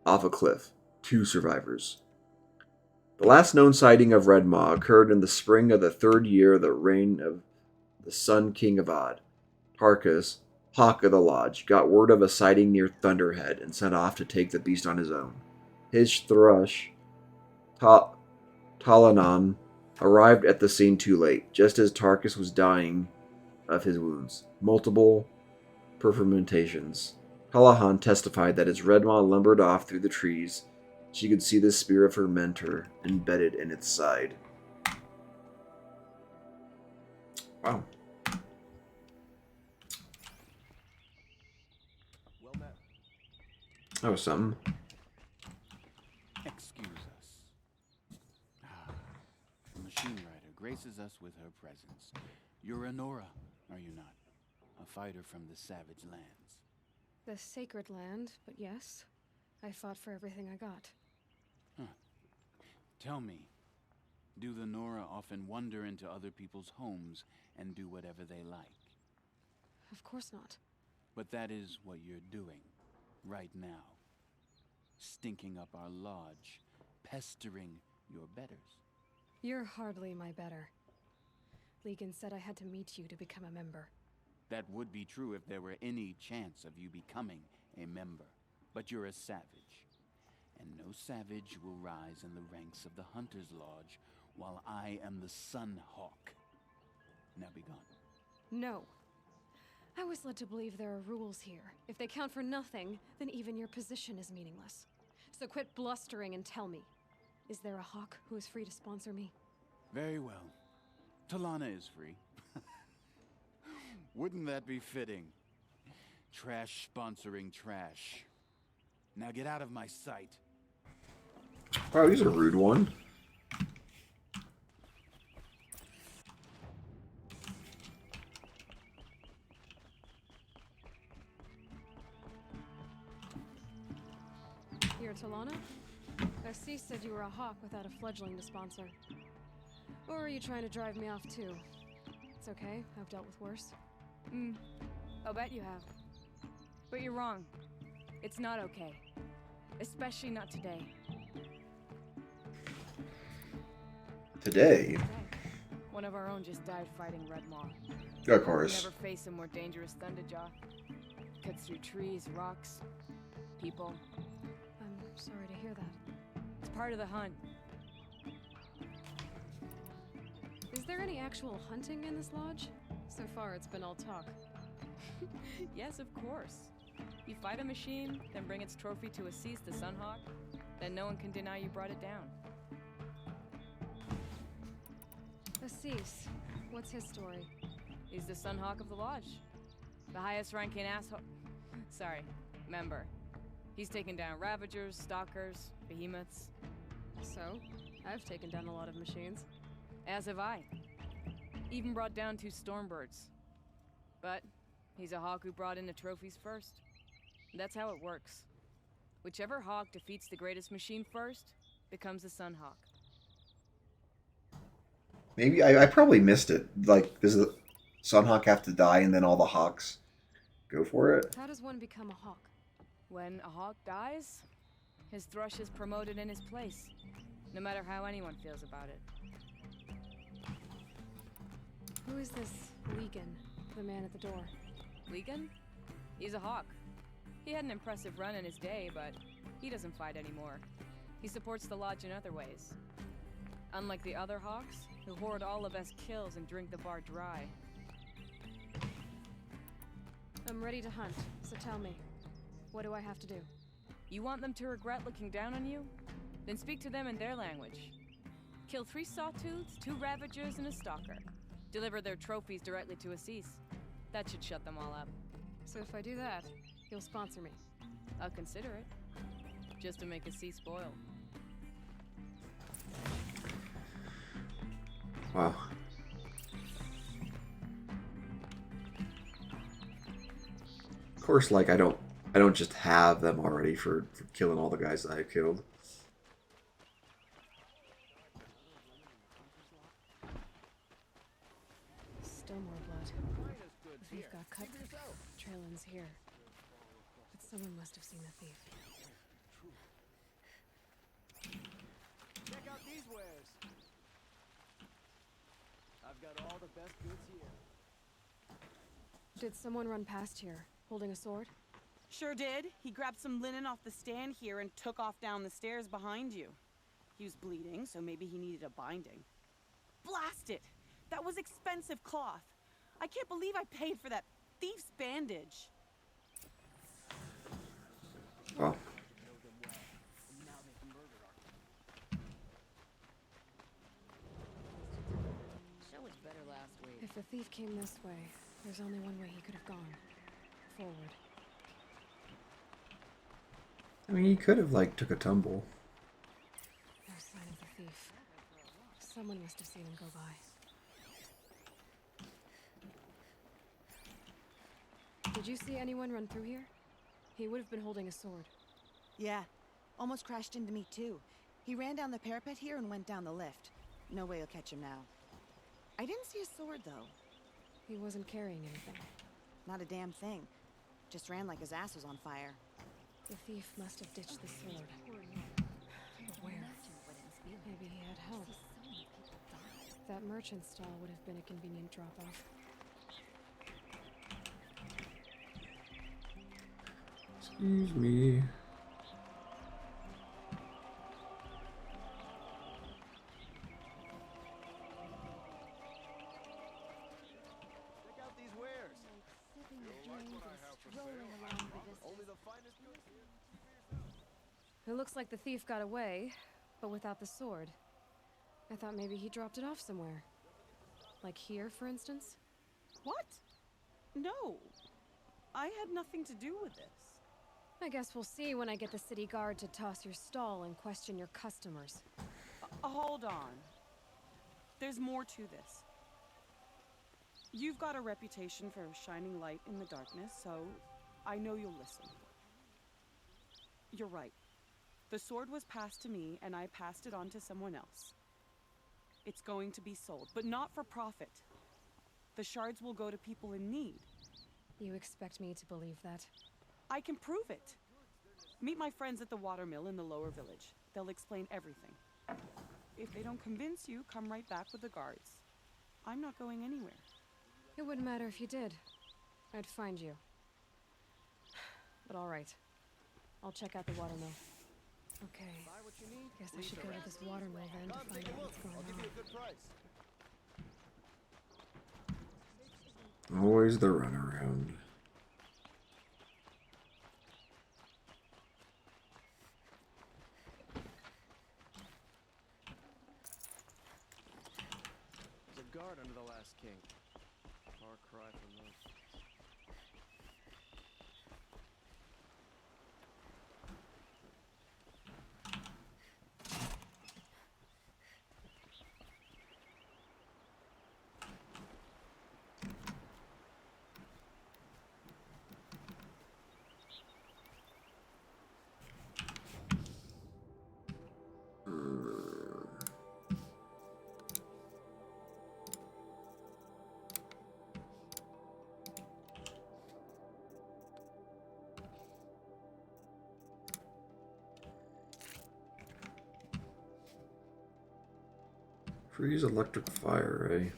off a cliff, 2 survivors. The last known sighting of Red Maw occurred in the spring of the 3rd year of the reign of the Sun King Avad. Tarkus, Hawk of the Lodge, got word of a sighting near Thunderhead and set off to take the beast on his own. His thrush, Talanan, arrived at the scene too late, just as Tarkus was dying of his wounds. Multiple perforations. Talahan testified that as Red Maw lumbered off through the trees, she could see the spear of her mentor embedded in its side. Wow. Well met. That was something. Excuse us. The machine rider graces us with her presence. You're Anora, are you not? A fighter from the Savage Lands. The Sacred Land, but yes. I fought for everything I got. Huh. Tell me, do the Nora often wander into other people's homes and do whatever they like? Of course not. But that is what you're doing, right now. Stinking up our lodge, pestering your betters. You're hardly my better. Legan said I had to meet you to become a member. That would be true if there were any chance of you becoming a member. But you're a savage. And no savage will rise in the ranks of the Hunter's Lodge while I am the Sun Hawk. Now be gone. No. I was led to believe there are rules here. If they count for nothing, then even your position is meaningless. So quit blustering and tell me. Is there a hawk who is free to sponsor me? Very well. Talana is free. Wouldn't that be fitting? Trash sponsoring trash. Now get out of my sight. Wow, he's a rude one. Here, Talana? Assis said you were a hawk without a fledgling to sponsor. Or are you trying to drive me off too? It's okay, I've dealt with worse. I'll bet you have. But you're wrong. It's not okay. Especially not today. Today? One of our own just died fighting Red Maw. Of course. Never faced a more dangerous Thunderjaw. Cuts through trees, rocks, people. I'm sorry to hear that. It's part of the hunt. Is there any actual hunting in this lodge? So far, it's been all talk. Yes, of course. You fight a machine, then bring its trophy to Assis the Sunhawk, then no one can deny you brought it down. Assis, what's his story? He's the Sunhawk of the Lodge. The highest ranking member. He's taken down Ravagers, Stalkers, Behemoths. So, I've taken down a lot of machines. As have I. Even brought down 2 Stormbirds. But he's a hawk who brought in the trophies first. That's how it works. Whichever hawk defeats the greatest machine first becomes the Sunhawk. Maybe I probably missed it. Like, does the Sunhawk have to die and then all the hawks go for it? How does one become a hawk? When a hawk dies, his thrush is promoted in his place, no matter how anyone feels about it. Who is this Legan? The man at the door. Legan? He's a hawk. He had an impressive run in his day, but he doesn't fight anymore. He supports the lodge in other ways. Unlike the other hawks, who hoard all of best kills and drink the bar dry. I'm ready to hunt, so tell me, what do I have to do? You want them to regret looking down on you? Then speak to them in their language. Kill 3 sawtooths, 2 ravagers, and a stalker. Deliver their trophies directly to Assis. That should shut them all up. So if I do that, you'll sponsor me? I'll consider it. Just to make Assis spoil. Wow. Of course, like I don't just have them already for killing all the guys that I killed. Still more blood. The thief got cut. Trail ends here. But someone must have seen the thief. Check out these wares. I've got all the best goods here. Did someone run past here, holding a sword? Sure did. He grabbed some linen off the stand here and took off down the stairs behind you. He was bleeding, so maybe he needed a binding. Blast it! That was expensive cloth. I can't believe I paid for that thief's bandage. Wow. Show was better last week. If the thief came this way, there's only one way he could have gone. Forward. I mean, he could have like took a tumble. No sign of the thief. Someone must have seen him go by. Did you see anyone run through here? He would have been holding a sword. Yeah, almost crashed into me too. He ran down the parapet here and went down the lift. No way you'll catch him now. I didn't see a sword though. He wasn't carrying anything. Not a damn thing. Just ran like his ass was on fire. The thief must have ditched the sword. But where? Maybe he had help. That merchant stall would have been a convenient drop-off. Excuse me. Check out these wares. Only the finest goods here. It looks like the thief got away, but without the sword. I thought maybe he dropped it off somewhere. Like here, for instance? What? No. I had nothing to do with this. I guess we'll see when I get the city guard to toss your stall and question your customers. Hold on. There's more to this. You've got a reputation for shining light in the darkness, so I know you'll listen. You're right. The sword was passed to me, and I passed it on to someone else. It's going to be sold, but not for profit. The shards will go to people in need. You expect me to believe that? I can prove it. Meet my friends at the watermill in the lower village. They'll explain everything. If they don't convince you, come right back with the guards. I'm not going anywhere. It wouldn't matter if you did. I'd find you. But all right. I'll check out the watermill. Okay. Guess I should go to this watermill then to find out what's going on. Always the runaround. There's a guard under the last king. Far cry from those. Freeze electric fire, eh?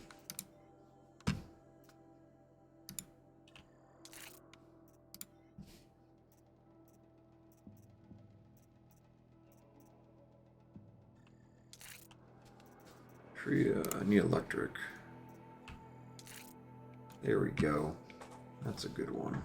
I need electric. There we go. That's a good one.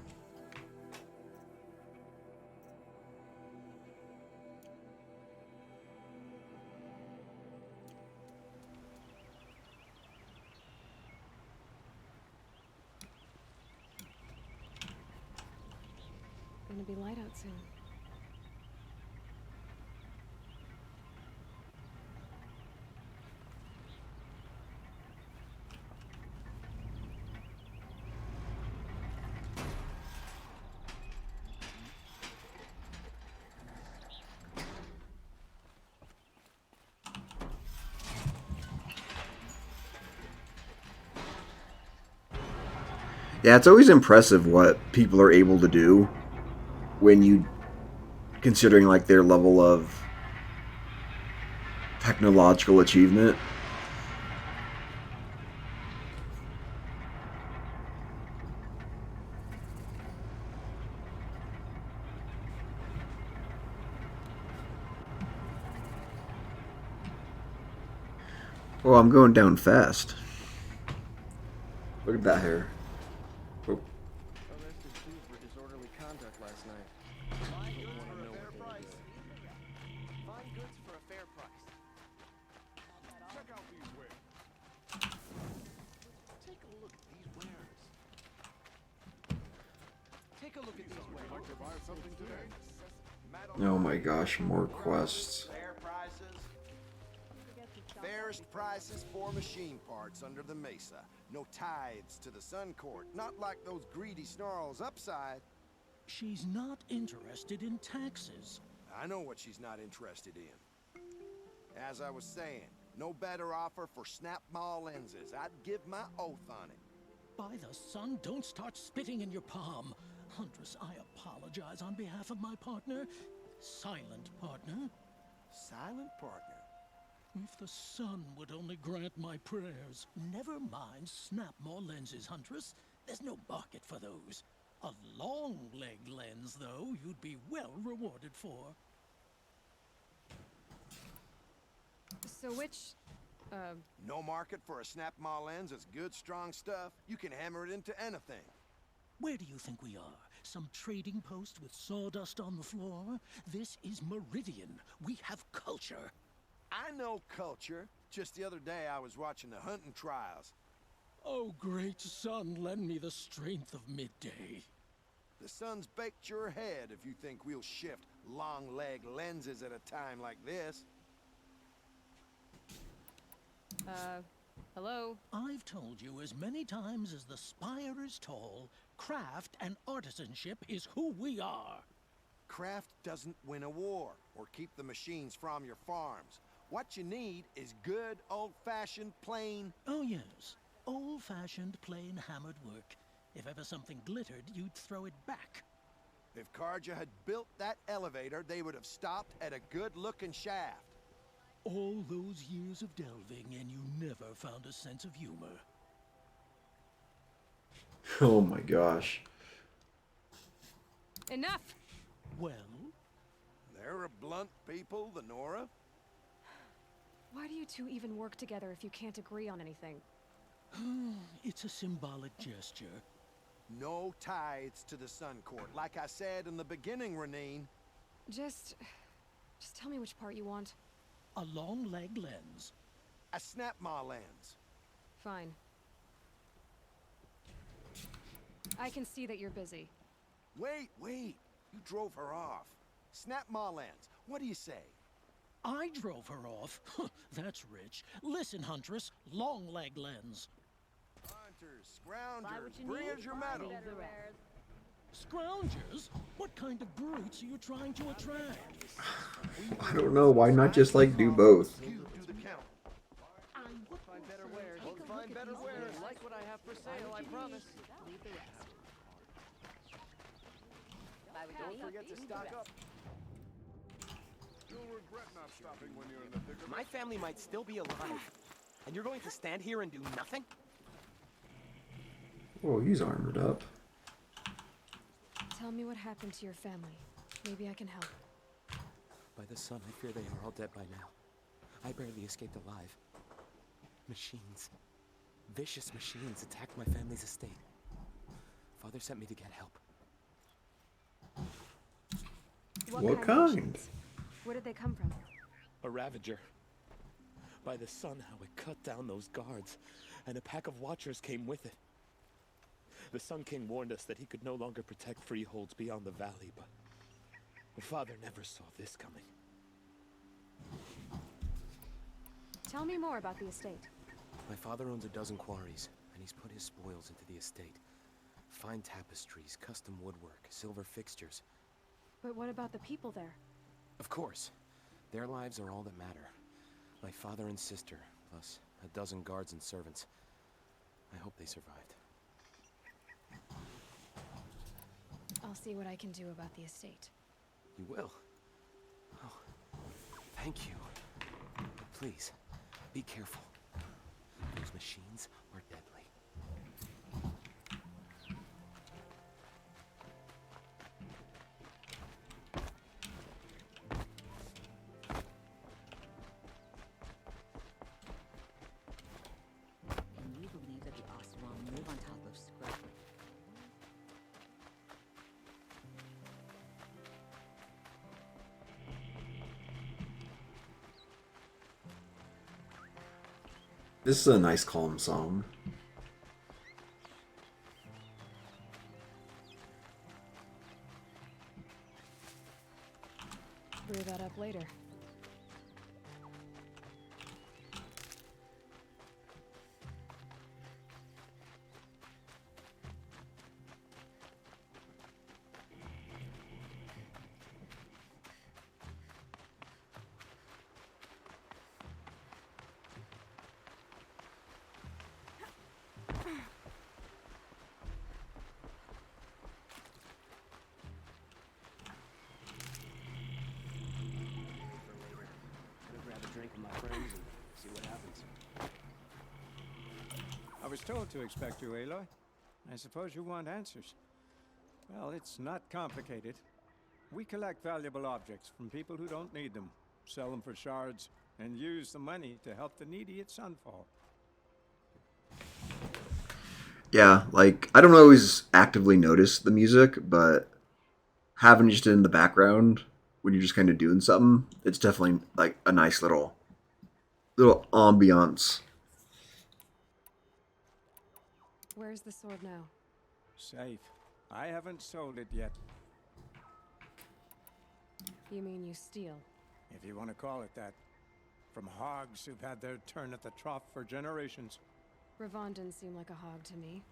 Gonna be light out soon. Yeah, it's always impressive what people are able to do when you considering like their level of technological achievement. Oh, I'm going down fast. Look at that hair. Oh. Arrested thieves for disorderly conduct last night. Find goods for a fair price. Find goods for a fair price. Check out these wares. Take a look at these wares. Take a look at these wares. Like to buy something today? Oh my gosh, more quests. Fair prices. Fairest prices for machine parts under the mesa. No tithes to the Sun Court. Not like those greedy snarls upside. She's not interested in taxes. I know what she's not interested in. As I was saying, no better offer for snap maw lenses. I'd give my oath on it. By the sun, don't start spitting in your palm. Huntress, I apologize on behalf of my partner. Silent partner. Silent partner? If the sun would only grant my prayers. Never mind snap more lenses, Huntress. There's no market for those. A long leg lens, though, you'd be well rewarded for. So which, No market for a snap maw lens is good, strong stuff. You can hammer it into anything. Where do you think we are? Some trading post with sawdust on the floor? This is Meridian. We have culture. I know culture. Just the other day I was watching the hunting trials. Oh, great sun, lend me the strength of midday. The sun's baked your head if you think we'll shift long leg lenses at a time like this. Hello? I've told you as many times as the spire is tall, craft and artisanship is who we are. Craft doesn't win a war or keep the machines from your farms. What you need is good, old-fashioned, plain... Oh, yes. Old-fashioned, plain hammered work. If ever something glittered, you'd throw it back. If Carja had built that elevator, they would have stopped at a good-looking shaft. All those years of delving, and you never found a sense of humor. Oh my gosh. Enough! Well? They're a blunt people, the Nora. why do you two even work together if you can't agree on anything? It's a symbolic gesture. No tithes to the Sun Court, like I said in the beginning, Renine. Just tell me which part you want. A long leg lens. A snap maw lens. Fine. I can see that you're busy. Wait. You drove her off. Snap maw lens. What do you say? I drove her off? That's rich. Listen, Huntress. Long leg lens. Hunters, scroungers, bring us your metal. Scroungers? What kind of brutes are you trying to attract? I don't know. Why not just like do both? You do the count. Find better wares. Find better wares. Like what I have for sale, I promise. Leave the rest. Don't forget to stock up. You'll regret not stopping when you're in the thick of it. My family might still be alive. And you're going to stand here and do nothing? Oh, he's armored up. Tell me what happened to your family. Maybe I can help. By the sun, I fear they are all dead by now. I barely escaped alive. Machines. Vicious machines attacked my family's estate. Father sent me to get help. What kind? machines? Where did they come from? A Ravager. By the sun, how it cut down those guards, and a pack of Watchers came with it. The Sun King warned us that he could no longer protect freeholds beyond the valley, but Father never saw this coming. Tell me more about the estate. My father owns a dozen quarries, and he's put his spoils into the estate. Fine tapestries, custom woodwork, silver fixtures. But what about the people there? Of course. Their lives are all that matter. My father and sister, plus a dozen guards and servants. I hope they survived. I'll see what I can do about the estate. You will? Oh, thank you. But please, be careful. Those machines are deadly. Can you believe that the Oseram live on top of scrub? This is a nice calm song. Brew that up later. Grab a drink with my friends and see what happens. I was told to expect you, Aloy. I suppose you want answers. Well, it's not complicated. We collect valuable objects from people who don't need them, sell them for shards, and use the money to help the needy at Sunfall. Yeah, like, I don't always actively notice the music, but having it just in the background when you're just kind of doing something, it's definitely like a nice little ambiance. Where's the sword now? Safe. I haven't sold it yet, You mean you steal? if you want to call it that. From hogs who've had their turn at the trough for generations. Ravon didn't seem like a hog to me.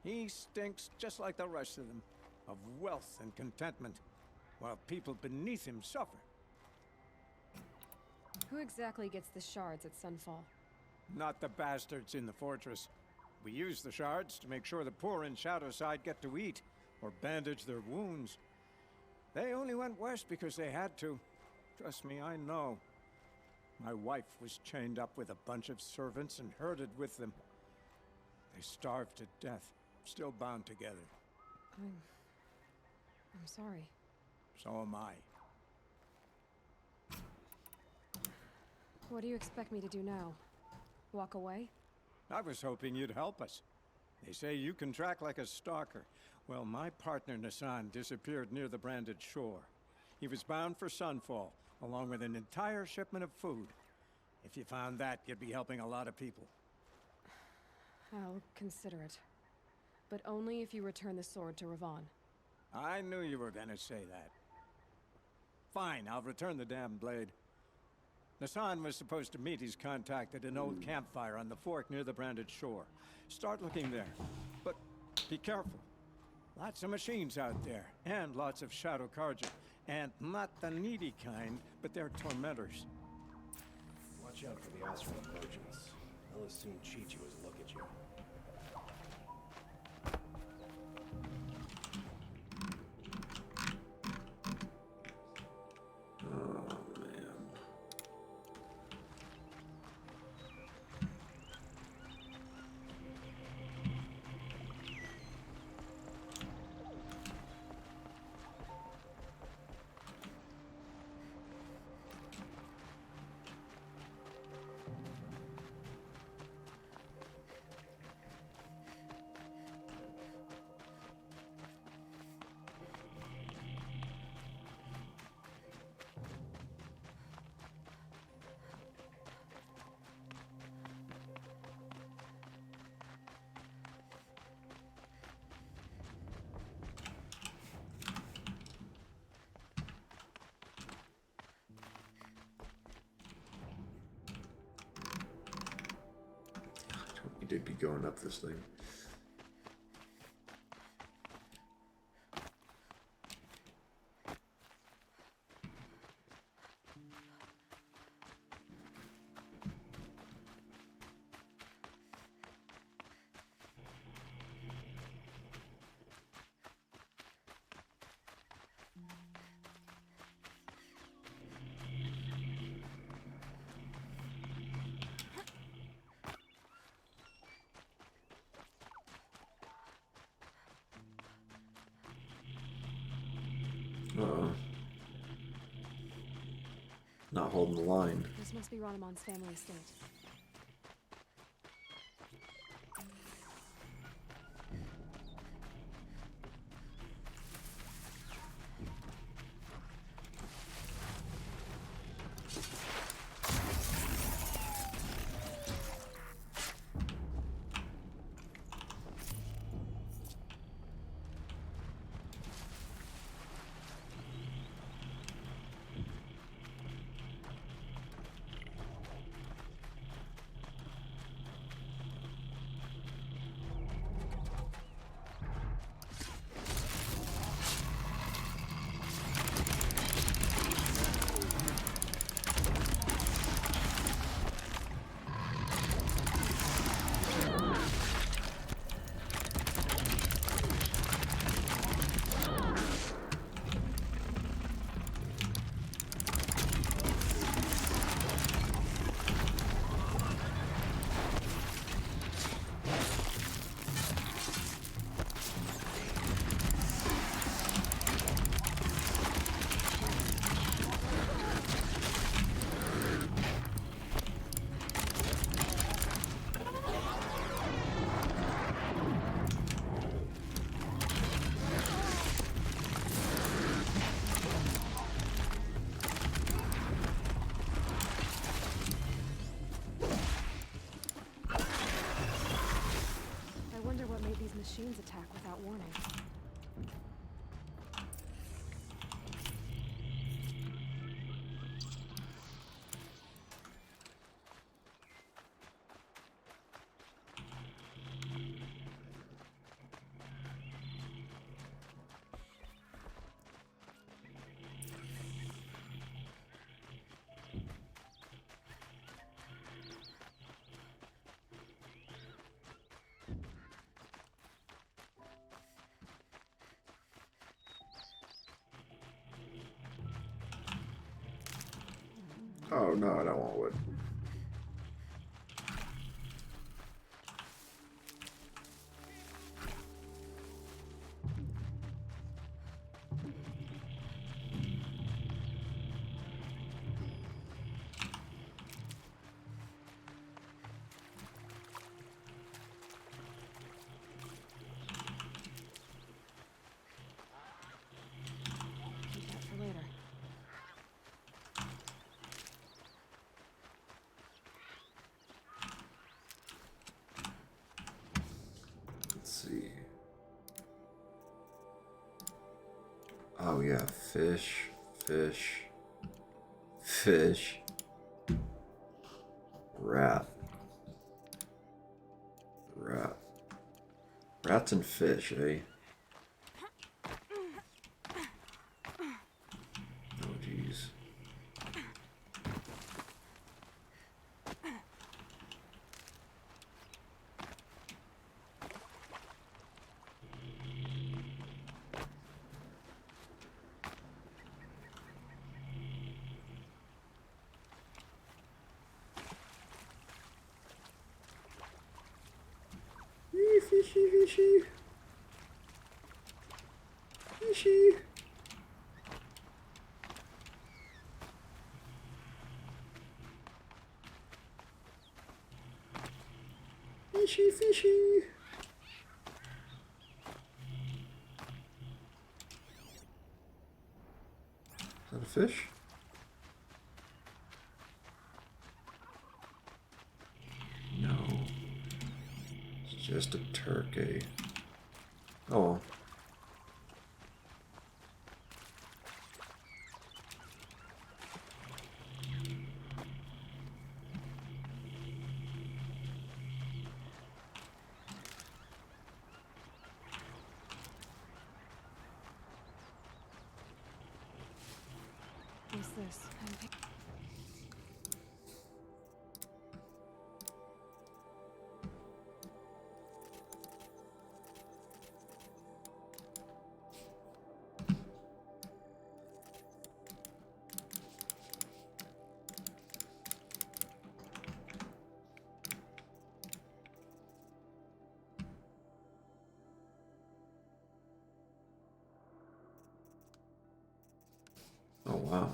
He stinks just like the rest of them, of wealth and contentment, while people beneath him suffer. Who exactly gets the shards at Sunfall? Not the bastards in the fortress. We use the shards to make sure the poor in Shadowside get to eat, or bandage their wounds. They only went west because they had to. Trust me, I know. My wife was chained up with a bunch of servants and herded with them. They starved to death, still bound together. I'm sorry. So am I. What do you expect me to do now? Walk away? I was hoping you'd help us. They say you can track like a stalker. Well, my partner Nassan disappeared near the branded shore. He was bound for Sunfall, along with an entire shipment of food. If you found that, you'd be helping a lot of people. I'll consider it. But only if you return the sword to Ravon. I knew you were gonna say that. Fine, I'll return the damn blade. Nassan was supposed to meet his contact at an old campfire on the fork near the branded shore. Start looking there. But be careful. Lots of machines out there, and lots of Shadow Carja. And not the needy kind, but they're tormentors. Watch out for the Oseram merchants. They'll as soon cheat you as look at you. Oh, man. need to be going up this thing. Uh-oh. Not holding the line. This must be Ranamon's family estate. Machines attack without warning. Oh no, I don't want wood. Keep that for later. See. Oh yeah, fish, fish, fish, rat, rat, rats and fish, eh? Oh jeez. Fishy, fishy. Fishy. Fishy, fishy. Is that a fish? No. It's just a turkey. Oh. What's this? Oh, wow.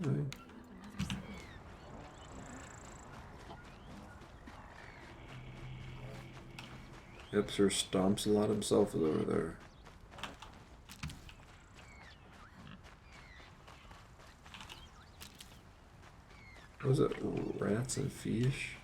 Right. Yep, Sir Stomps a lot himself is over there. What was it? Rats and fish?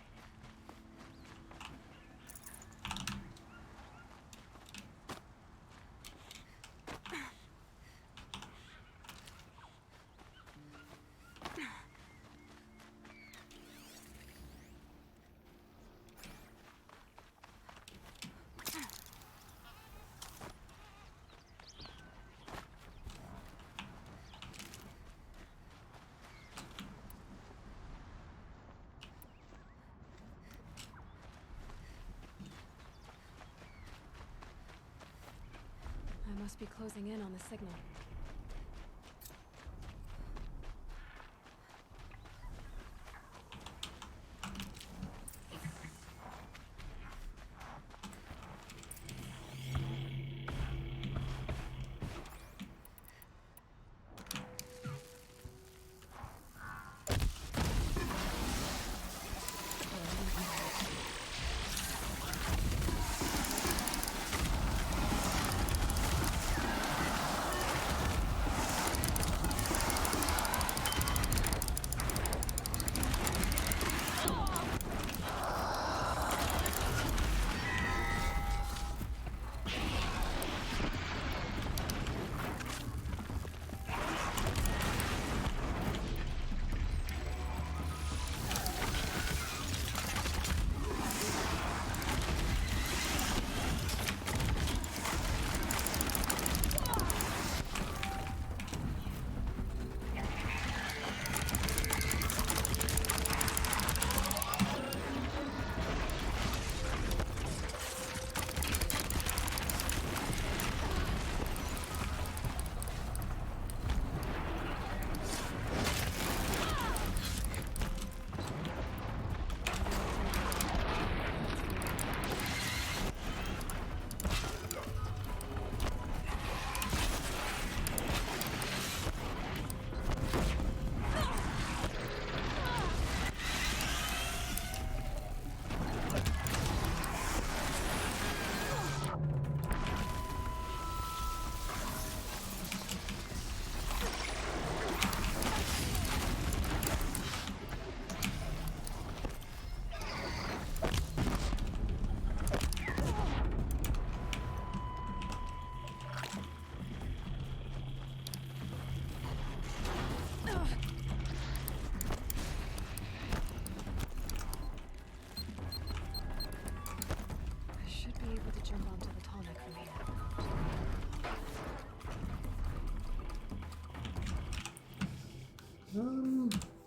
I must be closing in on the signal.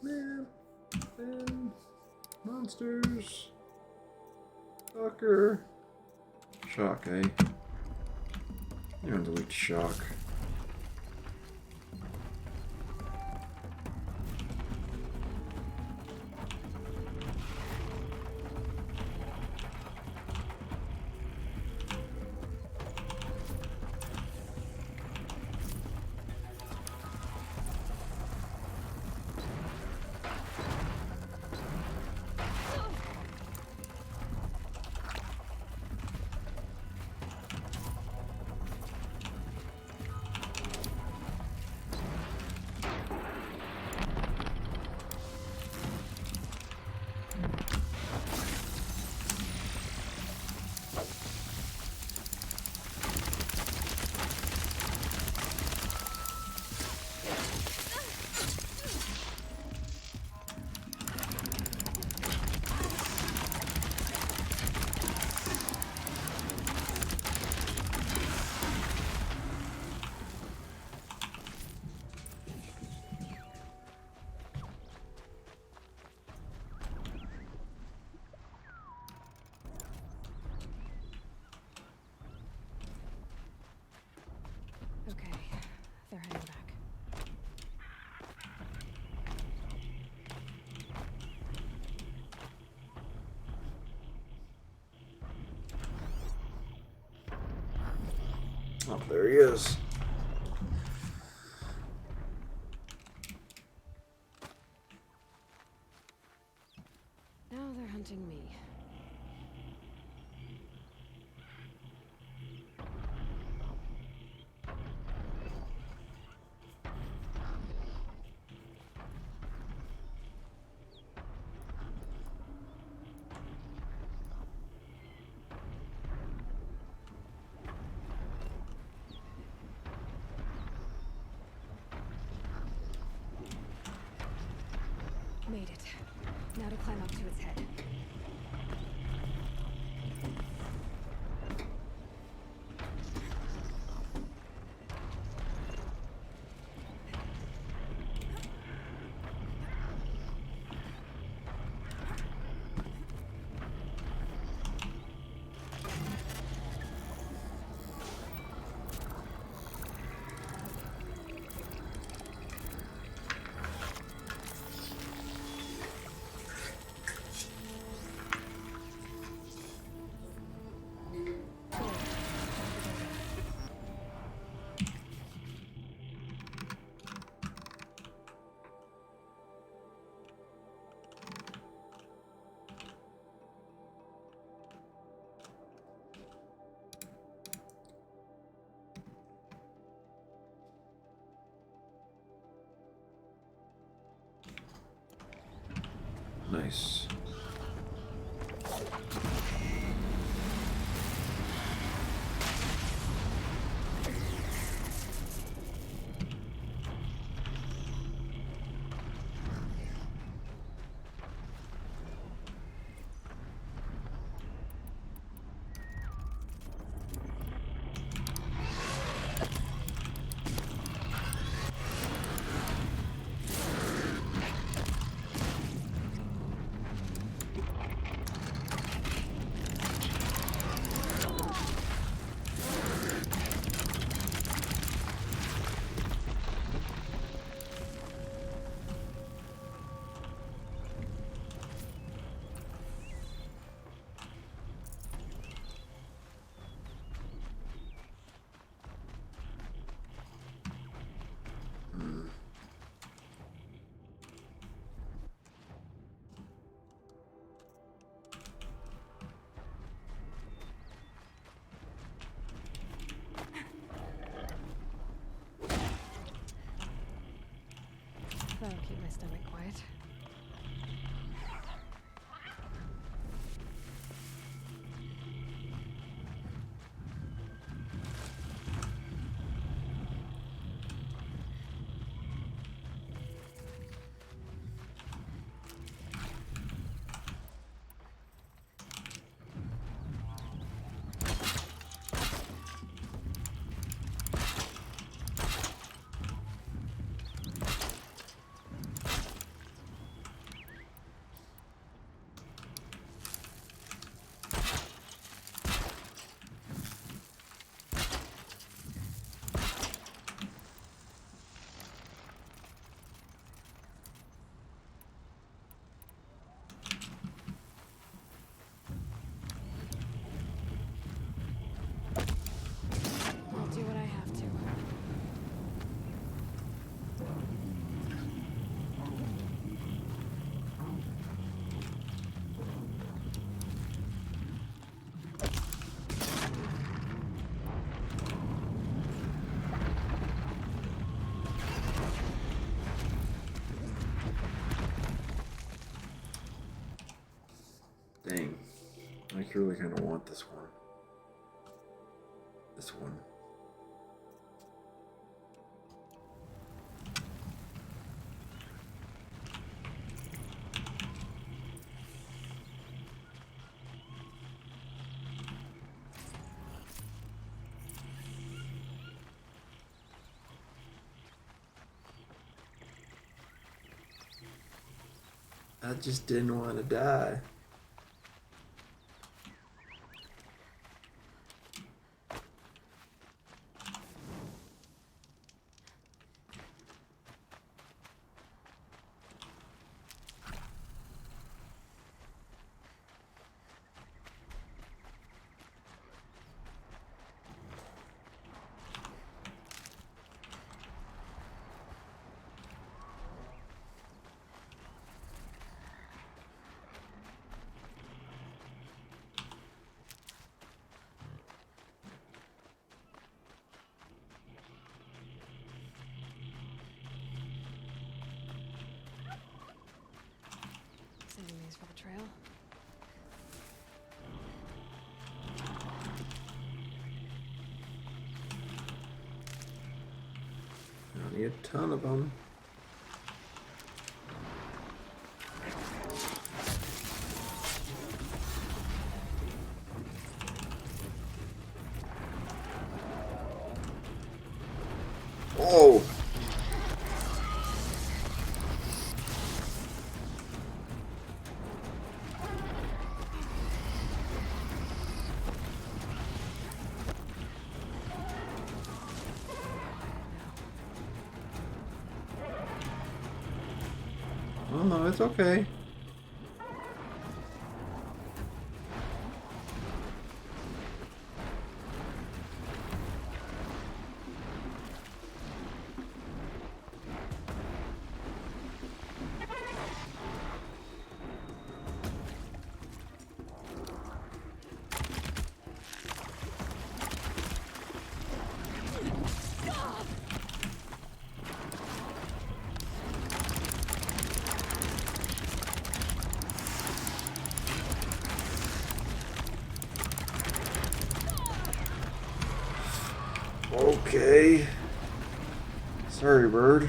Man, and monsters. Stalker. Shock, eh? Everyone's weak to shock. Oh, there he is. Now they're hunting me. Made it. Now to climb up to its head. Nice. That'll keep my stomach quiet. I'll do what I have to. Dang. I really kind of want this one. This one. I just didn't want to die. trail. I need a ton of them. Oh! Oh no, it's okay. Okay. Sorry, bird.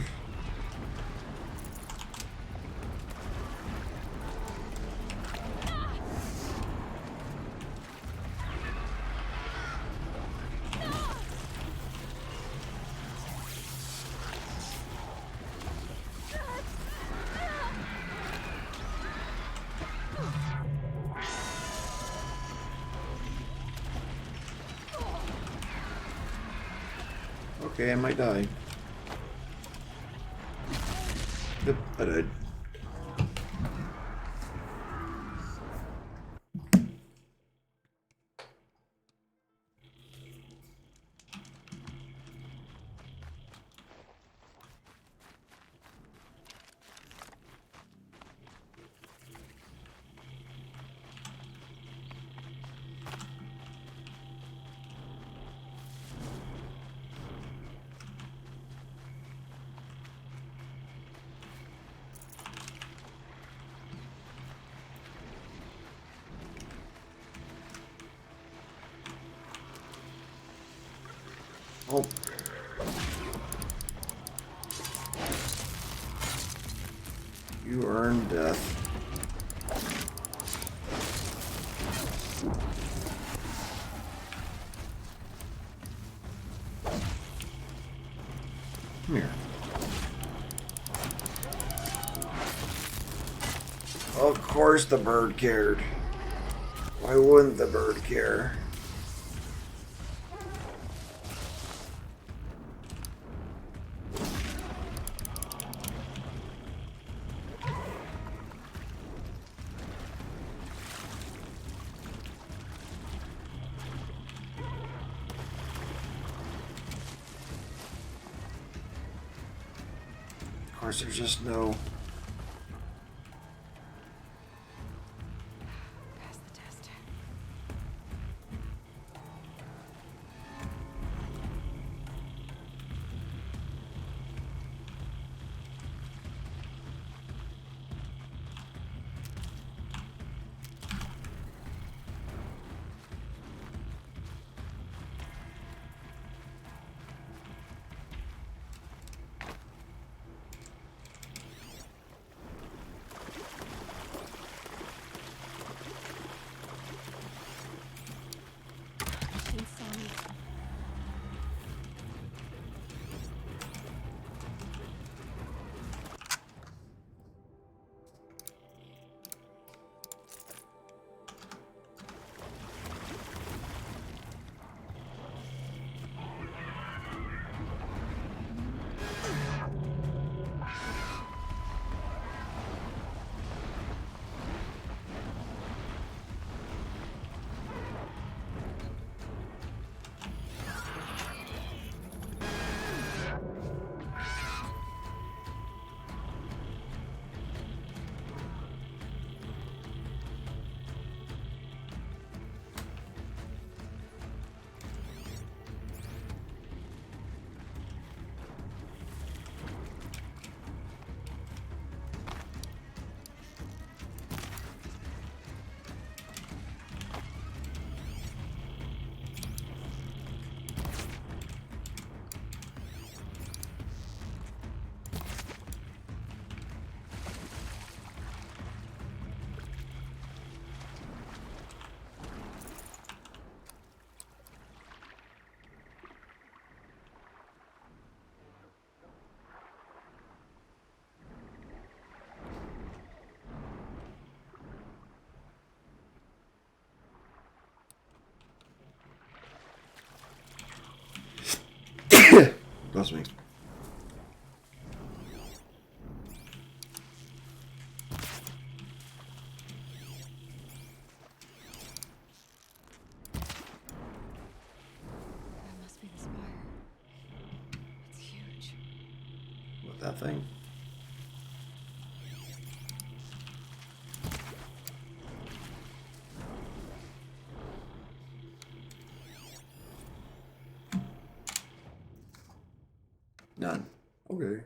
Okay, I might die. Yep, I died. Oh. You earned death. Come here. Of course the bird cared. Why wouldn't the bird care? Of course, there's just no... Pass the test. Bless me. That must be the spire. It's huge. What, that thing? None. Okay.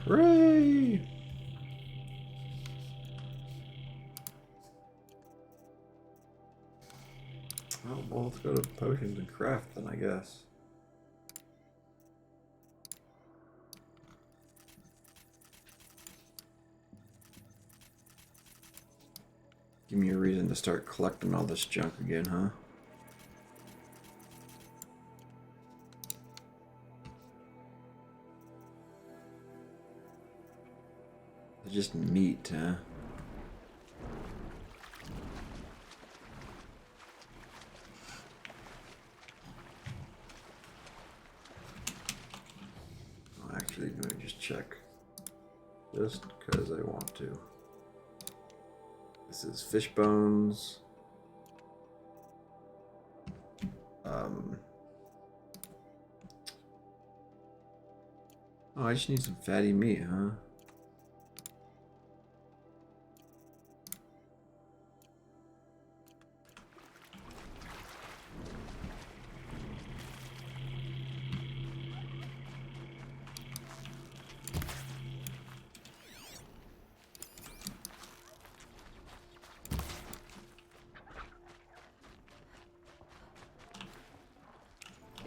Hooray! Oh, well, let's go to potions and craft then, I guess. Give me a reason to start collecting all this junk again, huh? It's just meat, huh? Actually, let me just check. Just because I want to. This is fish bones. Oh, I just need some fatty meat, huh?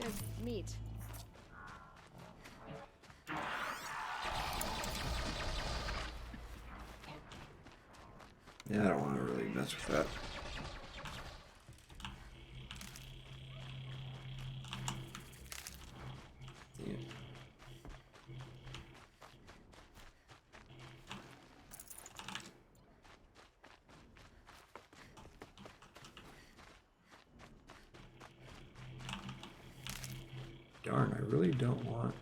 Good meat. Yeah, I don't want to really mess with that. Yeah. Darn, I really don't want...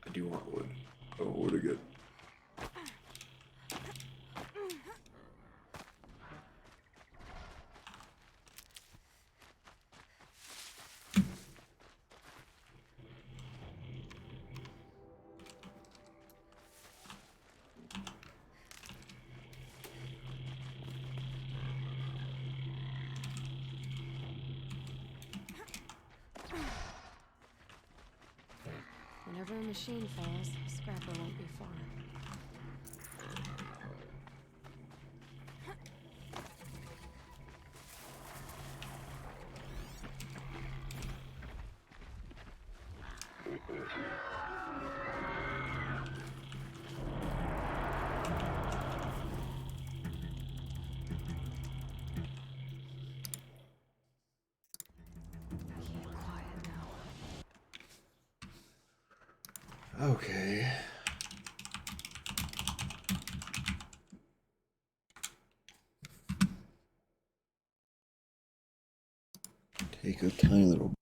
I do want wood. Oh, wood again. Whenever a machine falls, Scrapper won't be far. Okay. Take a tiny little.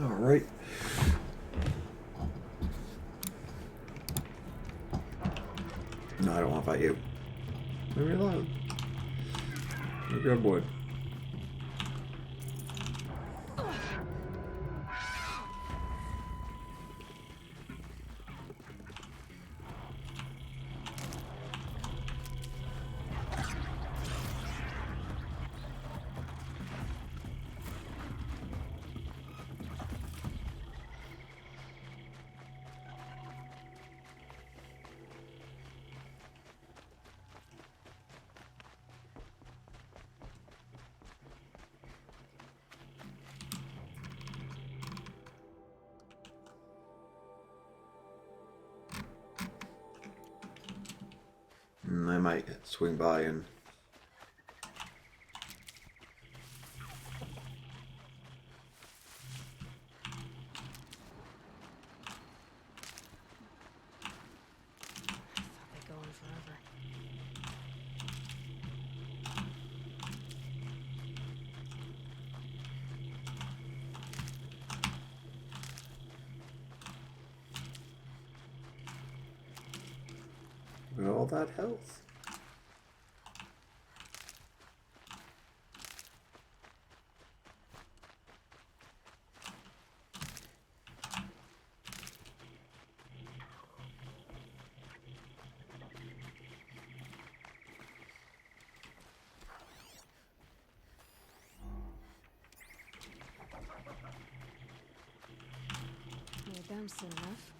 All right. No, I don't want to fight you. Leave me alone. You're a good boy. I might swing by and They'd go on forever. with all that health. home soon enough.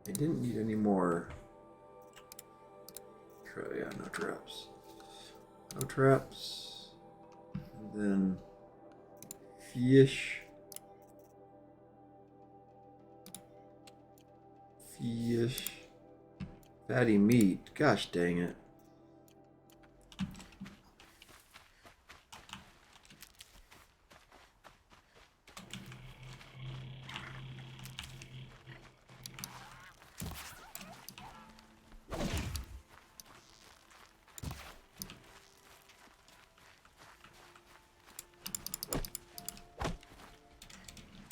I didn't need any more. Yeah, no traps. No traps. And then fish. Fish. Fatty meat. Gosh dang it.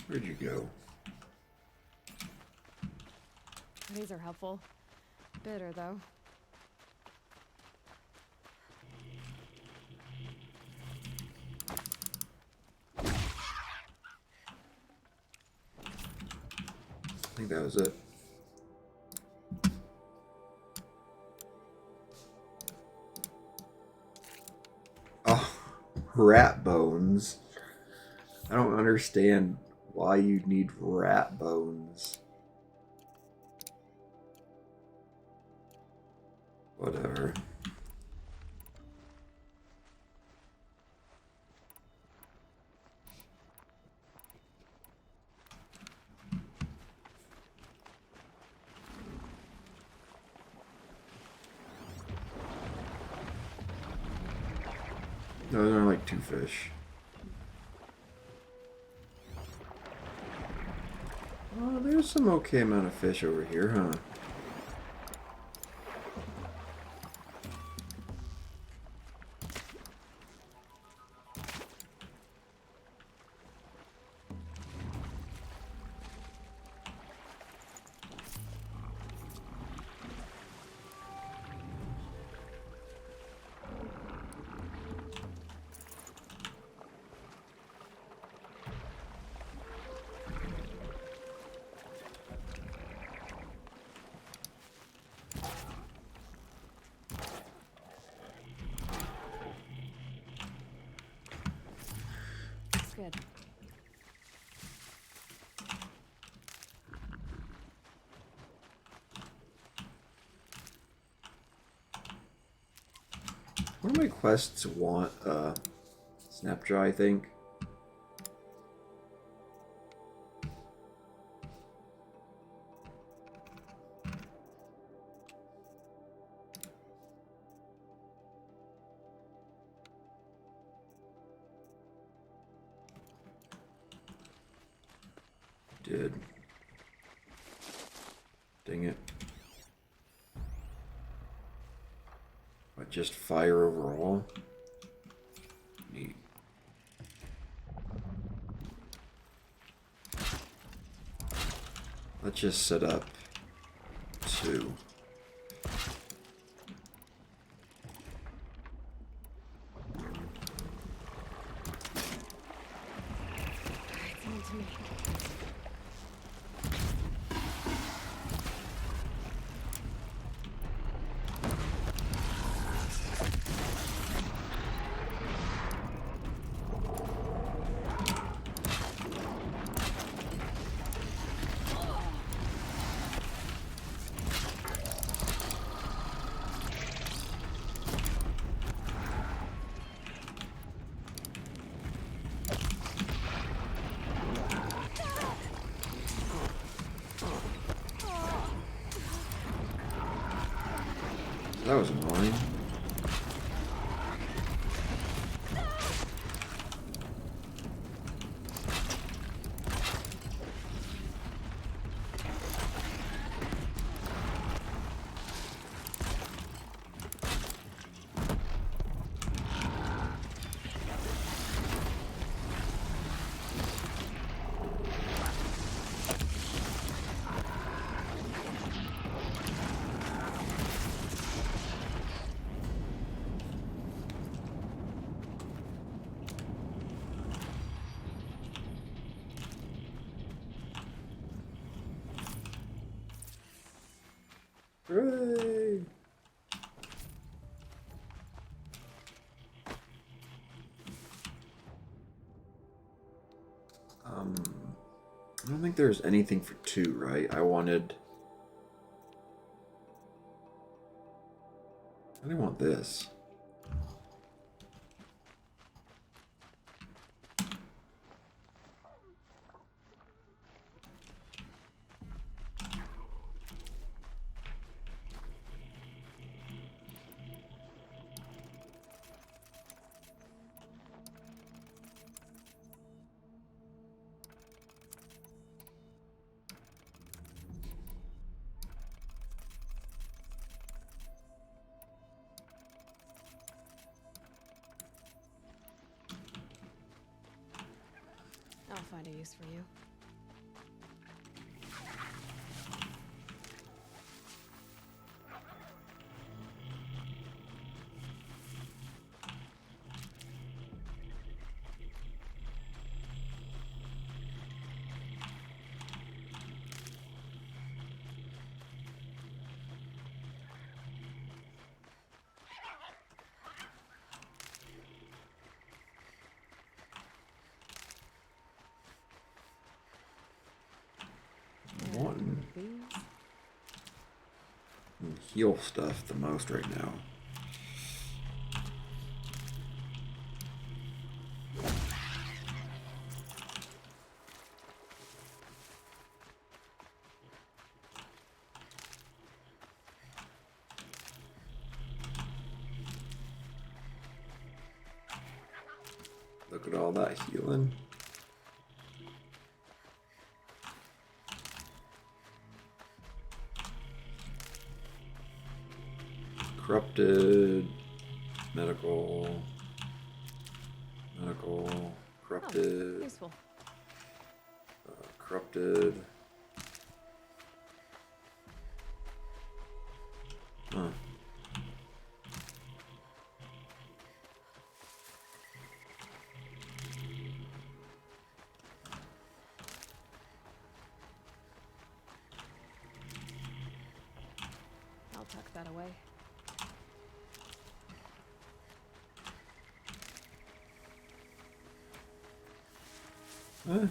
Where'd you go? These are helpful. Bitter, though. I think that was it. Oh, rat bones. I don't understand why you'd need rat bones. Whatever. No, they're like 2 fish. Oh, there's some okay amount of fish over here, huh? That's good. One of my quests want Snapjaw, I think. Did. Dang it. What, just fire overall? Neat. Let's just set up 2. It's on to me. That was annoying. Hooray! I don't think there's anything for 2, right? I didn't want this. I'll find a use for you. Wanting heal stuff the most right now. Look at all that healing. Corrupted, medical, corrupted, Oh, useful. Corrupted. Huh. I'll tuck that away. Huh.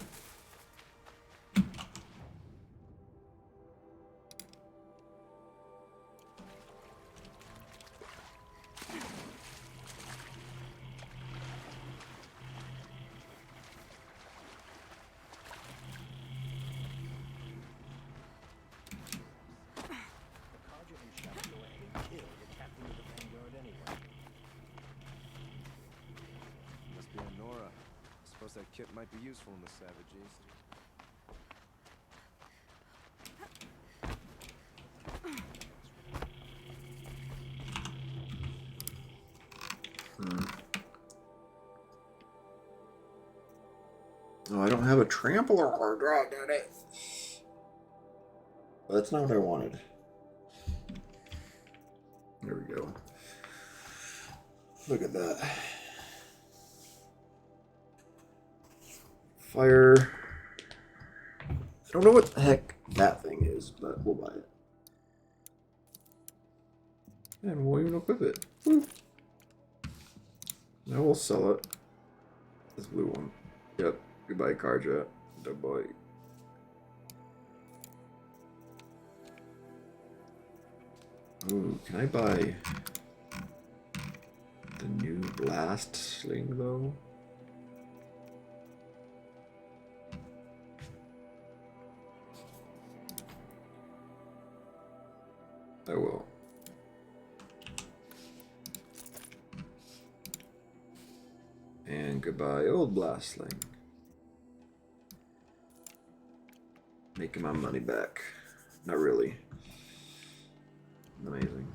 Must be a Nora. Suppose that kit might be useful in the Savage East. Oh, I don't have a trampler. Oh, damn it. Well, that's not what I wanted. There we go. Look at that. Fire. I don't know what the heck that thing is, but we'll buy it. And we'll even equip it. Woo. Now we'll sell it. This blue one. Yep. Goodbye, Karja. The boy. Ooh, can I buy the new blast sling though? I will. And goodbye, old blast sling. Making my money back. Not really. Amazing.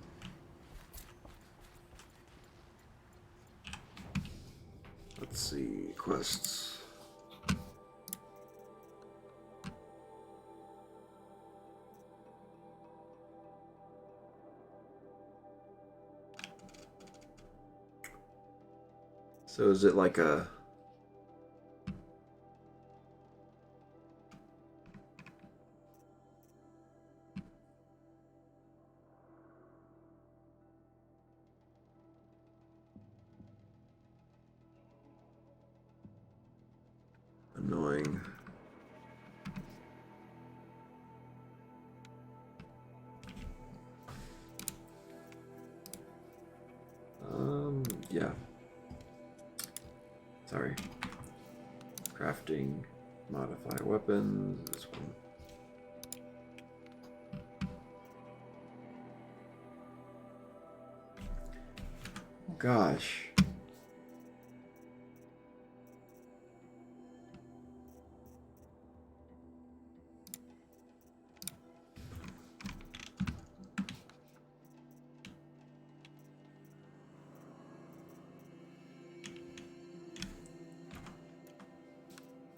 Let's see, quests. So is it like a... annoying. Yeah. Sorry. Crafting, modify weapons, this one. Oh gosh.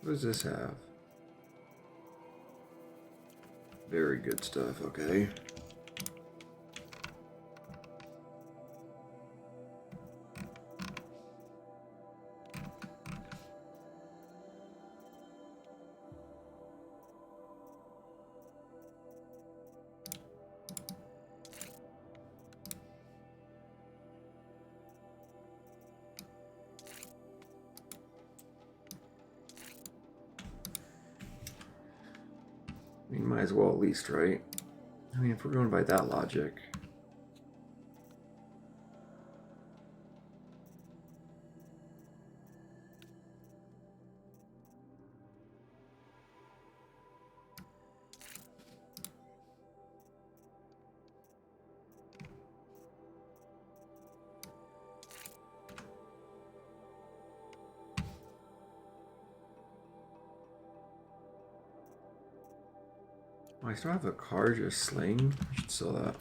What does this have? Very good stuff, okay. I mean, might as well at least, right? I mean, if we're going by that logic. I still have a Karja sling. I should sell that.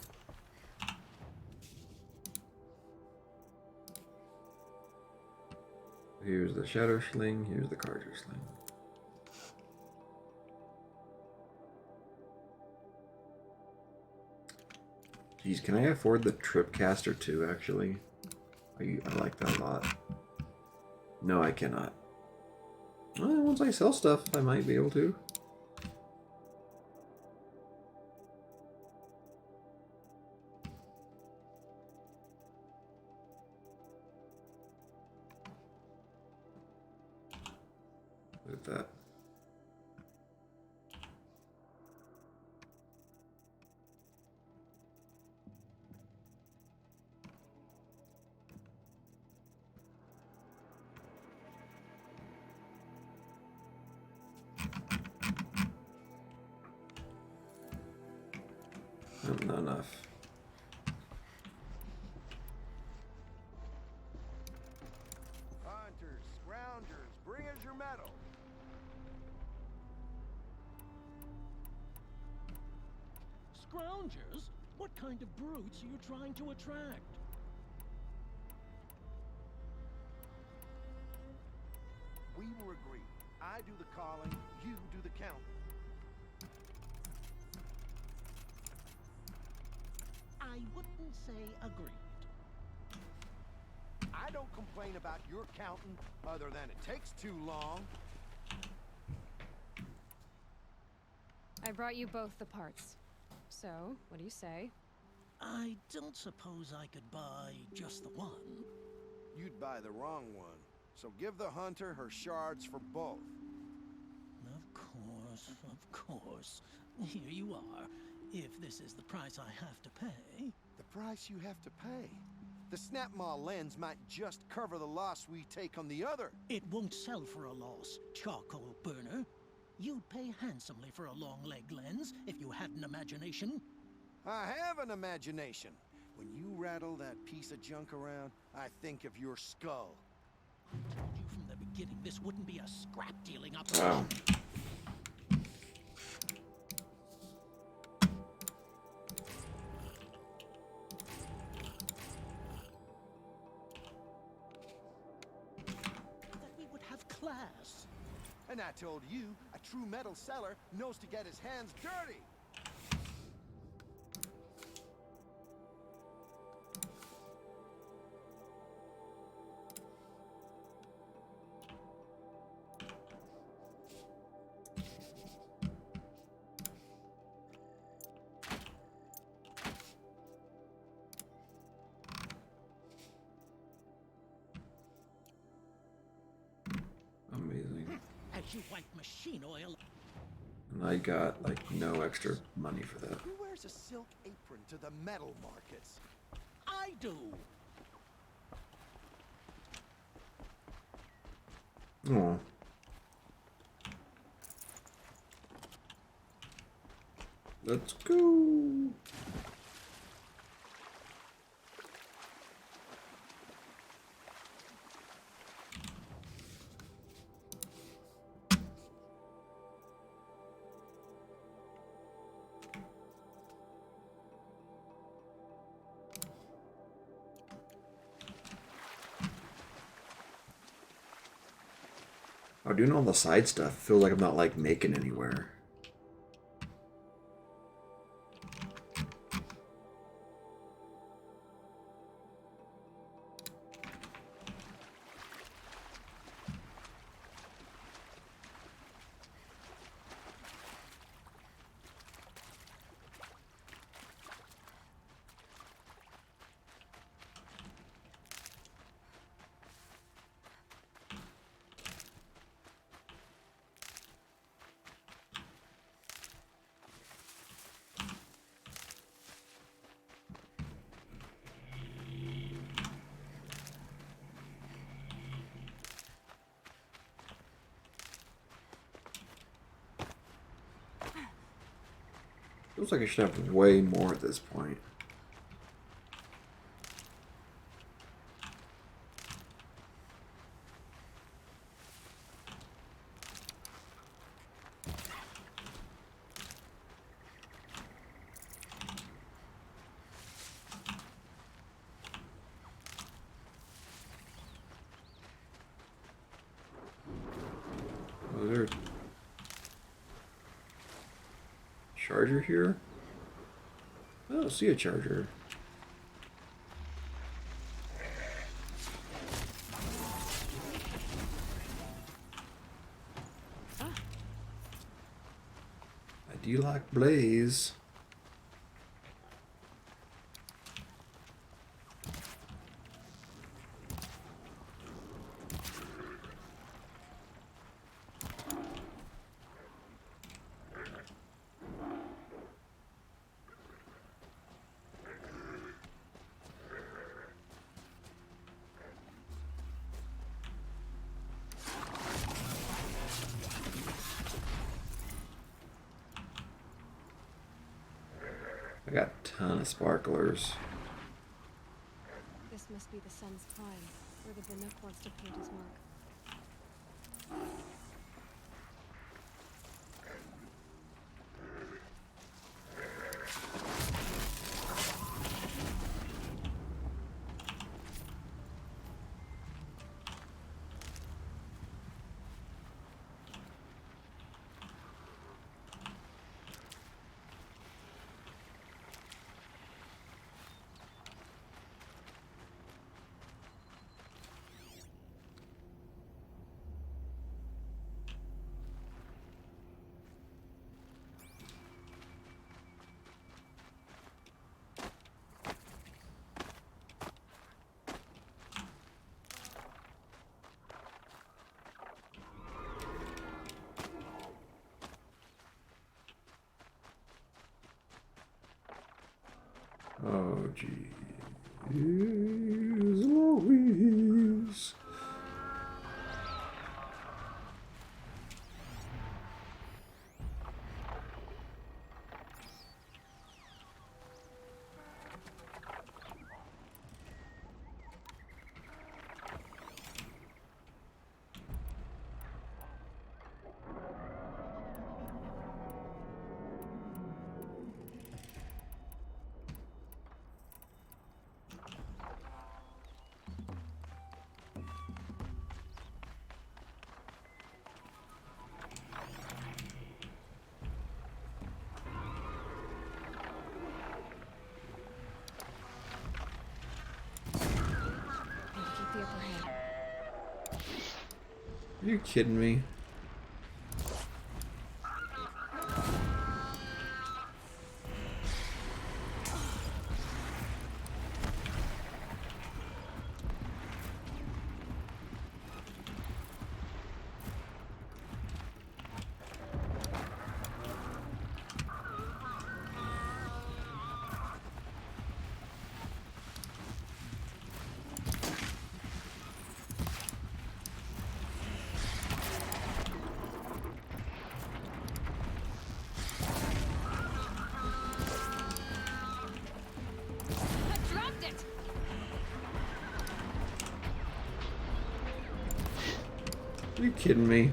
Here's the Shadow Sling, here's the Karja sling. Geez, can I afford the Tripcaster too, actually? I like that a lot. No, I cannot. Well, once I sell stuff, I might be able to. Look at that. Not enough. Hunters, scroungers, bring us your metal. Scroungers? What kind of brutes are you trying to attract? We were agreed. I do the calling, you do the counting. I wouldn't say agreed. I don't complain about your counting, other than it takes too long. I brought you both the parts. So, what do you say? I don't suppose I could buy just the one. You'd buy the wrong one. So give the hunter her shards for both. Of course. Here you are. If this is the price I have to pay. The price you have to pay? The Snapmaw lens might just cover the loss we take on the other. It won't sell for a loss, charcoal burner. You'd pay handsomely for a long leg lens if you had an imagination. I have an imagination. When you rattle that piece of junk around, I think of your skull. I told you from the beginning this wouldn't be a scrap dealing operation. Wow. That we would have class. And I told you, a true metal seller knows to get his hands dirty. Amazing. As you wipe machine oil. And I got like no extra money for that. Who wears a silk apron to the metal markets? I do. Oh. Let's go. Oh, doing all the side stuff feels like I'm not like making anywhere. Feels like I should have way more at this point. Oh, there's charger here? I don't see a charger. A D-lock blaze. I got a ton of sparklers. This must be the sun's climb, where the Banuk wants to paint his mark. Oh, geez, Louise. Are you kidding me? Are you kidding me?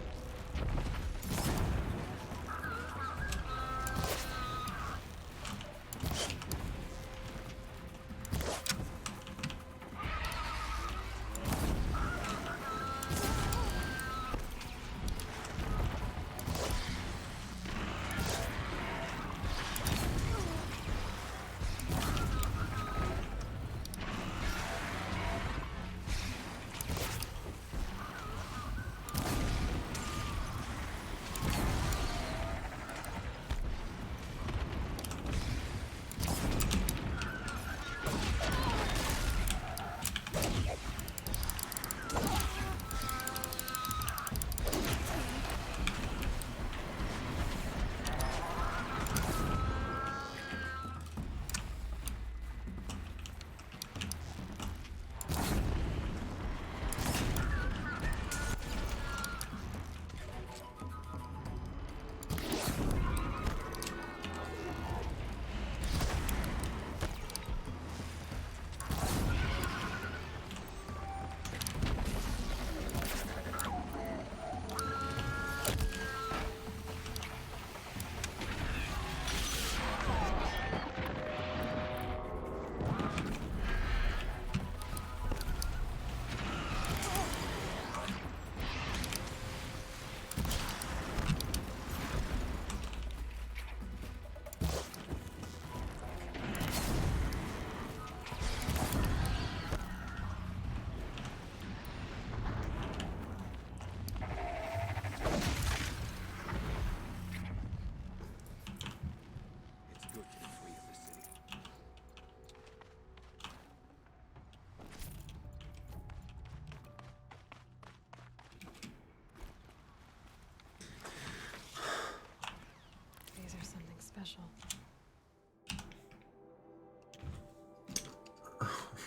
These are something special.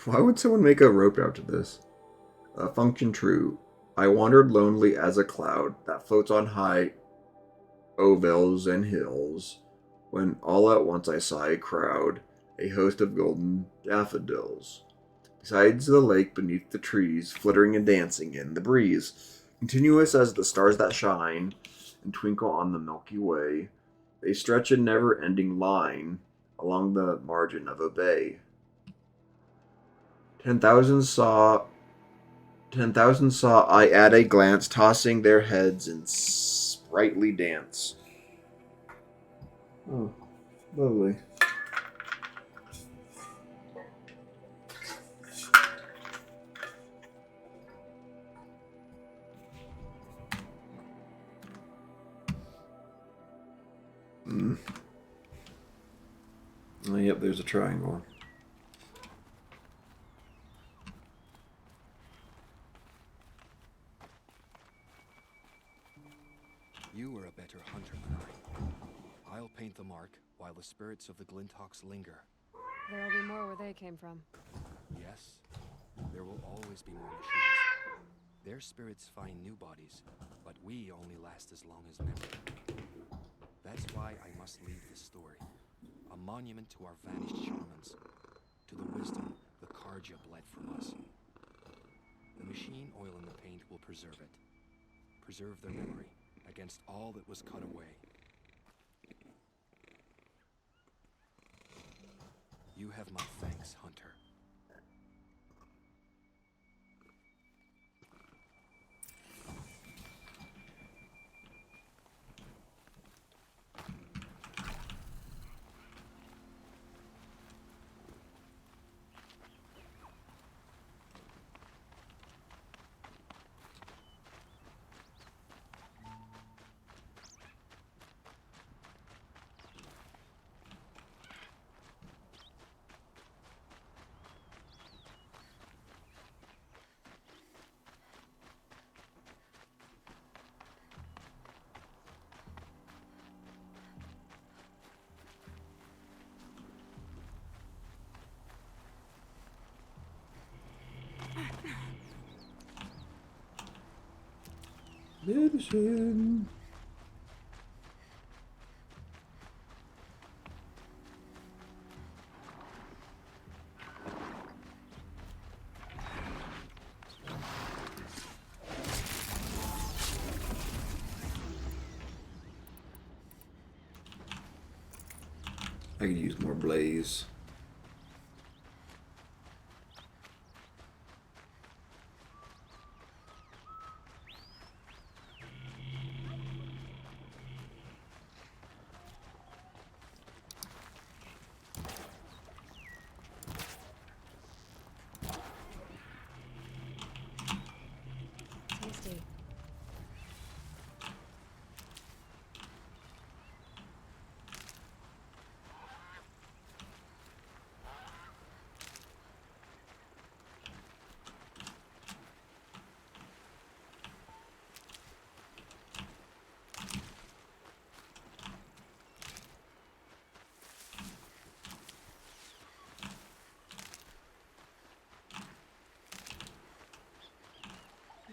Why would someone make a rope out of this? Function true. I wandered lonely as a cloud that floats on high ovals and hills, when all at once I saw a crowd, a host of golden daffodils. Besides the lake beneath the trees, flittering and dancing in the breeze, continuous as the stars that shine and twinkle on the Milky Way, they stretch a never-ending line along the margin of a bay. 10,000 saw I at a glance, tossing their heads in sprightly dance. Oh, lovely. Oh, yep, there's a triangle. You are a better hunter than I. I'll paint the mark while the spirits of the Glinthawks linger. There'll be more where they came from. Yes, there will always be more machines. Their spirits find new bodies, but we only last as long as memory. That's why I must leave this story. A monument to our vanished shamans, to the wisdom the Carja bled from us. The machine oil in the paint will preserve it. Preserve their memory against all that was cut away. You have my thanks, Hunter. Medicine. I could use more blaze. Tasty.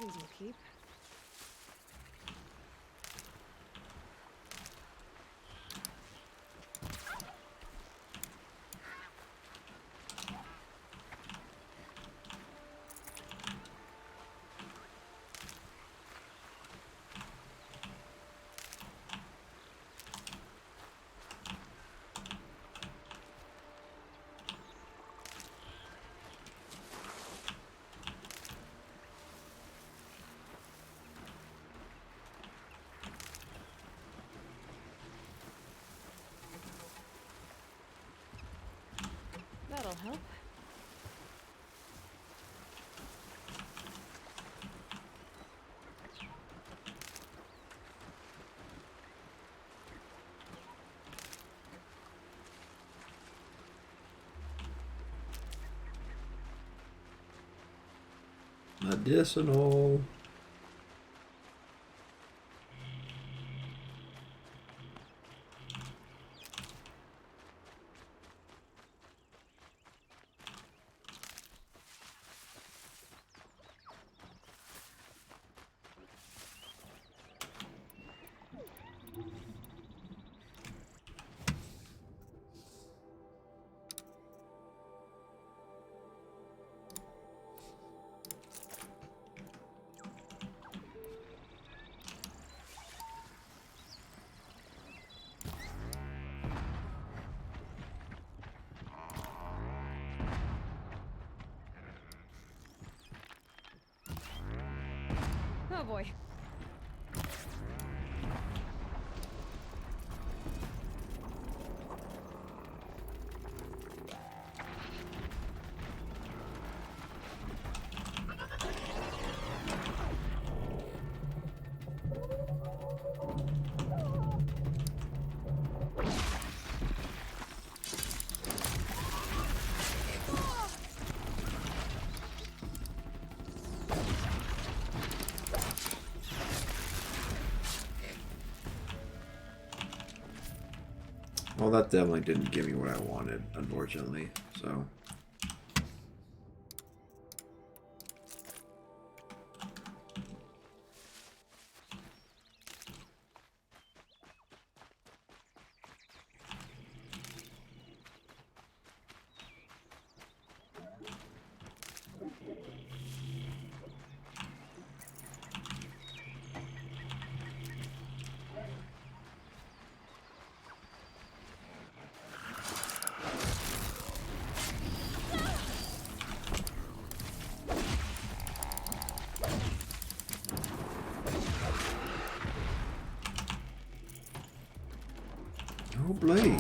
These will keep. That'll help. Medicinal. Oh boy. Well, that definitely didn't give me what I wanted, unfortunately, so... Oh, Blaze.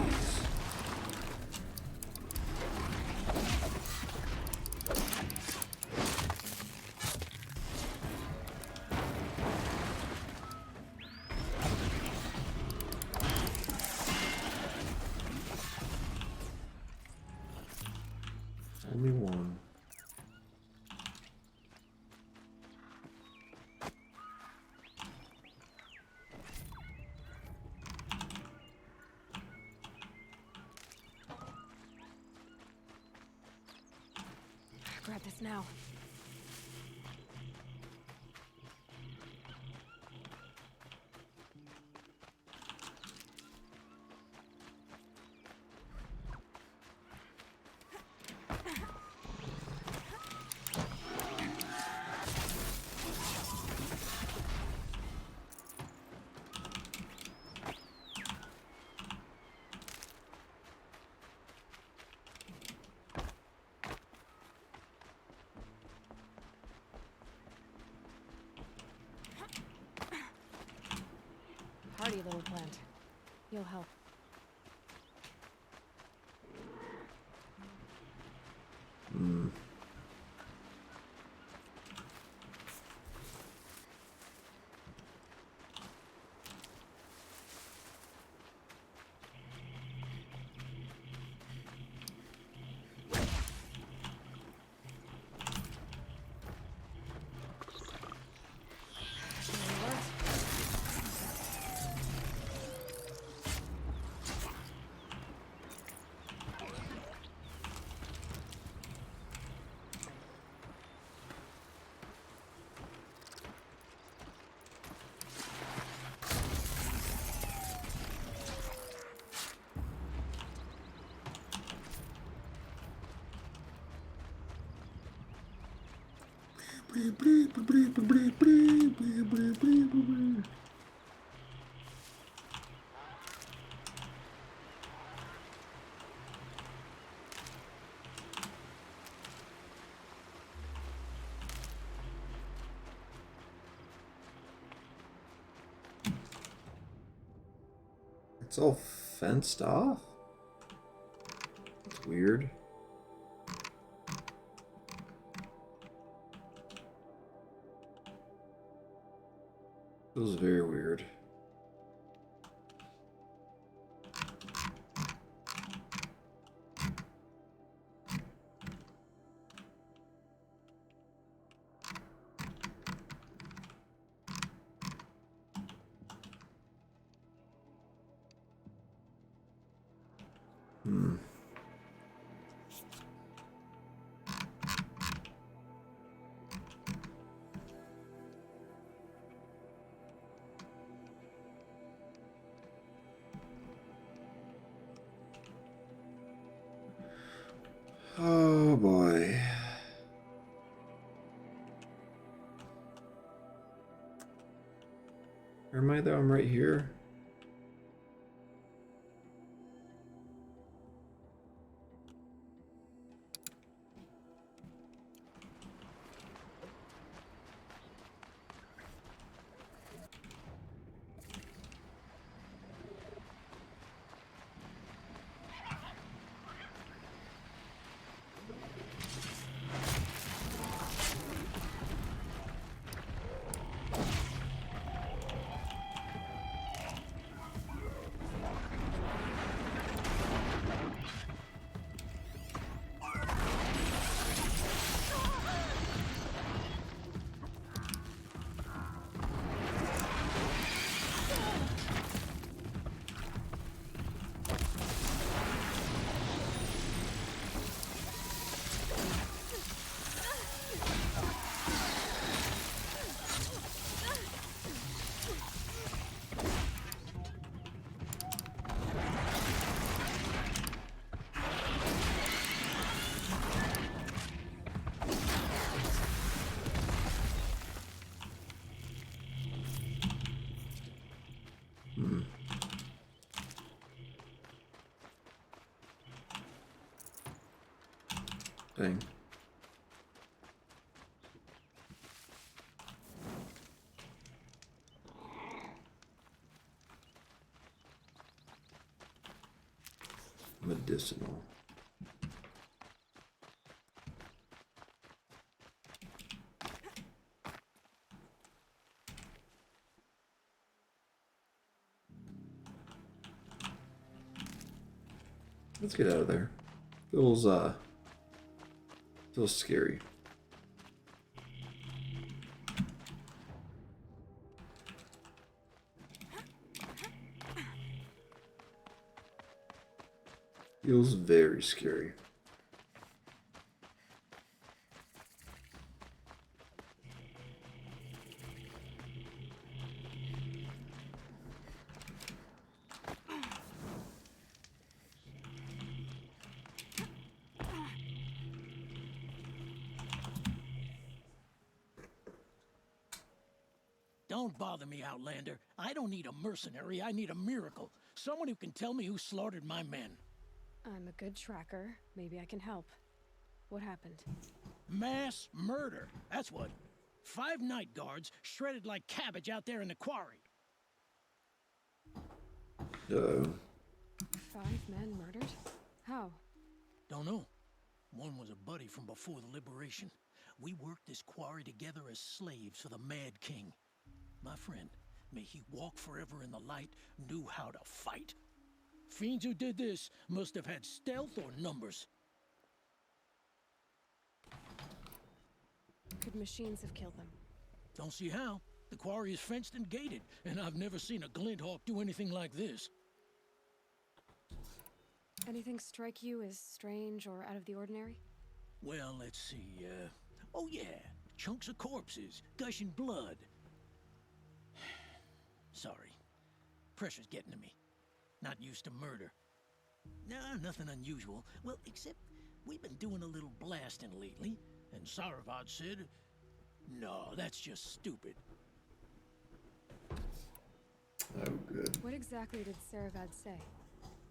Only one. Grab this now. Hardy little plant. You'll help. Hmm. It's all fenced off? It's weird. It was very weird. Hmm. Oh boy. Where am I though? I'm right here. Dang. Medicinal. Let's get out of there. Feels scary. Feels very scary. Don't bother me, Outlander. I don't need a mercenary, I need a miracle. Someone who can tell me who slaughtered my men. I'm a good tracker. Maybe I can help. What happened? Mass murder, that's what. 5 night guards shredded like cabbage out there in the quarry. Uh-oh. 5 men murdered? How? Don't know. One was a buddy from before the liberation. We worked this quarry together as slaves for the Mad King. My friend, may he walk forever in the light, knew how to fight. Fiends who did this must have had stealth or numbers. Could machines have killed them? Don't see how. The quarry is fenced and gated, and I've never seen a Glinthawk do anything like this. Anything strike you as strange or out of the ordinary? Well, let's see, oh yeah, chunks of corpses, gushing blood. Sorry. Pressure's getting to me. Not used to murder. Nah, nothing unusual. Well, except we've been doing a little blasting lately, and Saravad said, no, that's just stupid. Oh, good. What exactly did Saravad say?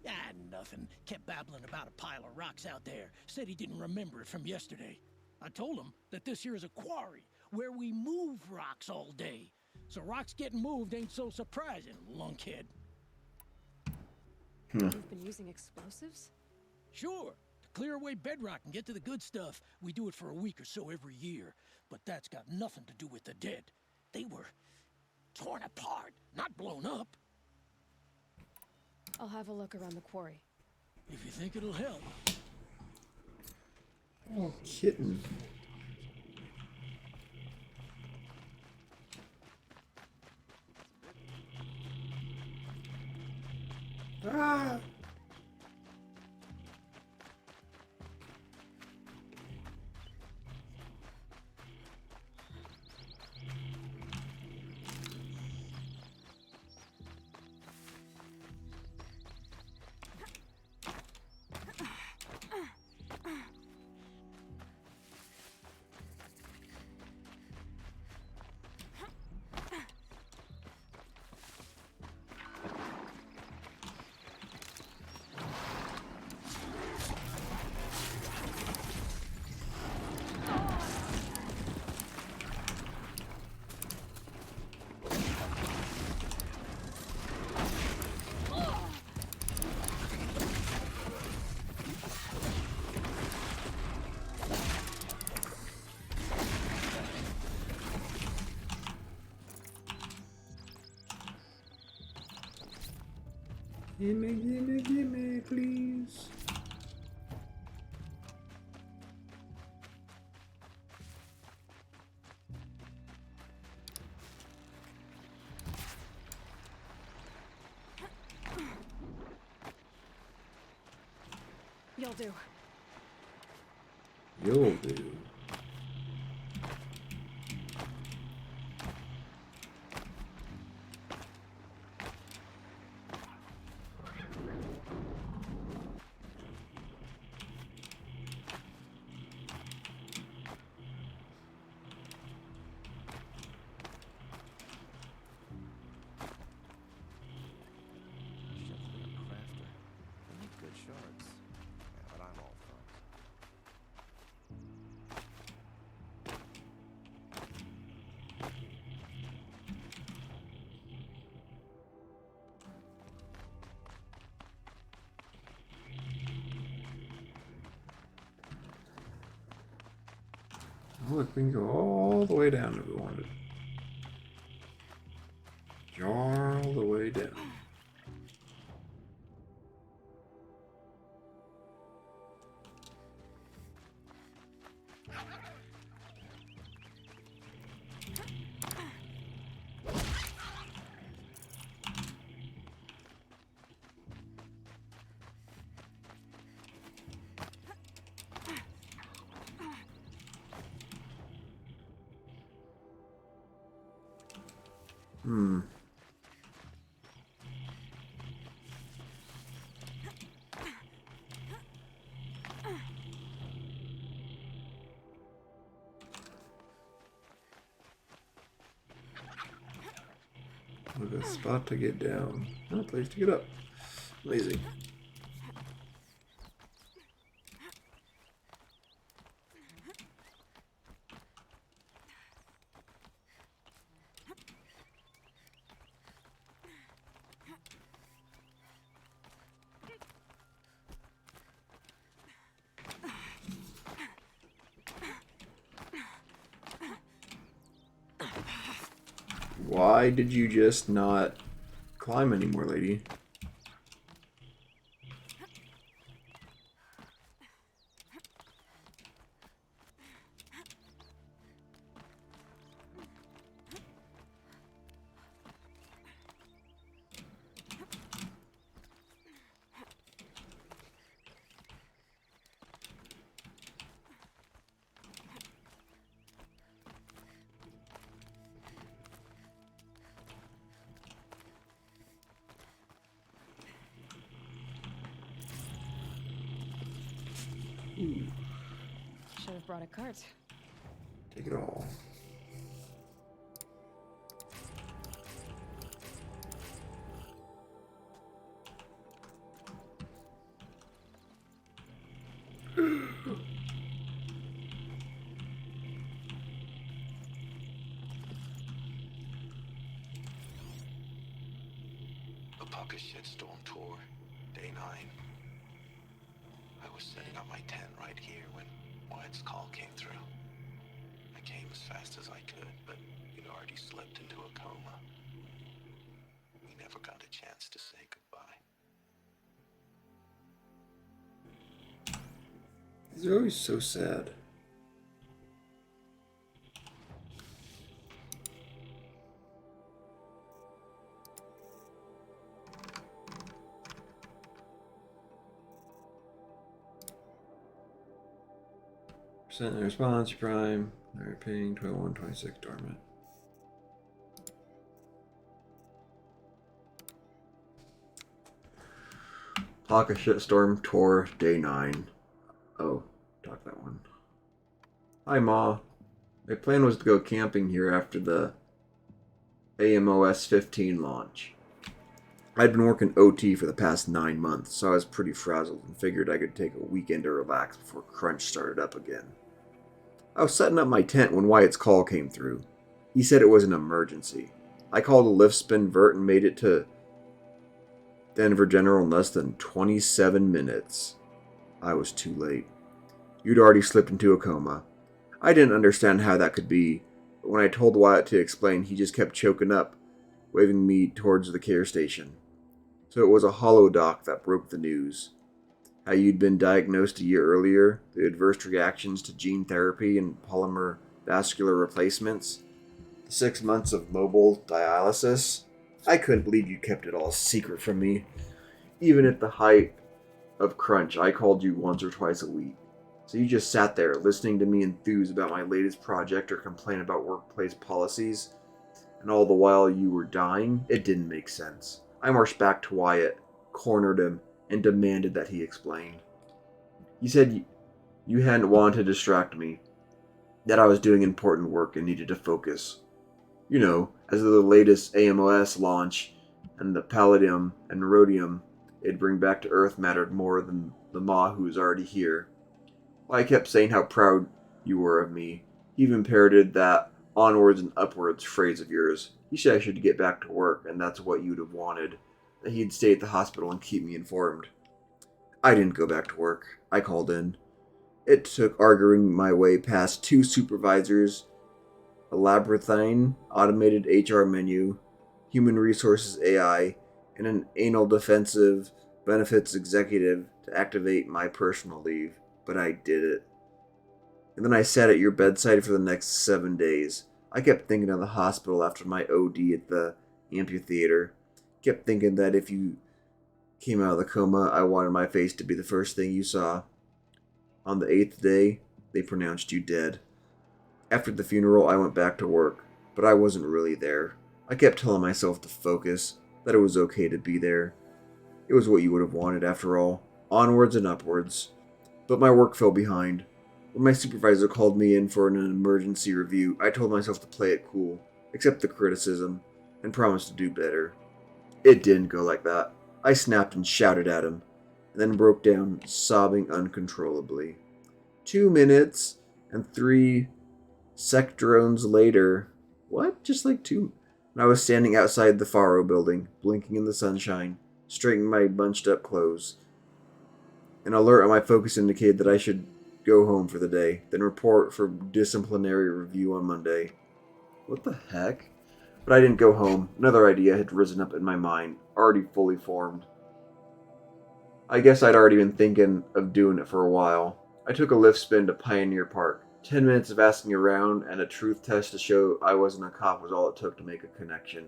Ah, nothing. Kept babbling about a pile of rocks out there. Said he didn't remember it from yesterday. I told him that this here is a quarry, where we move rocks all day. So rocks getting moved ain't so surprising, lunkhead. You've been using explosives? Sure. To clear away bedrock and get to the good stuff, we do it for a week or so every year. But that's got nothing to do with the dead. They were torn apart, not blown up. I'll have a look around the quarry. If you think it'll help. Oh, kitten. Ah! Gimme, please. You'll do. You'll do. Look, we can go all the way down if we wanted. All the way down. Look, a spot to get down. No place to get up. Lazy. Why did you just not climb anymore, lady? Should have brought a cart. Take it all. Apaka Shitstorm Tour, Day 9. I was setting up my tent right here when Wyatt's call came through. I came as fast as I could, but he'd already slipped into a coma. We never got a chance to say goodbye. These are always so sad. Percent response, prime. They're paying 21, 26 dormant. Plaka Shitstorm Tour, Day 9. Oh, talk that one. Hi, Ma. My plan was to go camping here after the AMOS 15 launch. I'd been working OT for the past 9 months, so I was pretty frazzled and figured I could take a weekend to relax before Crunch started up again. I was setting up my tent when Wyatt's call came through. He said it was an emergency. I called a lift spin vert and made it to Denver General in less than 27 minutes. I was too late. You'd already slipped into a coma. I didn't understand how that could be, but when I told Wyatt to explain, he just kept choking up, waving me towards the care station. So it was a holodoc that broke the news. How you'd been diagnosed a year earlier, the adverse reactions to gene therapy and polymer vascular replacements, the 6 months of mobile dialysis. I couldn't believe you kept it all secret from me. Even at the height of Crunch, I called you once or twice a week. So you just sat there listening to me enthuse about my latest project or complain about workplace policies, and all the while you were dying? It didn't make sense. I marched back to Wyatt, cornered him, and demanded that he explain. He said you hadn't wanted to distract me, that I was doing important work and needed to focus. You know, as of the latest AMOS launch and the palladium and rhodium it'd bring back to Earth mattered more than the Ma who was already here. Well, I kept saying how proud you were of me. He even parroted that onwards and upwards phrase of yours. He said I should get back to work, and that's what you'd have wanted. That he'd stay at the hospital and keep me informed. I didn't go back to work. I called in. It took arguing my way past 2 supervisors, a labyrinthine automated HR menu, human resources AI, and an anal defensive benefits executive to activate my personal leave. But I did it. And then I sat at your bedside for the next 7 days. I kept thinking of the hospital after my OD at the amphitheater. Kept thinking that if you came out of the coma, I wanted my face to be the first thing you saw. On the 8th day, they pronounced you dead. After the funeral, I went back to work, but I wasn't really there. I kept telling myself to focus, that it was okay to be there. It was what you would have wanted after all. Onwards and upwards. But my work fell behind. When my supervisor called me in for an emergency review, I told myself to play it cool, accept the criticism, and promise to do better. It didn't go like that. I snapped and shouted at him, and then broke down, sobbing uncontrollably. 2 minutes and 3 sectrons later, what? Just like 2? And I was standing outside the Faro building, blinking in the sunshine, straightening my bunched up clothes. An alert on my focus indicated that I should go home for the day, then report for disciplinary review on Monday. What the heck? But I didn't go home. Another idea had risen up in my mind, already fully formed. I guess I'd already been thinking of doing it for a while. I took a lift spin to Pioneer Park. 10 minutes of asking around and a truth test to show I wasn't a cop was all it took to make a connection.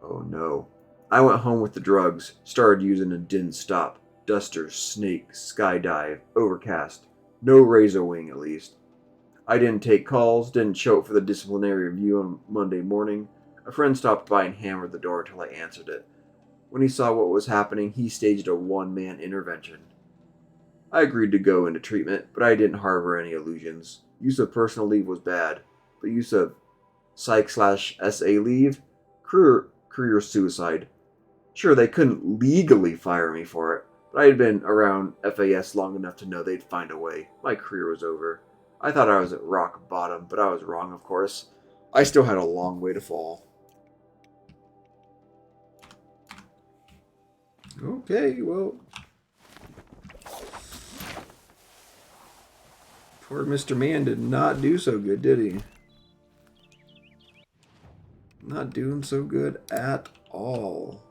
Oh no. I went home with the drugs, started using and didn't stop. Dusters, snake, skydive, overcast. No razor wing at least. I didn't take calls, didn't show up for the disciplinary review on Monday morning. A friend stopped by and hammered the door until I answered it. When he saw what was happening, he staged a one-man intervention. I agreed to go into treatment, but I didn't harbor any illusions. Use of personal leave was bad, but use of psych/SA leave? Career suicide. Sure, they couldn't legally fire me for it, but I had been around FAS long enough to know they'd find a way. My career was over. I thought I was at rock bottom, but I was wrong, of course. I still had a long way to fall. Okay, well. Poor Mr. Man did not do so good, did he? Not doing so good at all.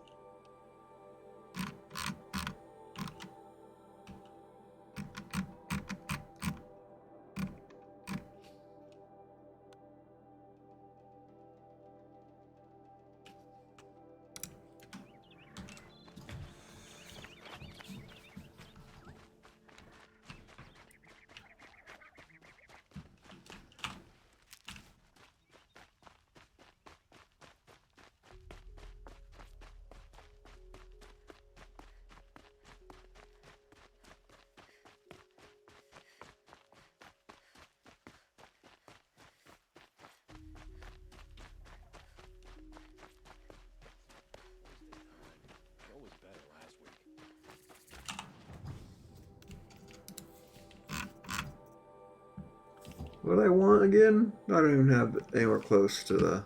What I want again? I don't even have anywhere close to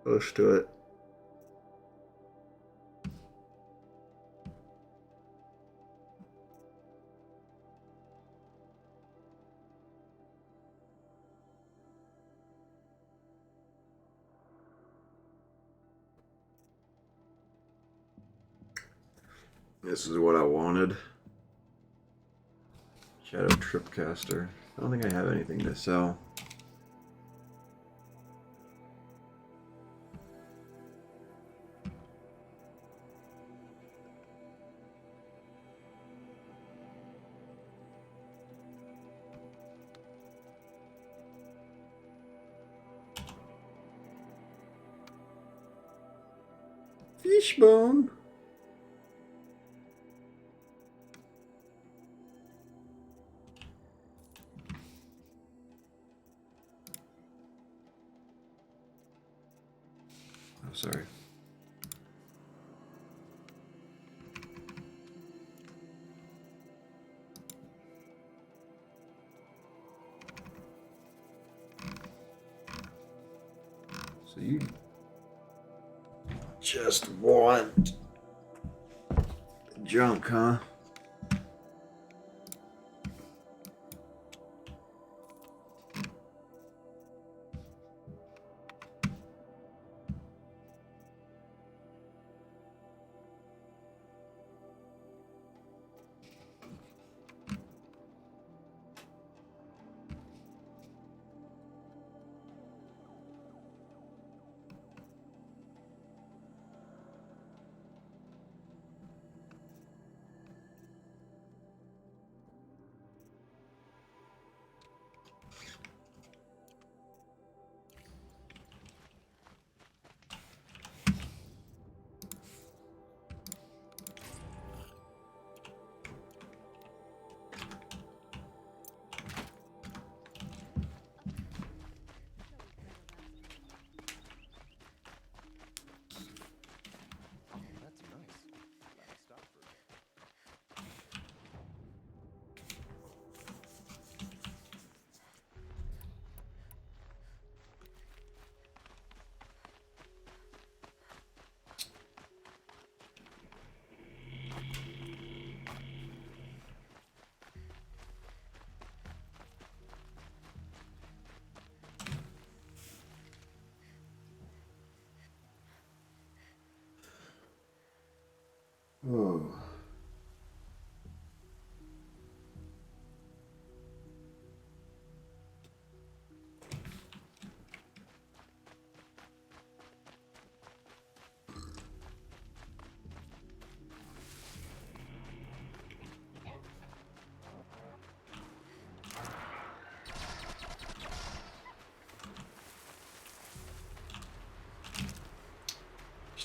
it. This is what I wanted. Shadow Tripcaster. I don't think I have anything to sell. Fishbone. Oh, sorry. So you just want junk, huh?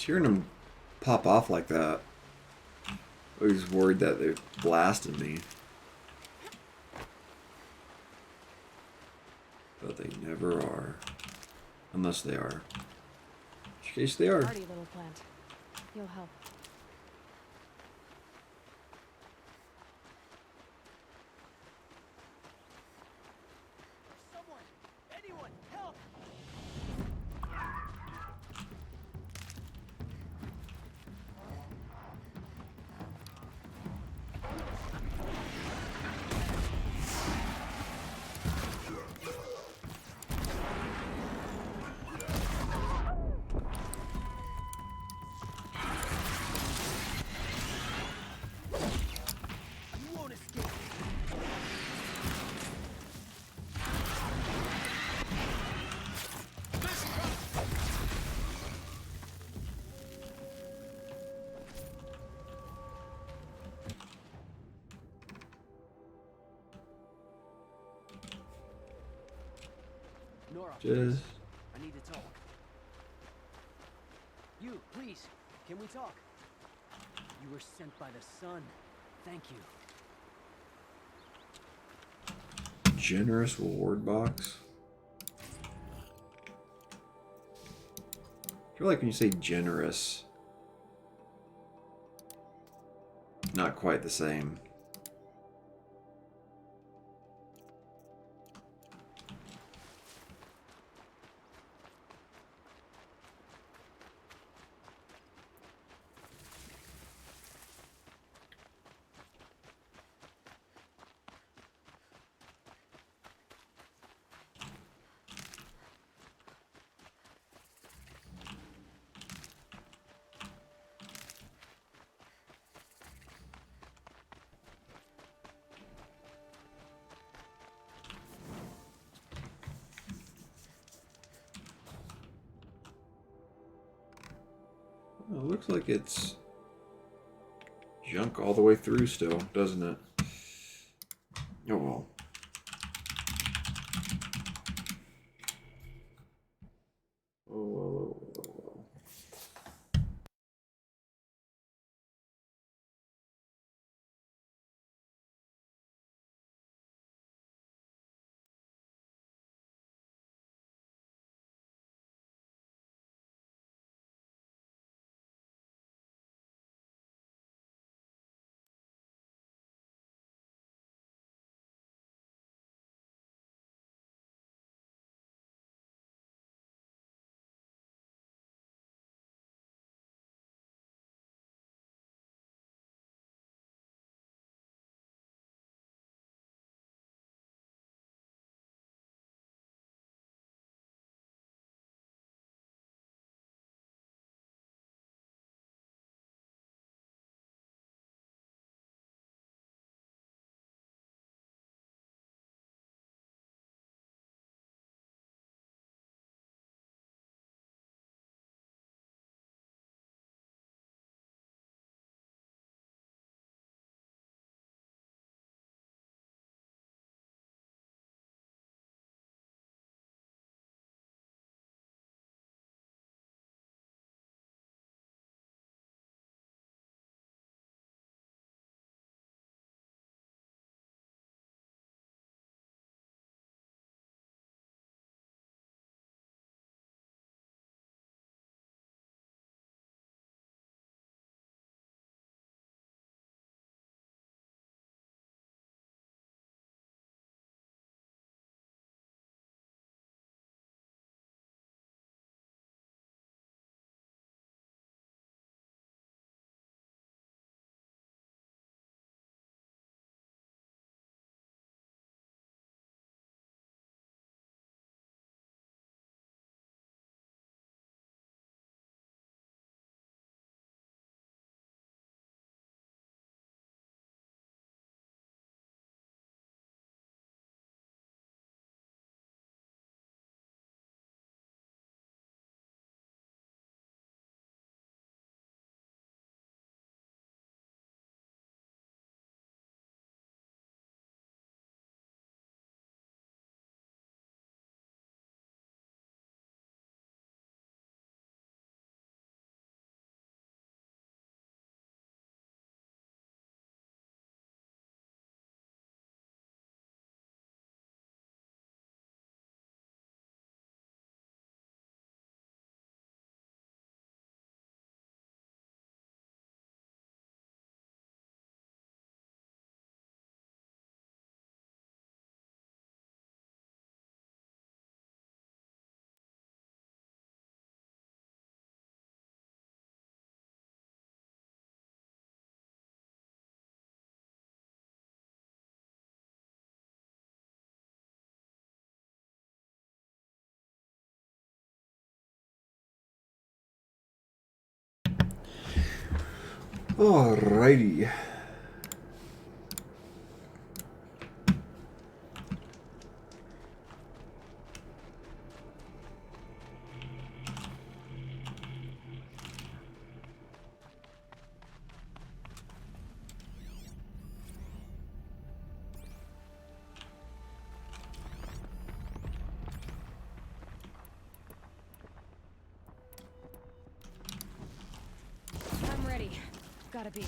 hearing them pop off like that. I was worried that they blasted me. But they never are. Unless they are. In which case they are. Party, little plant. You'll help. Someone! Anyone! Help! You won't escape. Nora, Just... I need to talk. You, please, can we talk? You were sent by the sun. Thank you. Generous reward box. I feel like when you say generous, not quite the same. Well, it looks like it's junk all the way through still, doesn't it? Oh well. Alrighty. I'm ready. Gotta be.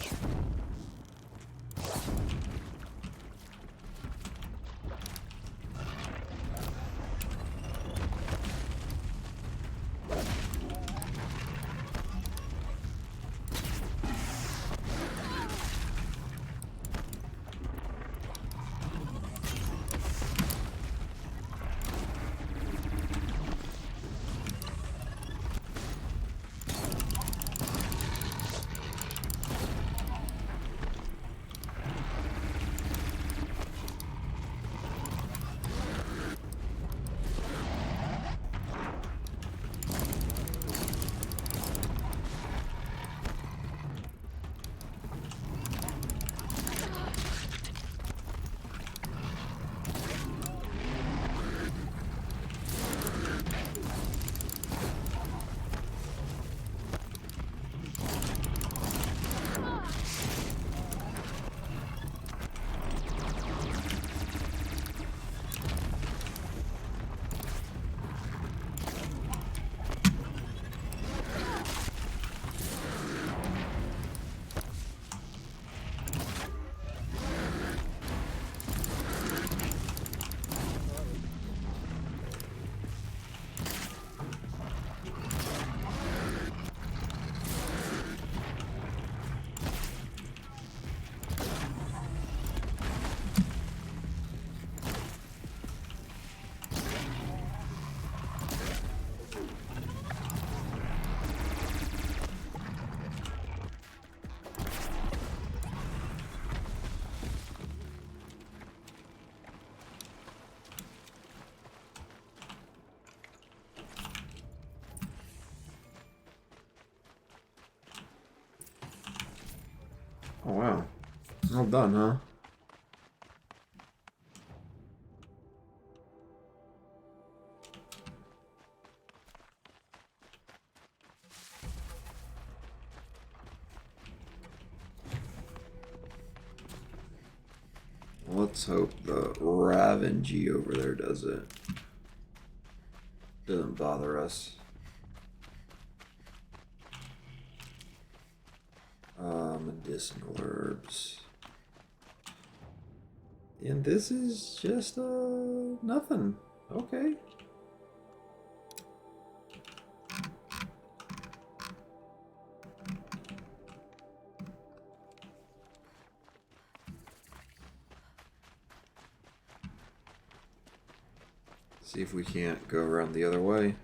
Oh wow. Well done, huh? Let's hope the Ravenji over there does it. Doesn't bother us. Medicinal herbs. And this is just nothing. Okay. See if we can't go around the other way.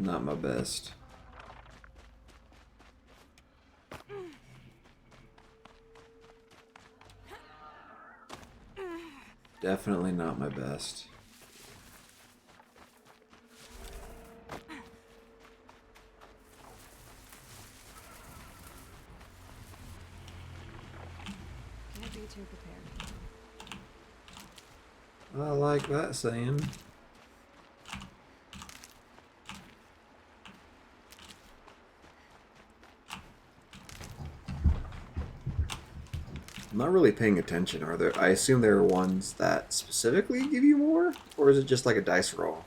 Not my best. Definitely not my best. Can't be too prepared. I like that saying. I'm not really paying attention. Are there? I assume there are ones that specifically give you more, or is it just like a dice roll?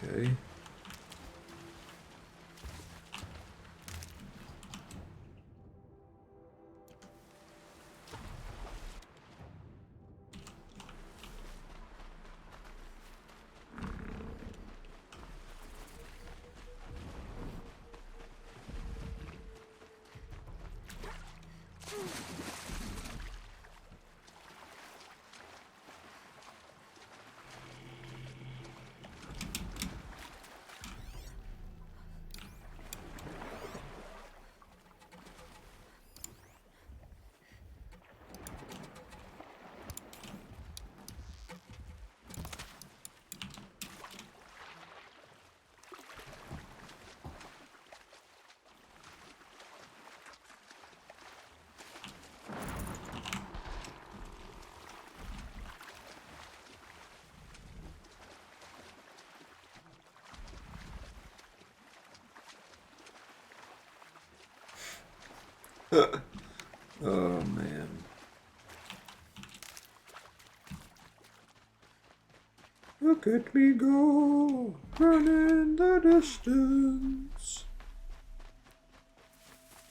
Okay. Oh man. Look at me go, running the distance.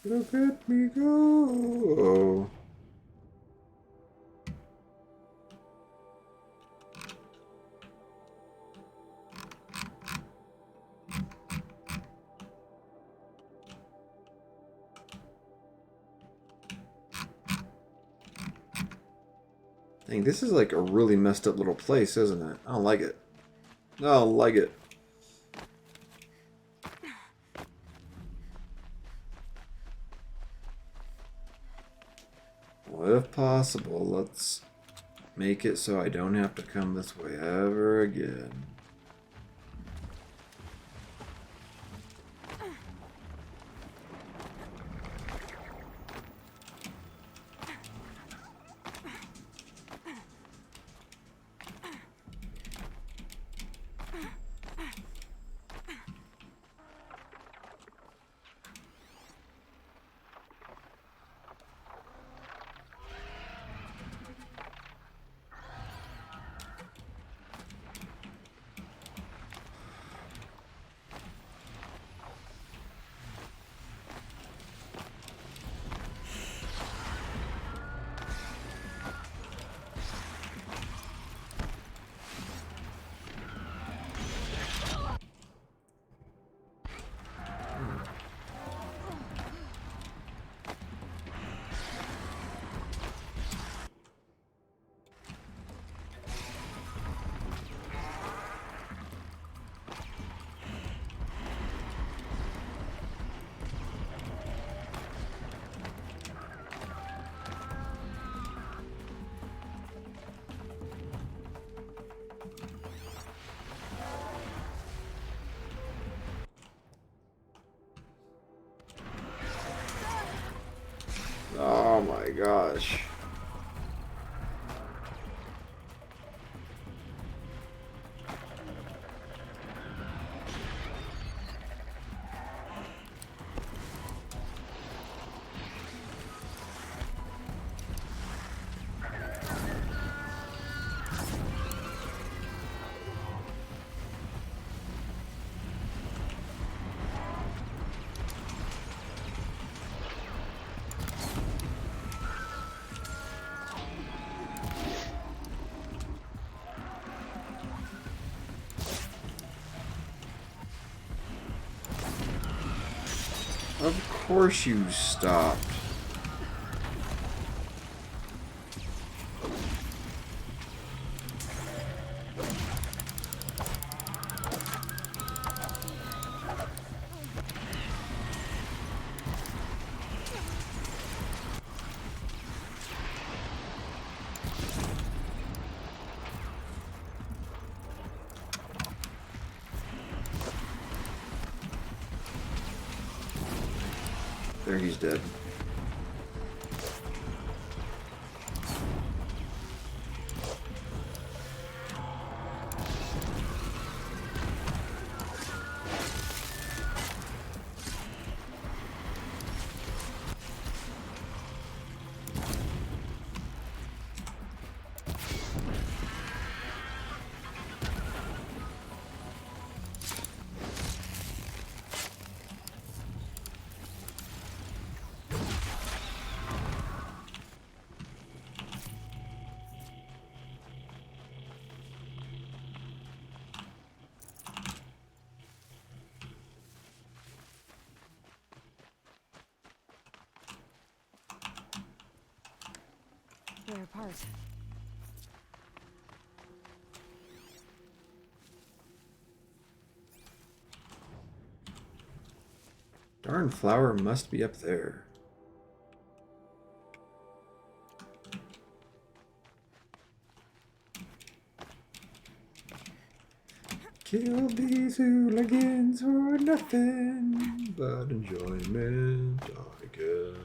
Look at me go. Dang, this is like a really messed up little place, isn't it? I don't like it. I don't like it. Well, if possible, let's make it so I don't have to come this way ever again. Oh my gosh. Of course you stopped. There, he's dead. They're apart. Darn flower must be up there. Kill these hooligans for nothing but enjoyment, I guess.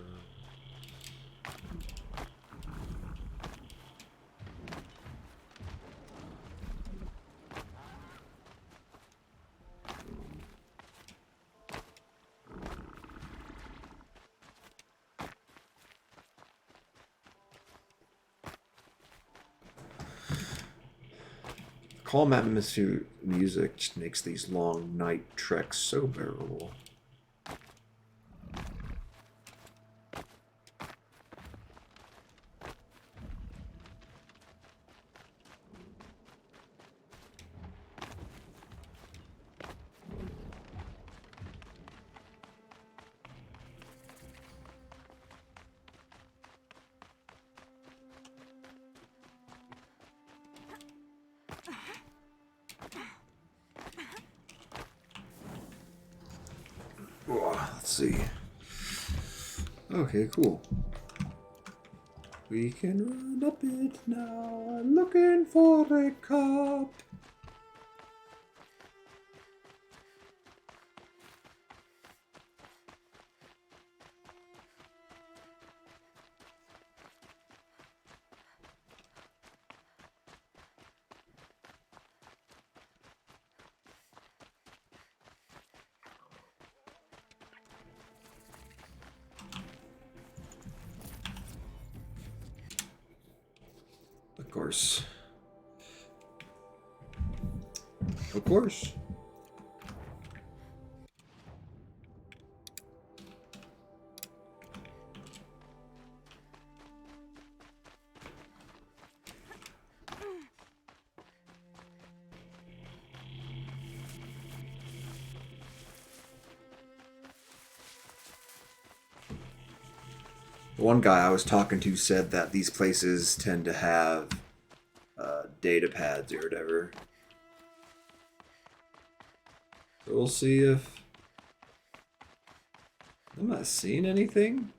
calm atmosphere music just makes these long night treks so bearable. Let's see. Okay, cool. We can run a bit now. I'm looking for a cup. Of course. Of course. The one guy I was talking to said that these places tend to have data pads or whatever. So we'll see if... I'm not seeing anything.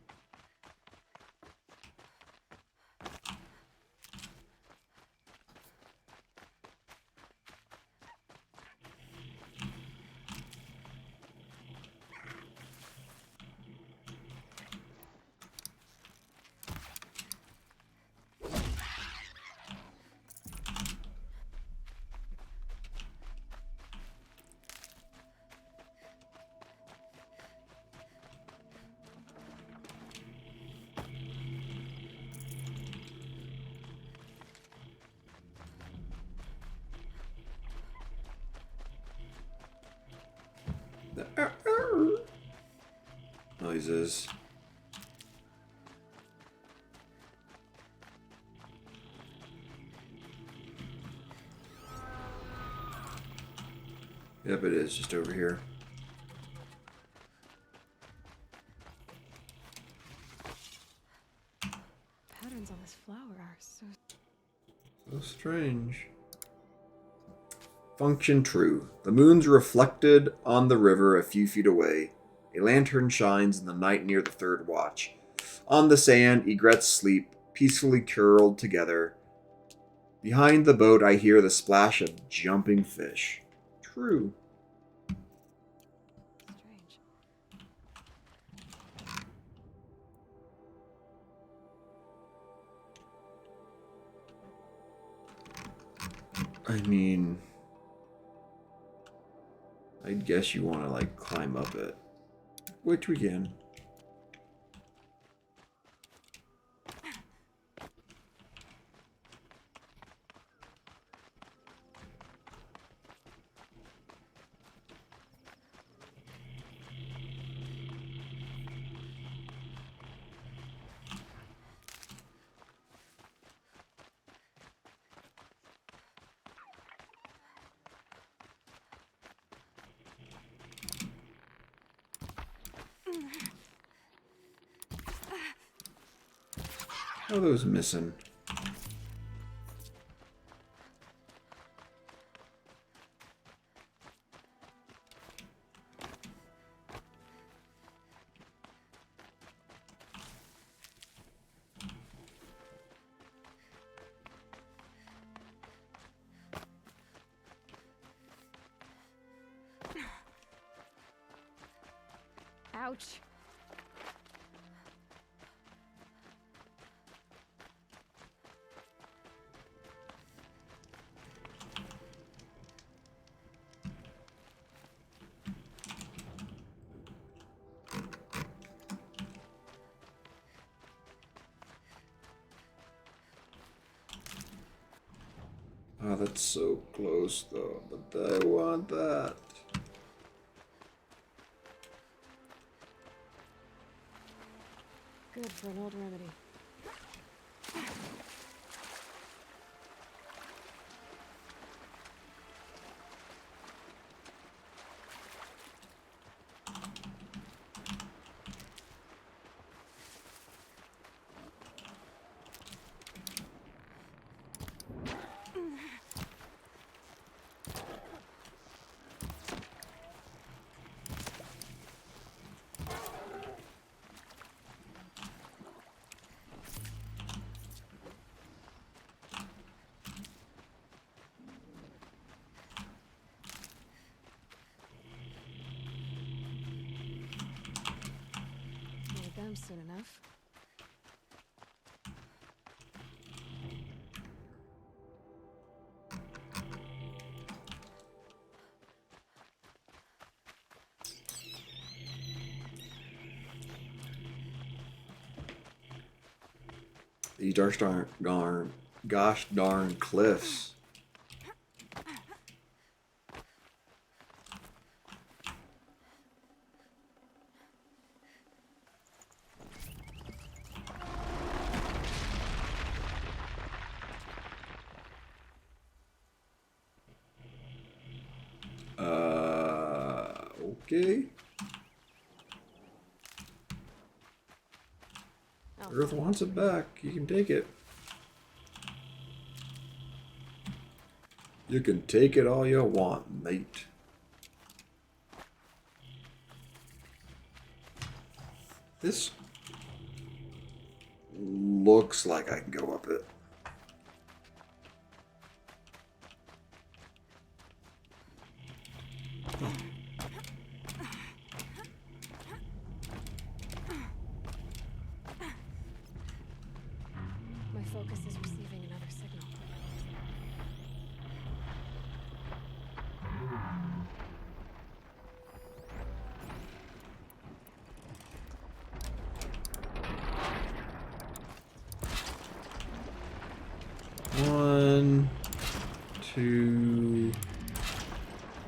Noises. Yep, it is just over here. Patterns on this flower are so strange. Function true. The moon's reflected on the river a few feet away. A lantern shines in the night near the third watch. On the sand, egrets sleep, peacefully curled together. Behind the boat, I hear the splash of jumping fish. True. I mean, I'd guess you want to, like, climb up it. Which we can. How are those missing? ouch. Oh, that's so close though, but I want that. Good for an old remedy. Need them soon enough. These gosh darn cliffs. Okay. Earth wants it back. You can take it. You can take it all you want, mate. This looks like I can go up it. My focus is receiving another signal. One, two,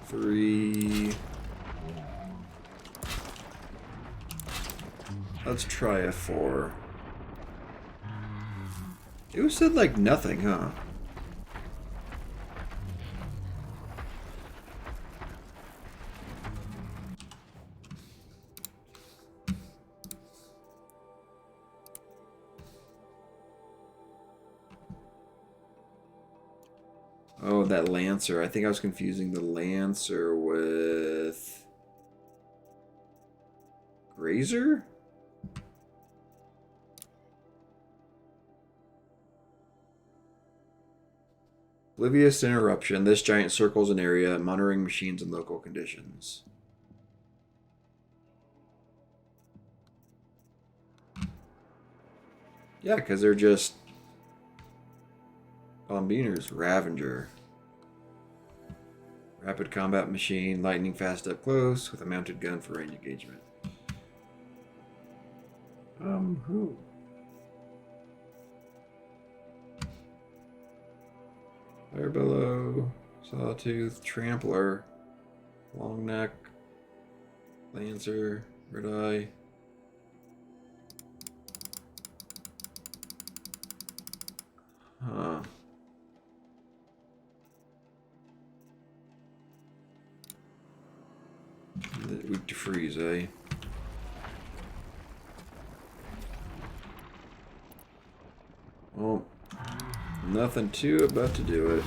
three. Let's try a 4. It was said like nothing, huh? Oh, that Lancer. I think I was confusing the Lancer with Grazer? Oblivious interruption. This giant circles an area, monitoring machines and local conditions. Yeah, because they're just Bombiners. Ravager. Rapid combat machine, lightning fast up close, with a mounted gun for range engagement. Who? Firebellow, Sawtooth, Trampler, Longneck, Lancer, Red Eye. Huh. Weak to freeze, eh? Well, nothing to it but to do it.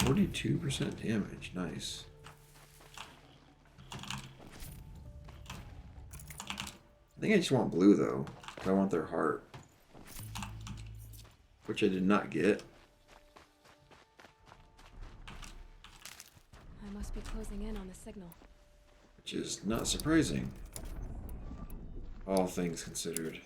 42% damage. Nice. I think I just want blue though. I want their heart. Which I did not get. I must be closing in on the signal. Which is not surprising. All things considered.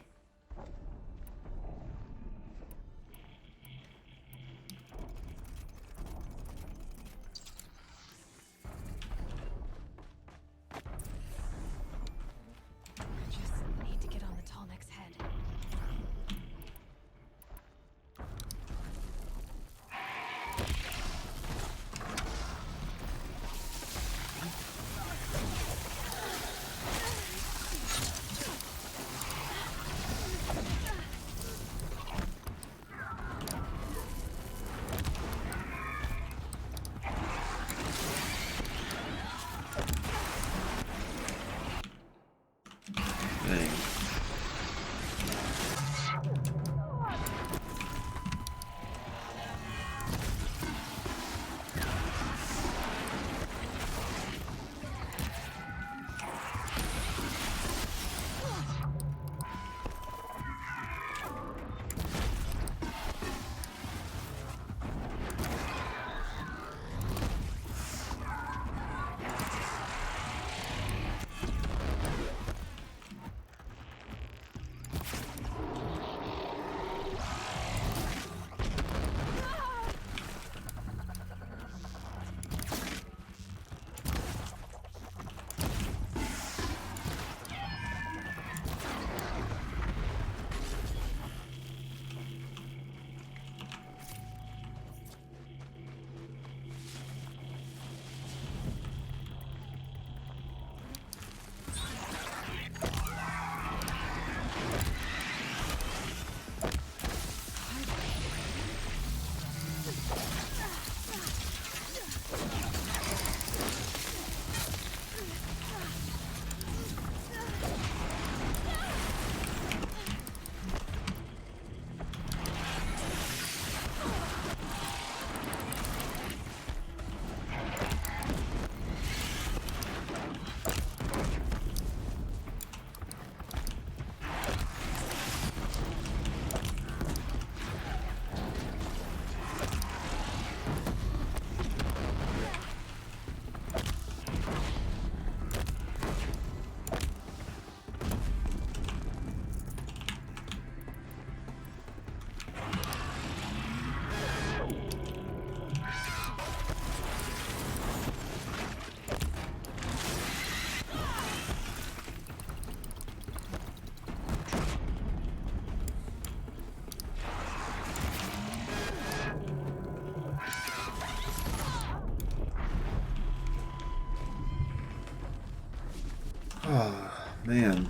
Oh, man.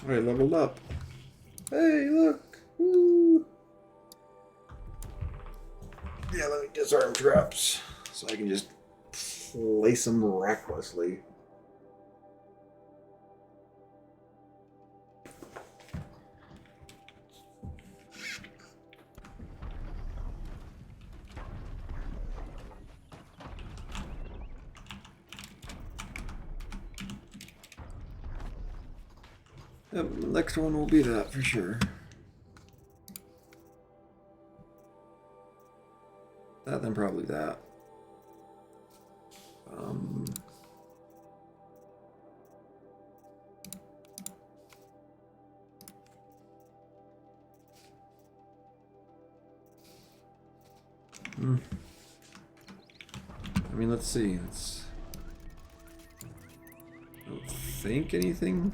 I leveled up. Hey, look! Woo. Yeah, let me disarm traps so I can just place them recklessly. Yep, the next one will be that for sure. That, then probably that. I mean, let's see. I don't think anything.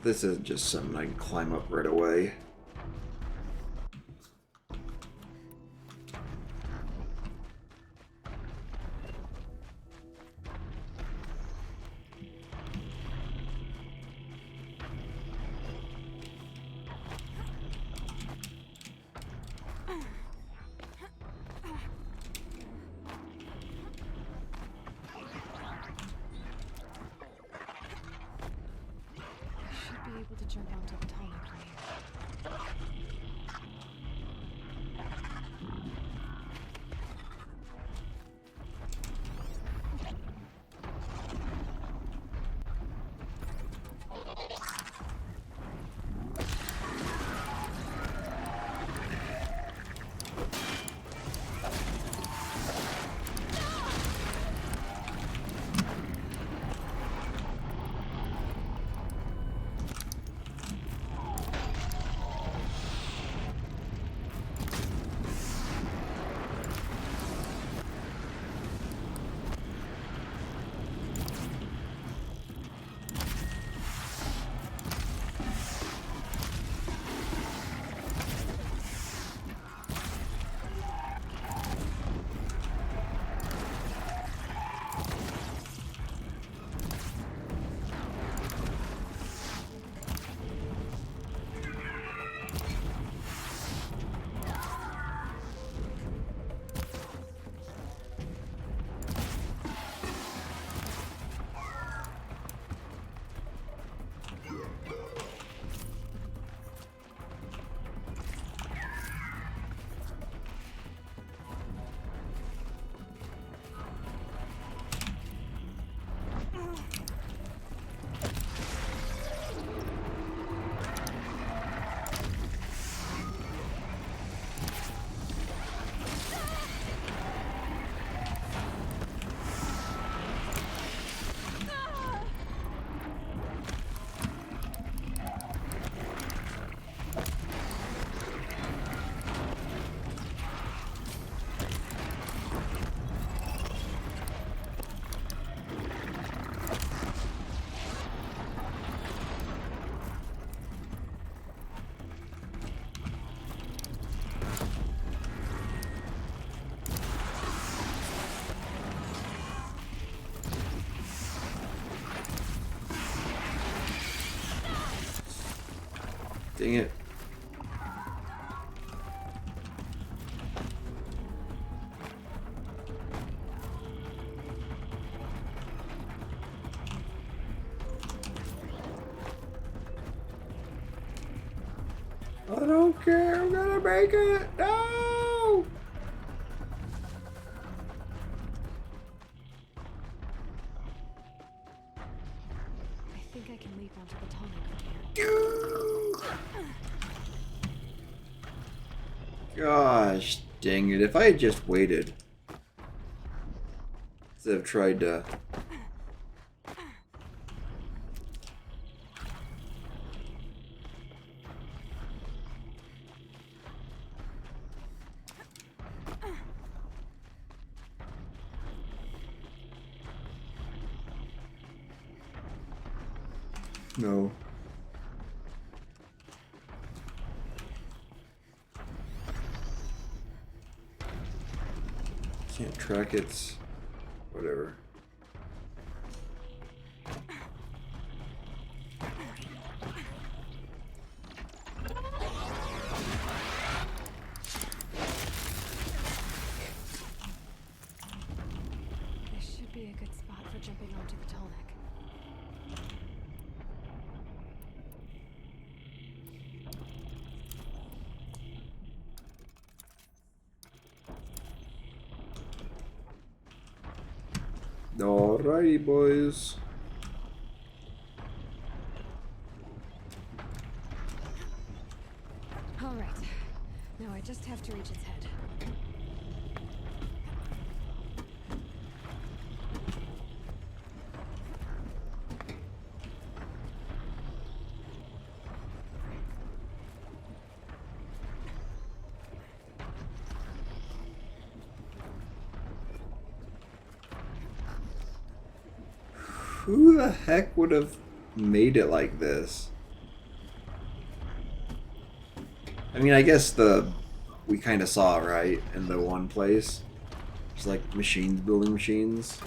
This isn't just something I can climb up right away. jump onto the Tallneck from here. Dang it. I don't care, I'm gonna make it! No! I think I can leap onto the Tallneck from here. Gosh dang it, if I had just waited instead of tried to... No. Can't track its whatever. This should be a good spot for jumping onto the Tallneck. Alrighty, boys. All right. Now I just have to reach its head. Who the heck would have made it like this? I mean, I guess we kind of saw it, right, in the one place. It's like machines building machines.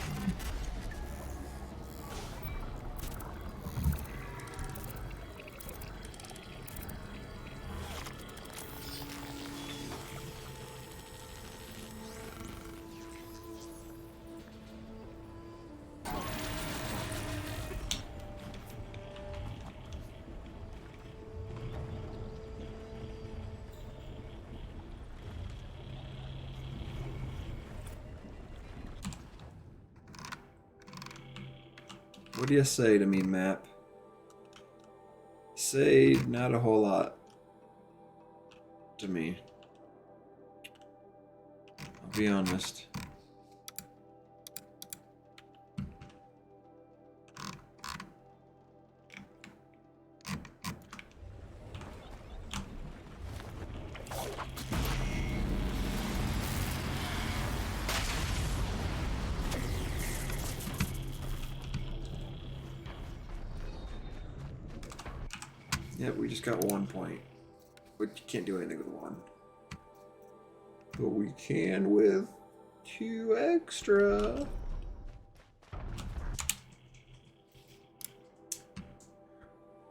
What do you say to me, map? Say not a whole lot to me. I'll be honest. Yep, we just got 1 point. But you can't do anything with 1. But we can with 2 extra.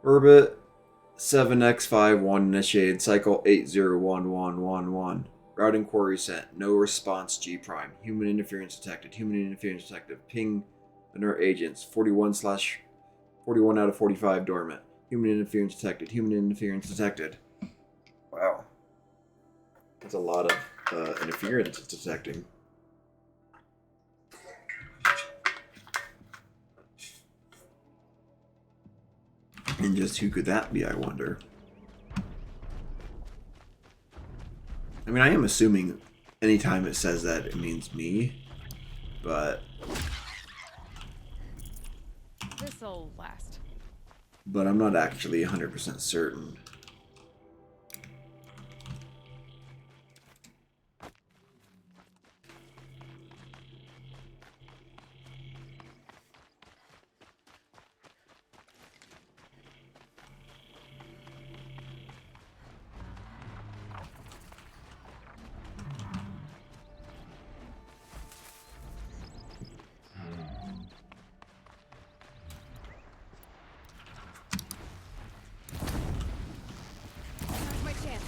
Orbit 7x51 initiated. Cycle 801111. Routing query sent. No response G prime. Human interference detected. Human interference detected. Ping inert agents. 41 out of 45 dormant. Human interference detected. Human interference detected. Wow. That's a lot of interference it's detecting. And just who could that be, I wonder? I mean, I am assuming anytime it says that it means me, but... This'll last. But I'm not actually 100% certain. Now's my chance.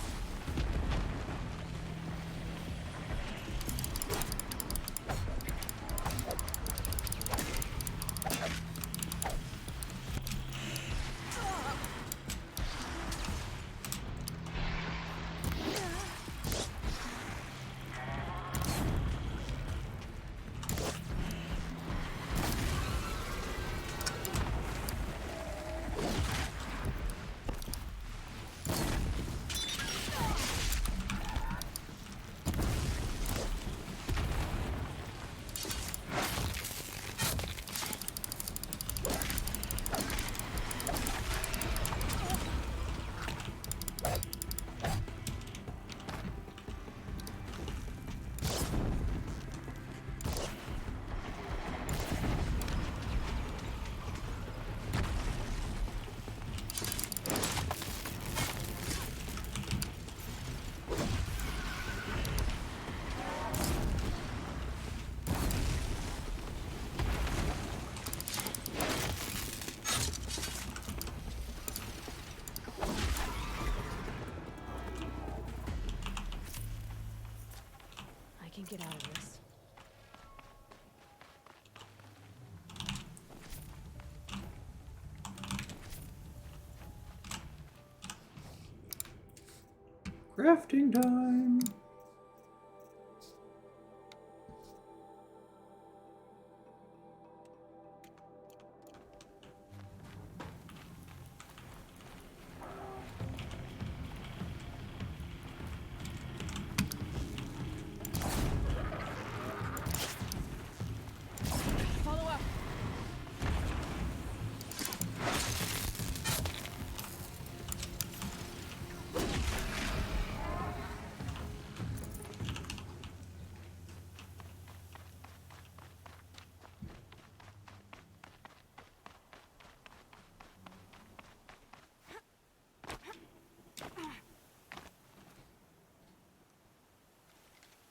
I can get out of this. Crafting time! Follow up.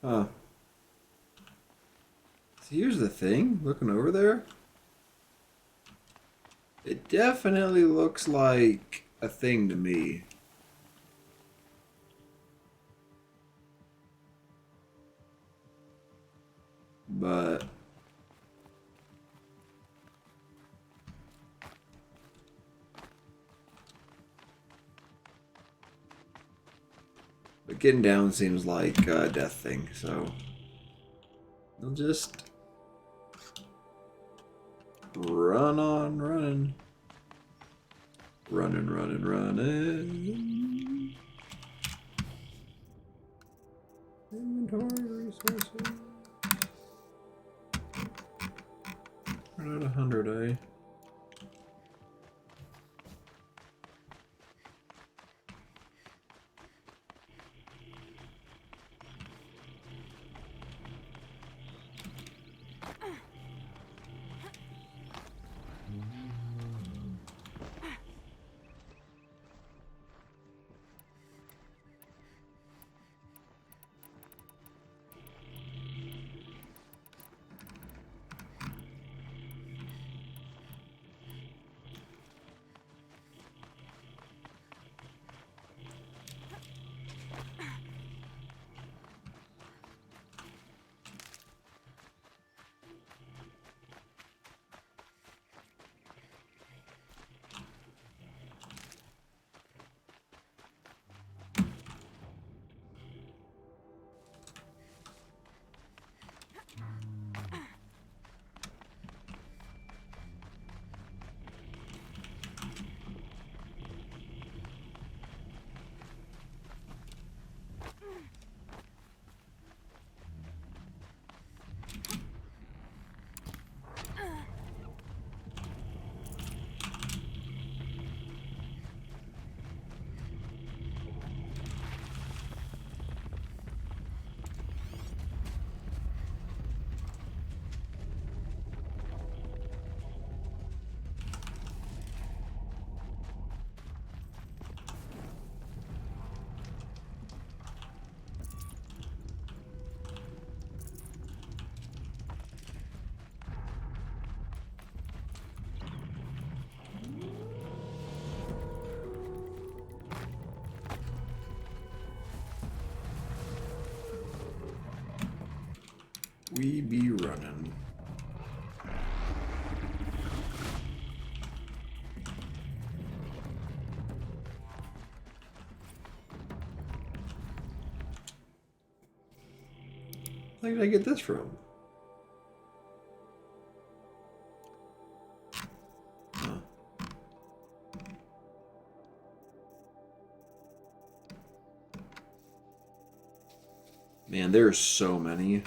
Huh. So here's the thing, looking over there. It definitely looks like a thing to me. But... But getting down seems like a death thing, so... I'll just... Run on, running. Running, running, running. Inventory resources. Run at 100, eh? We be running. Where did I get this from? Huh. Man, there's so many.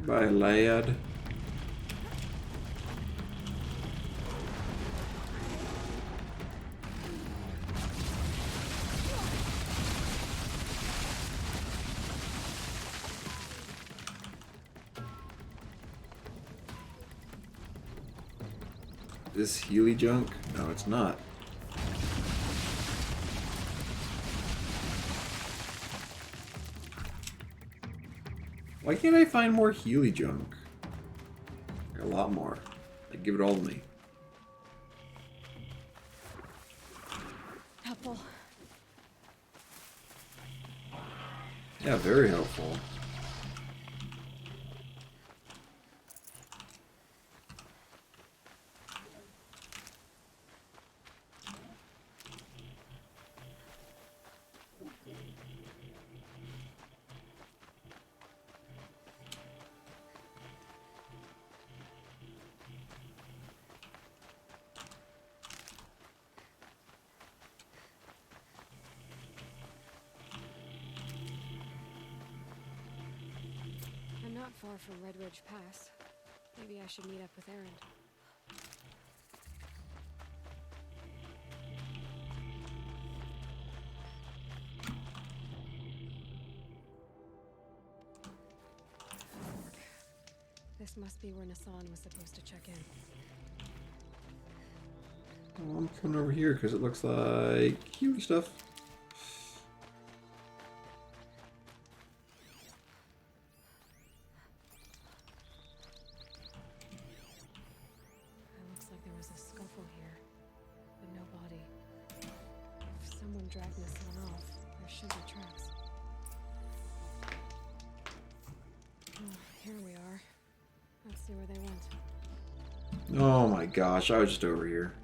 Goodbye, lad. This Healy junk? No, it's not. Why can't I find more Healy junk? A lot more. Like, give it all to me. Helpful. Yeah, very helpful. I'm not far from Red Ridge Pass. Maybe I should meet up with Erend. This must be where Nassan was supposed to check in. Well, I'm coming over here because it looks like cute stuff. It looks like there was a scuffle here, but no body. If someone dragged Nassan off, there should be tracks. Oh, here we are. Let's see where they went. Oh my gosh, I was just over here.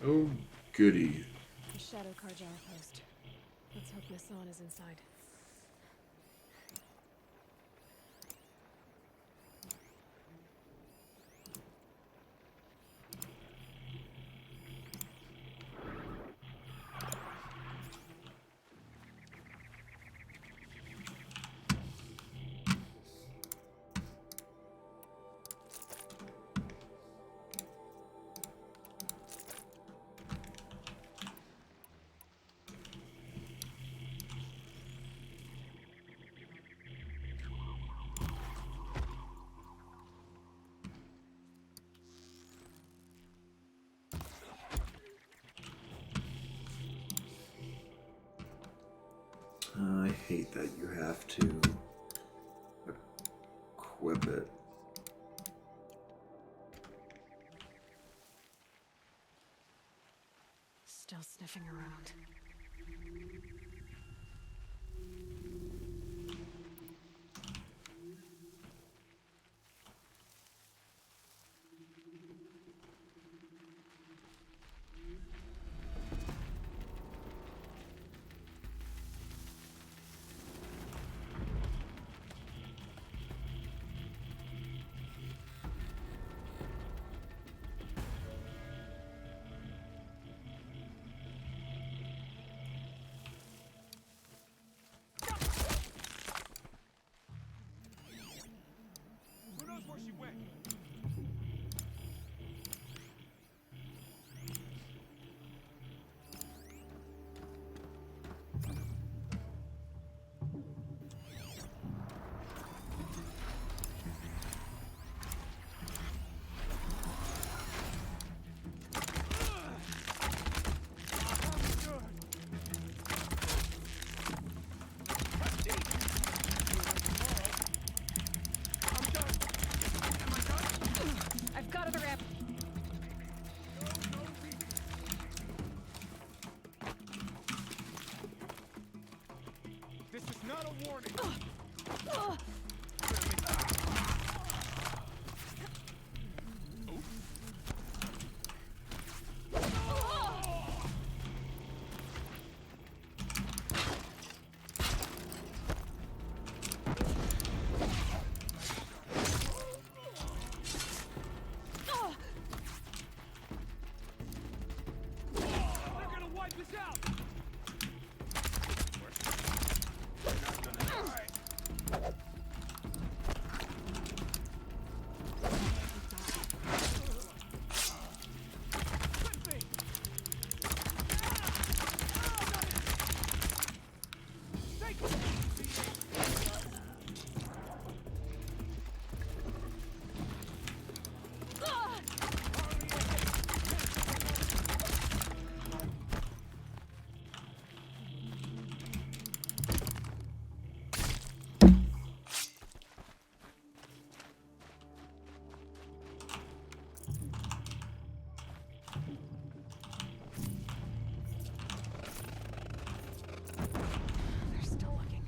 Oh, goody. The Shadow Karjar post. Let's hope Nassan is inside. I hate that you have to equip it. Still sniffing around. Who knows where she went? I've got other amp. This is not a warning. They're gonna wipe us out. They're still looking.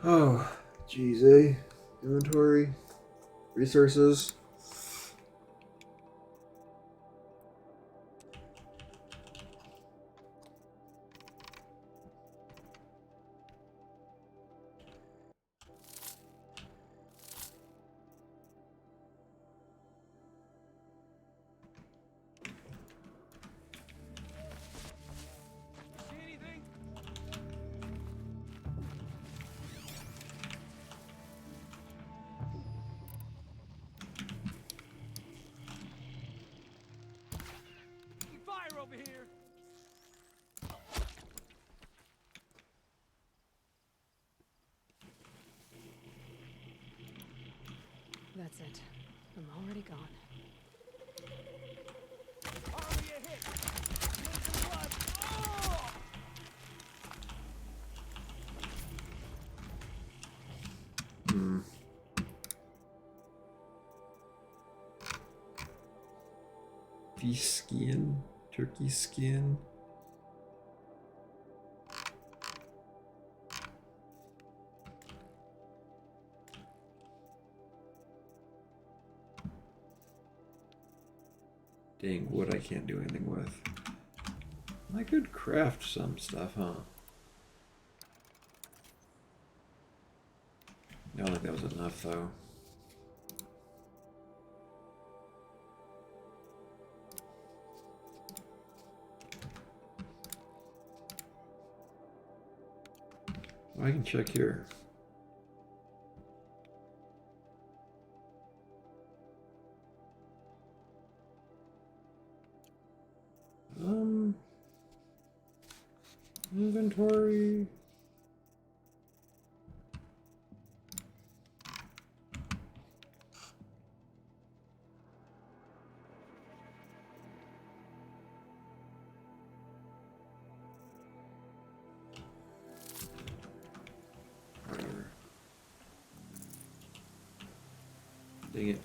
Oh, geez, eh? Inventory, resources. That's it. I'm already gone. Hmm. Beef skin, turkey skin. Dang, wood I can't do anything with. I could craft some stuff, huh? I don't think that was enough, though. I can check here. Inventory. Whatever. Dang it.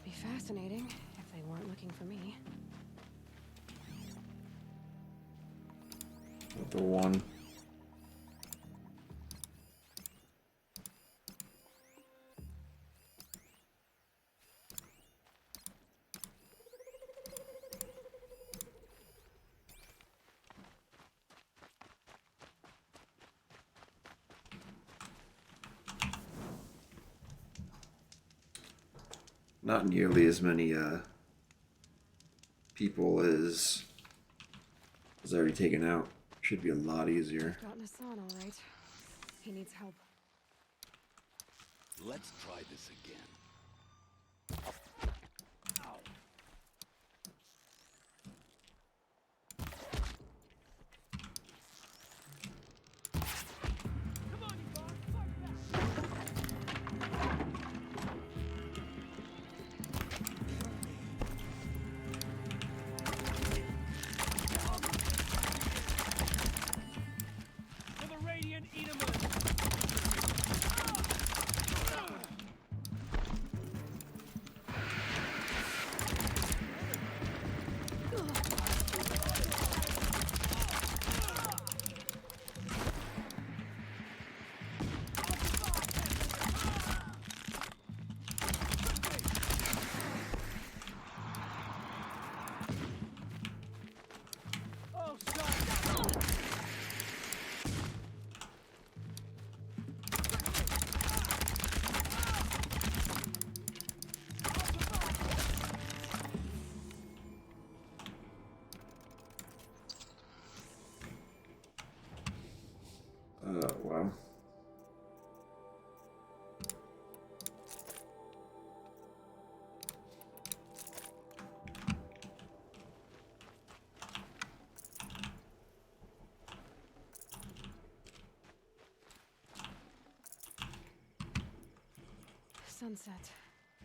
Be fascinating if they weren't looking for me. The one. Not nearly as many people as already taken out. Should be a lot easier. Got Nassan all right. He needs help. Let's try this again. Wow. Sunset.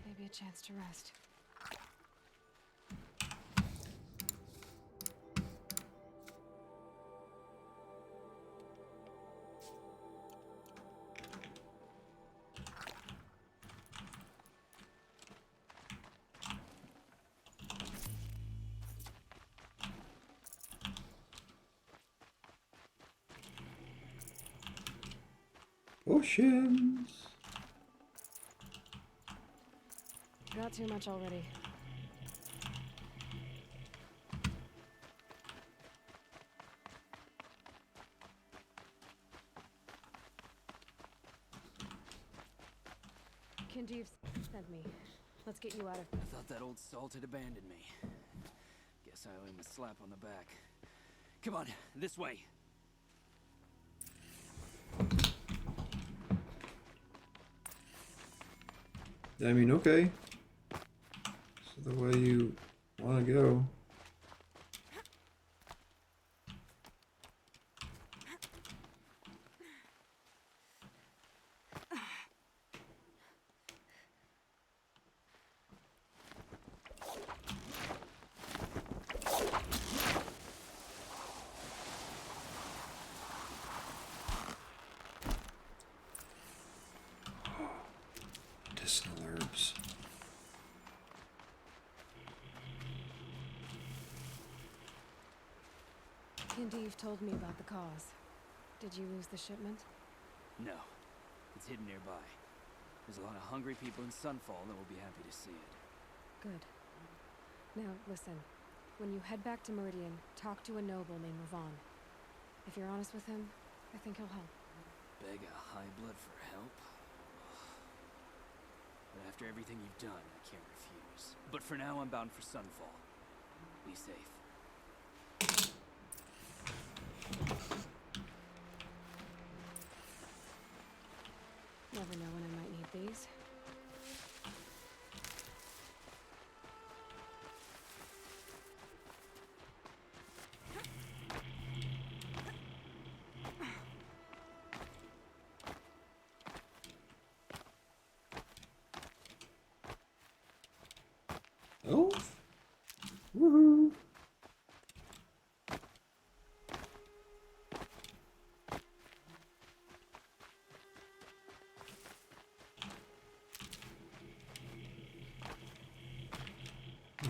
Maybe a chance to rest. Potions. Got too much already. Kinjeev sent me. Let's get you out of. I thought that old salt had abandoned me. Guess I owe him a slap on the back. Come on, this way. I mean, okay. So the way you want to go. Yendive told me about the cause. Did you lose the shipment? No. It's hidden nearby. There's a lot of hungry people in Sunfall that will be happy to see it. Good. Now, listen. When you head back to Meridian, talk to a noble named Ravon. If you're honest with him, I think he'll help. Beg a high blood for help? But after everything you've done, I can't refuse. But for now, I'm bound for Sunfall. Be safe. Never know when I might need these. Oh. Woohoo.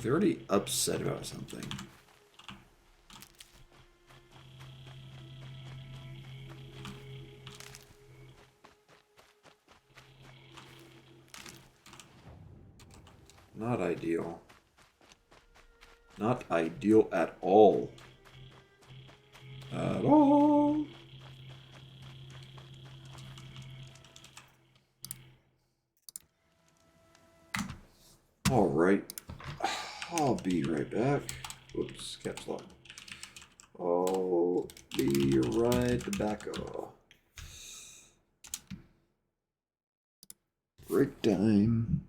They're already upset about something. Not ideal. Not ideal at all. At all. All right. I'll be right back. Oops, caps lock. I'll be right back. Break time.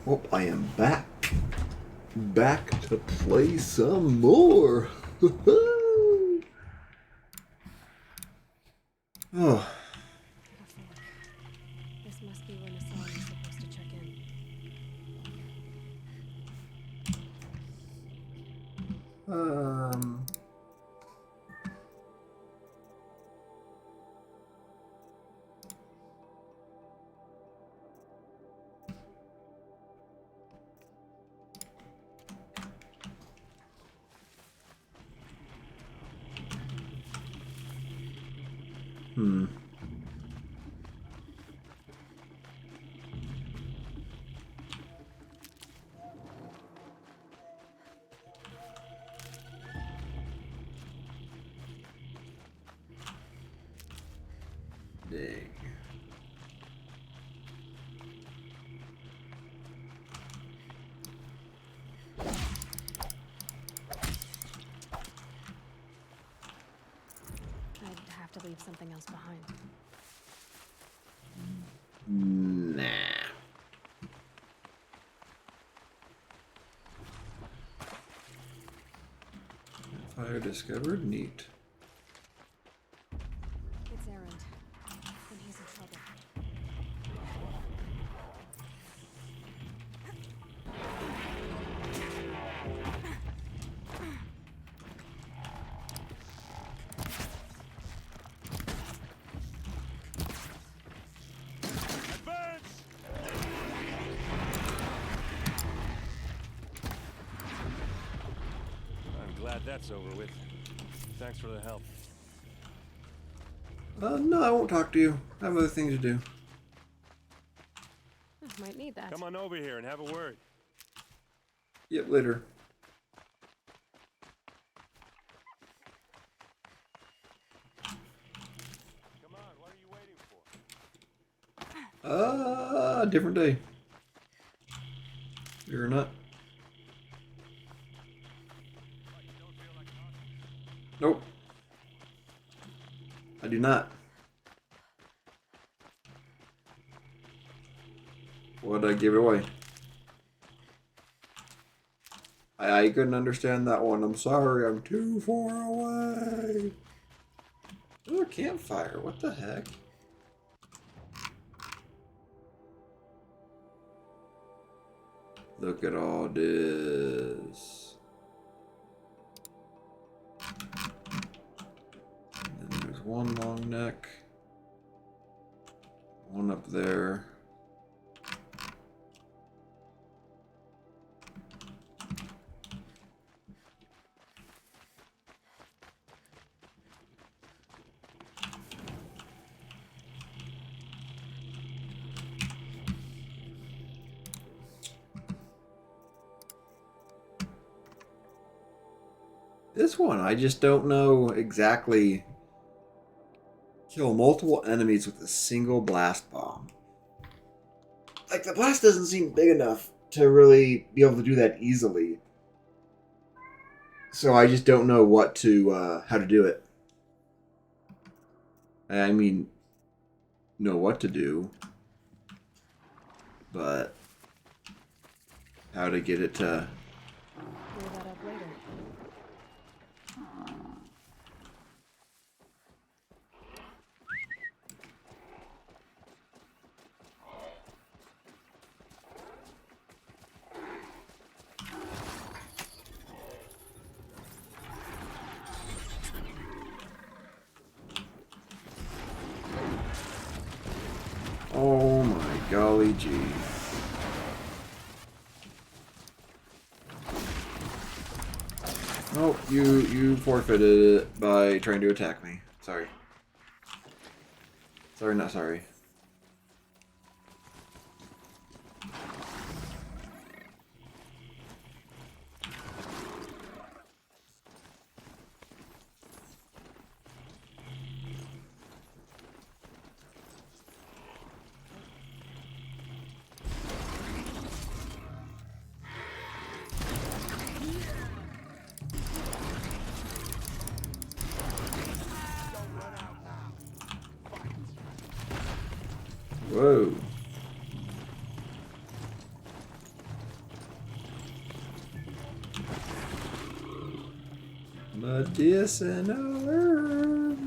Oh, I am back. Back to play some more. Oh. This must be where Nassan was supposed to check in. Dang. I'd have to leave something else behind. Nah. Fire discovered. Neat. It's Erend. And he's in trouble. I'm glad that's over with. Thanks for the help. No, I won't talk to you. I have other things to do. Might need that. Come on over here and have a word. Yep, later. Come on, what are you waiting for? Different day. You're not. Nope. I do not. What'd I give it away? I couldn't understand that one. I'm sorry. I'm too far away. Oh, a campfire. What the heck? Look at all this. And then there's one long neck. One up there. This one, I just don't know exactly. Kill multiple enemies with a single blast bomb. Like, the blast doesn't seem big enough to really be able to do that easily. So I just don't know what to, how to do it. I mean, know what to do. But how to get it to... Clear that up later. Oh my golly gee. Oh, you forfeited it by trying to attack me. Sorry. Sorry, not sorry. Whoa. Medicinal herbs.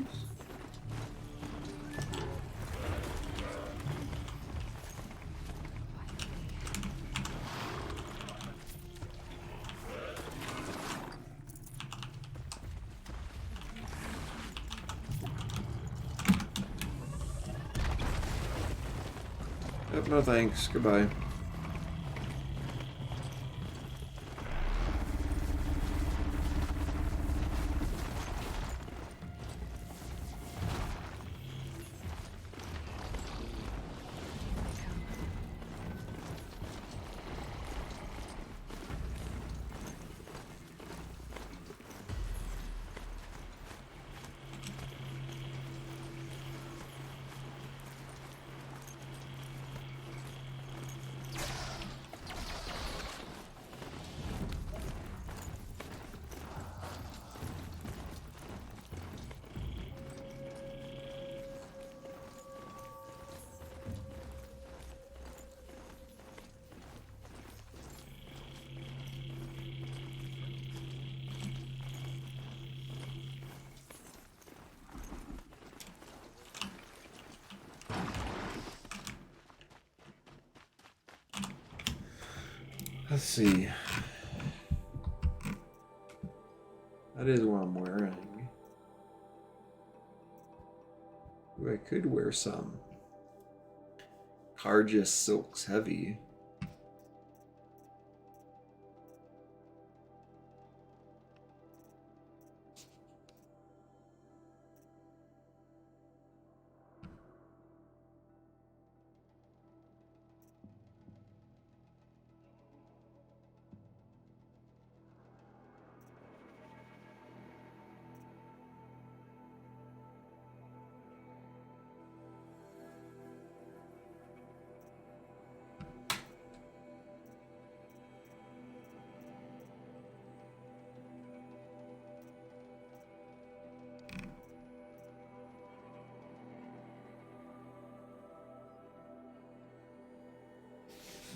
Yep, no thanks. Goodbye. Let's see. That is what I'm wearing. Ooh, I could wear some. Carja Silk's heavy.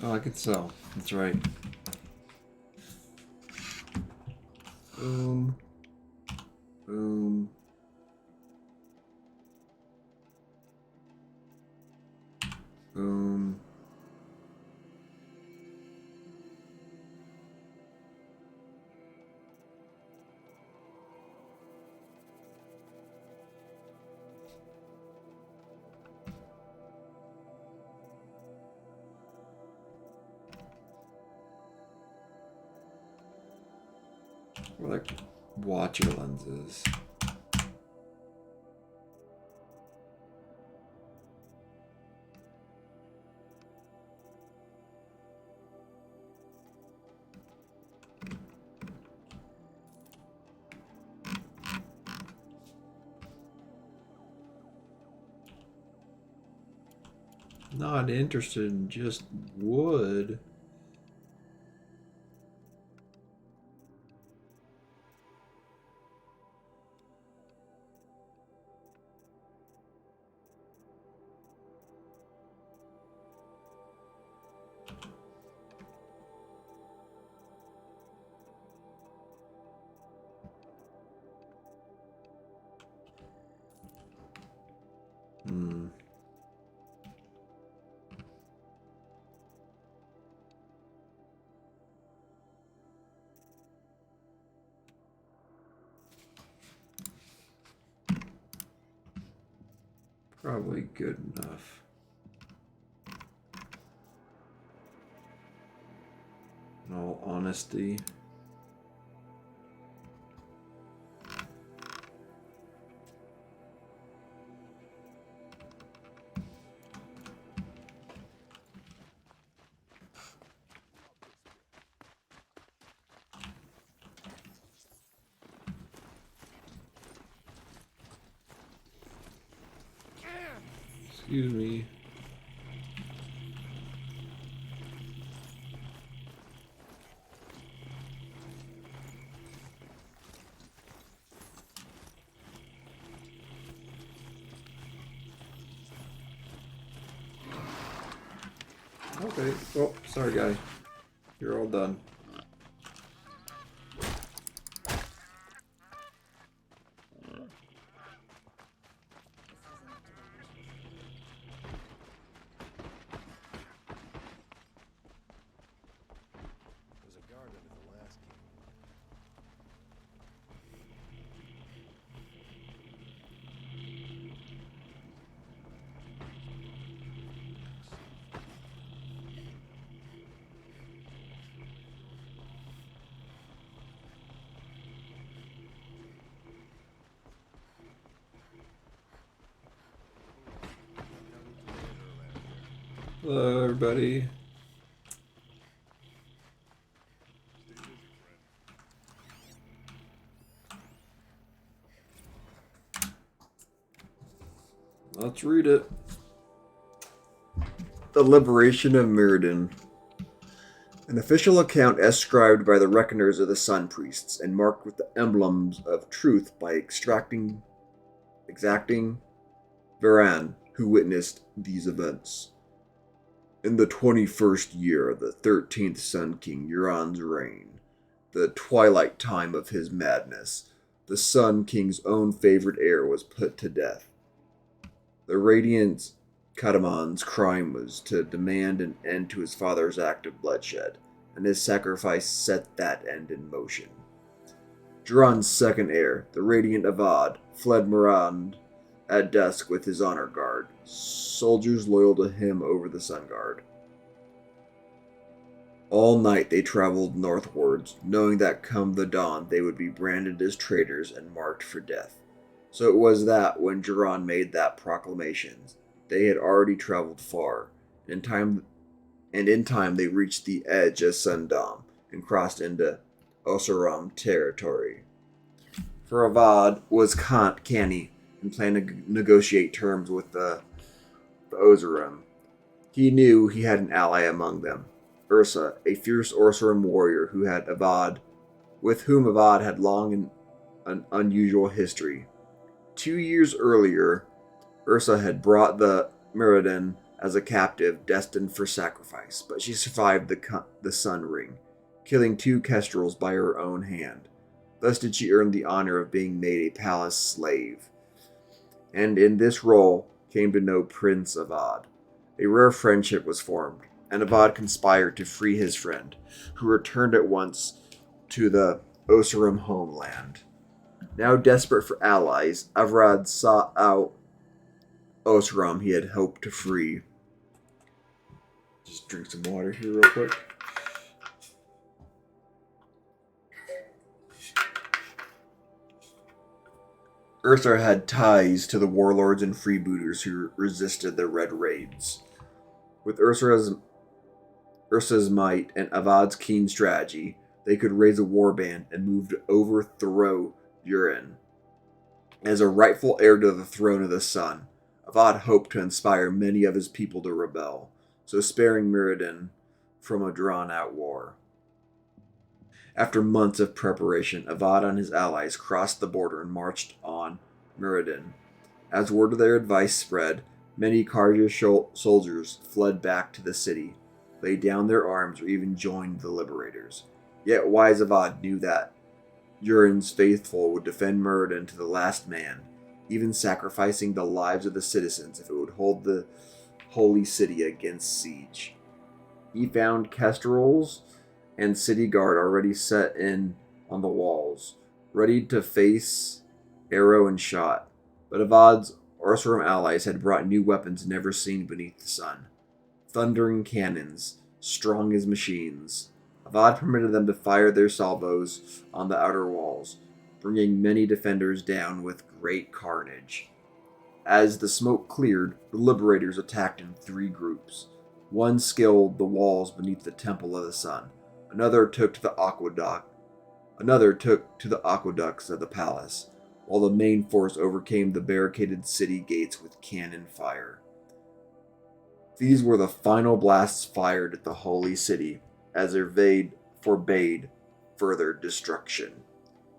Oh, I can sell. That's right. Boom. Boom. Boom. Or like watcher lenses. Not interested in just wood. Probably good enough. In all honesty. Excuse me. Okay. Oh, sorry, guy. You're all done. Hello, everybody. Let's read it. The Liberation of Mirrodin. An official account ascribed by the reckoners of the Sun Priests and marked with the emblems of truth by exacting Varan, who witnessed these events. In the 21st year of the 13th Sun King Euron's reign, the twilight time of his madness, the Sun King's own favorite heir was put to death. The Radiant Kataman's crime was to demand an end to his father's act of bloodshed, and his sacrifice set that end in motion. Duran's second heir, the Radiant Avad, fled Mirand at dusk with his honor guard, soldiers loyal to him over the Sun Guard. All night they traveled northwards, knowing that come the dawn they would be branded as traitors and marked for death. So it was that when Duran made that proclamation, they had already traveled far. In time they reached the edge of Sundom and crossed into Oseram territory. For Avad was canny and planned to negotiate terms with the Oseram. He knew he had an ally among them, Ursa, a fierce Oseram warrior with whom Avad had long an unusual history. 2 years earlier, Ursa had brought the Mirrodin as a captive destined for sacrifice, but she survived the Sun Ring, killing 2 Kestrels by her own hand. Thus did she earn the honor of being made a palace slave. And in this role came to know Prince Avad. A rare friendship was formed, and Avad conspired to free his friend, who returned at once to the Oseram homeland. Now desperate for allies, Avad sought out Oseram he had hoped to free. Just drink some water here real quick. Ursa had ties to the warlords and freebooters who resisted the Red Raids. With Ursa's might and Avad's keen strategy, they could raise a warband and move to overthrow Euron. As a rightful heir to the throne of the Sun, Avad hoped to inspire many of his people to rebel, so sparing Mirrodin from a drawn-out war. After months of preparation, Avad and his allies crossed the border and marched on Mirrodin. As word of their advice spread, many Carja soldiers fled back to the city, laid down their arms, or even joined the Liberators. Yet wise Avad knew that Euron's faithful would defend Mirrodin to the last man, even sacrificing the lives of the citizens if it would hold the holy city against siege. He found Kestrels and city guard already set in on the walls, ready to face arrow and shot. But Avad's Oseram allies had brought new weapons never seen beneath the sun. Thundering cannons, strong as machines. Avad permitted them to fire their salvos on the outer walls, bringing many defenders down with great carnage. As the smoke cleared, the Liberators attacked in 3 groups. One scaled the walls beneath the Temple of the Sun. Another took to the aqueducts of the palace, while the main force overcame the barricaded city gates with cannon fire. These were the final blasts fired at the holy city, as their forbade further destruction.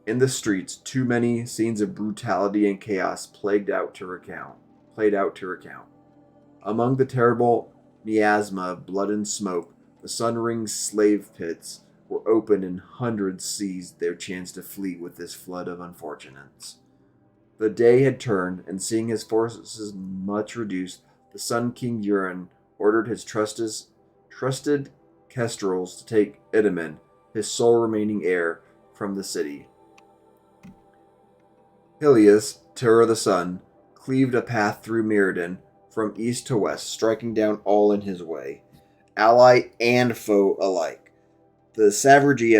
In the streets, too many scenes of brutality and chaos played out to recount. Among the terrible miasma of blood and smoke, the Sun Ring's slave pits were opened and hundreds seized their chance to flee with this flood of unfortunates. The day had turned, and seeing his forces much reduced, the Sun King Euron ordered his trusted Kestrels to take Itamen, his sole remaining heir, from the city. Helios, terror of the sun, cleaved a path through Mirrodin from east to west, striking down all in his way, ally and foe alike. The savagery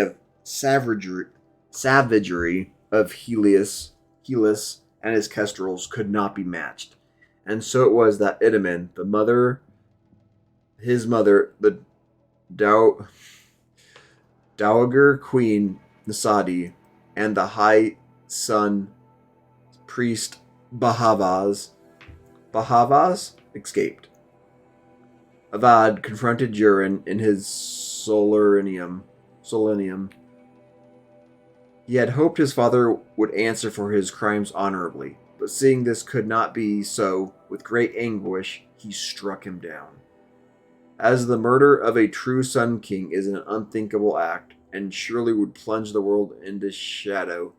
of Helios and his Kestrels could not be matched, and so it was that Itamen, the mother his mother, the Dowager Queen Nasadi, and the High Sun priest Bahavaz escaped. Avad confronted Durin in his solarium. He had hoped his father would answer for his crimes honorably, but seeing this could not be so, with great anguish, he struck him down. As the murder of a true Sun King is an unthinkable act, and surely would plunge the world into shadow,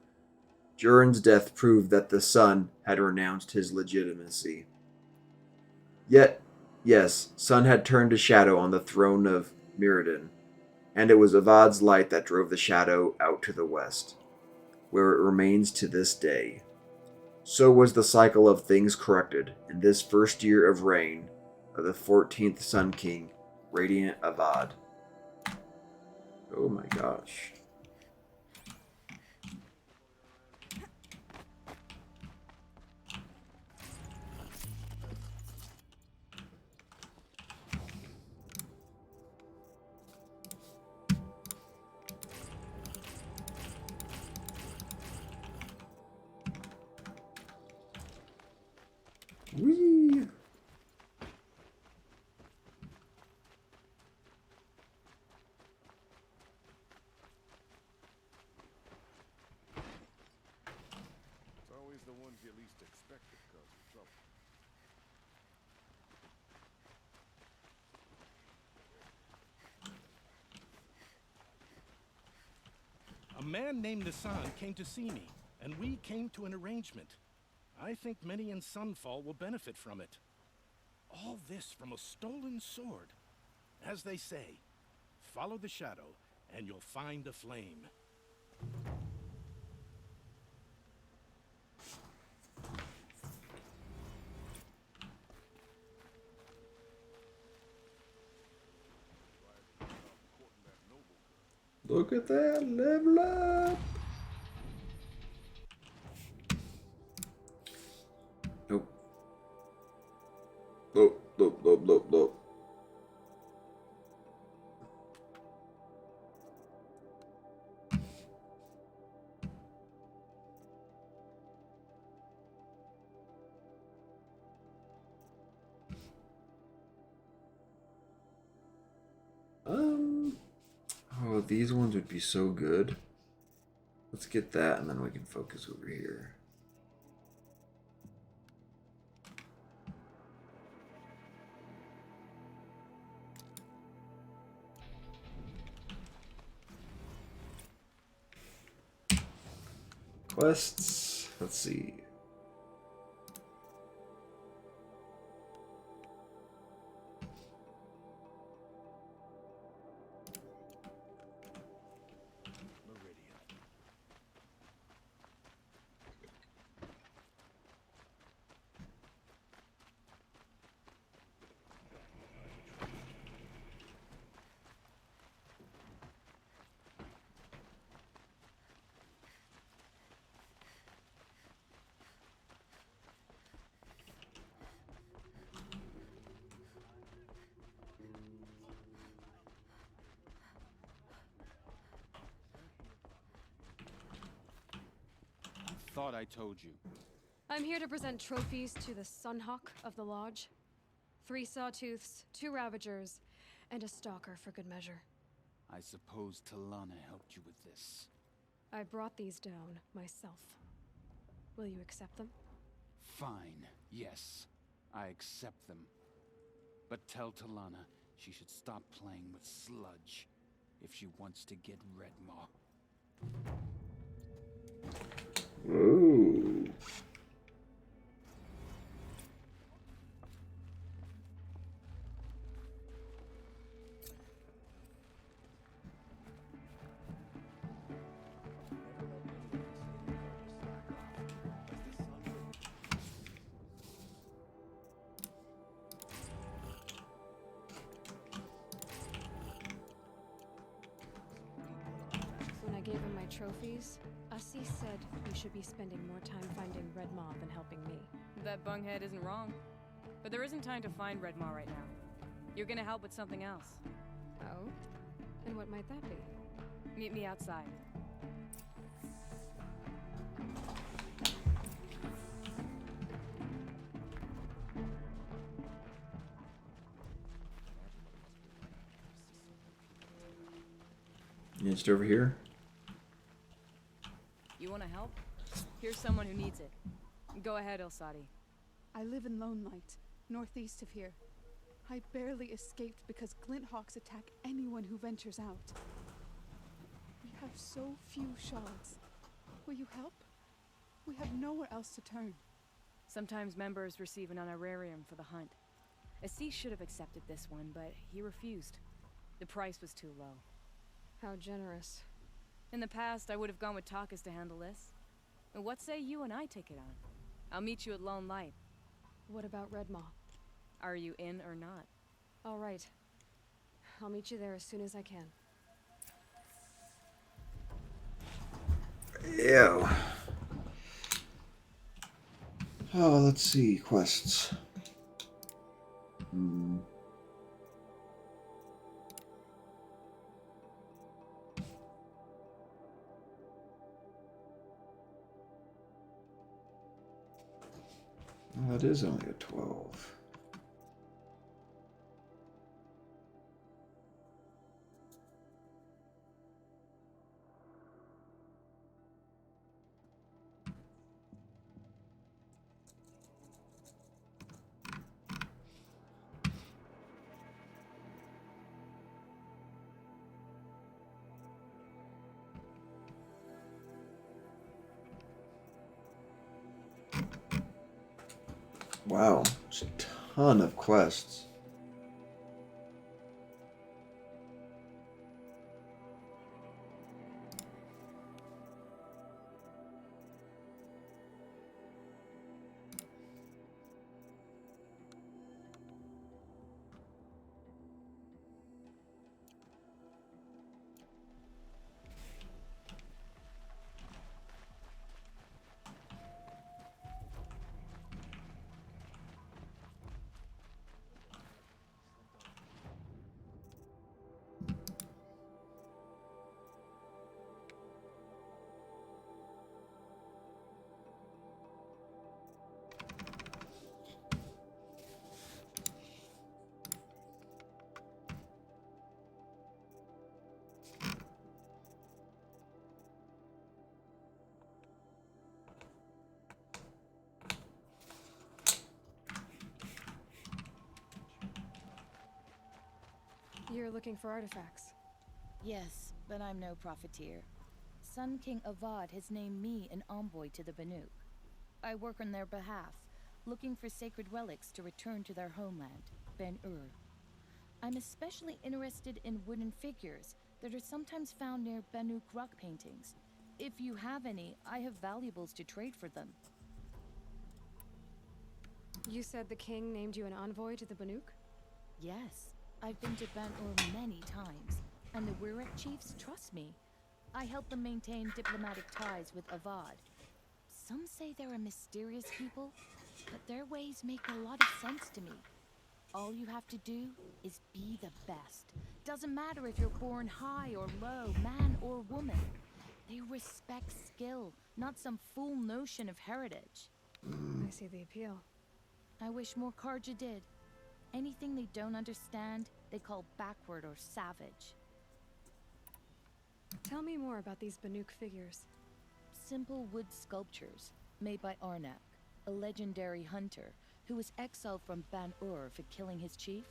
Durin's death proved that the Sun had renounced his legitimacy. Yet, yes, Sun had turned to shadow on the throne of Mirrodin, and it was Avad's light that drove the shadow out to the west, where it remains to this day. So was the cycle of things corrected in this first year of reign of the 14th Sun King, Radiant Avad. Oh my gosh. Whee! It's always the ones you least expect that cause you trouble. A man named Nassan came to see me, and we came to an arrangement. I think many in Sunfall will benefit from it. All this from a stolen sword. As they say, follow the shadow, and you'll find a flame. Look at that, level up! Nope. Nope. Oh, these ones would be so good. Let's get that and then we can focus over here. Quests, let's see. Thought I told you. I'm here to present trophies to the Sunhawk of the Lodge. 3 Sawtooths, 2 Ravagers, and a Stalker for good measure. I suppose Talana helped you with this. I brought these down myself. Will you accept them? Fine, yes. I accept them. But tell Talana she should stop playing with sludge if she wants to get Redmaw. Ooh. When I gave him my trophies, Assis said we should be spending more time finding Redmaw than helping me. That bunghead isn't wrong. But there isn't time to find Redmaw right now. You're gonna help with something else. Oh? And what might that be? Meet me outside. Just over here. You wanna help? Here's someone who needs it. Go ahead, Elsadi. I live in Lone Light, northeast of here. I barely escaped because Glinthawks attack anyone who ventures out. We have so few shards. Will you help? We have nowhere else to turn. Sometimes members receive an honorarium for the hunt. Assis should have accepted this one, but he refused. The price was too low. How generous. In the past, I would have gone with Takas to handle this. And what say you and I take it on? I'll meet you at Lone Light. What about Redmaw? Are you in or not? All right. I'll meet you there as soon as I can. Ew. Oh, let's see. Quests. Well, that is only a 12. Wow, it's a ton of quests. You're looking for artifacts. Yes, but I'm no profiteer. Sun King Avad has named me an envoy to the Banuk. I work on their behalf, looking for sacred relics to return to their homeland, Ben-Ur. I'm especially interested in wooden figures that are sometimes found near Banuk rock paintings. If you have any, I have valuables to trade for them. You said the king named you an envoy to the Banuk? Yes. I've been to Ben-Ur many times, and the Wirek chiefs trust me. I help them maintain diplomatic ties with Avad. Some say they're a mysterious people, but their ways make a lot of sense to me. All you have to do is be the best. Doesn't matter if you're born high or low, man or woman. They respect skill, not some fool notion of heritage. I see the appeal. I wish more Carja did. Anything they don't understand, they call backward or savage. Tell me more about these Banuk figures. Simple wood sculptures made by Arnak, a legendary hunter who was exiled from Ban-Ur for killing his chief.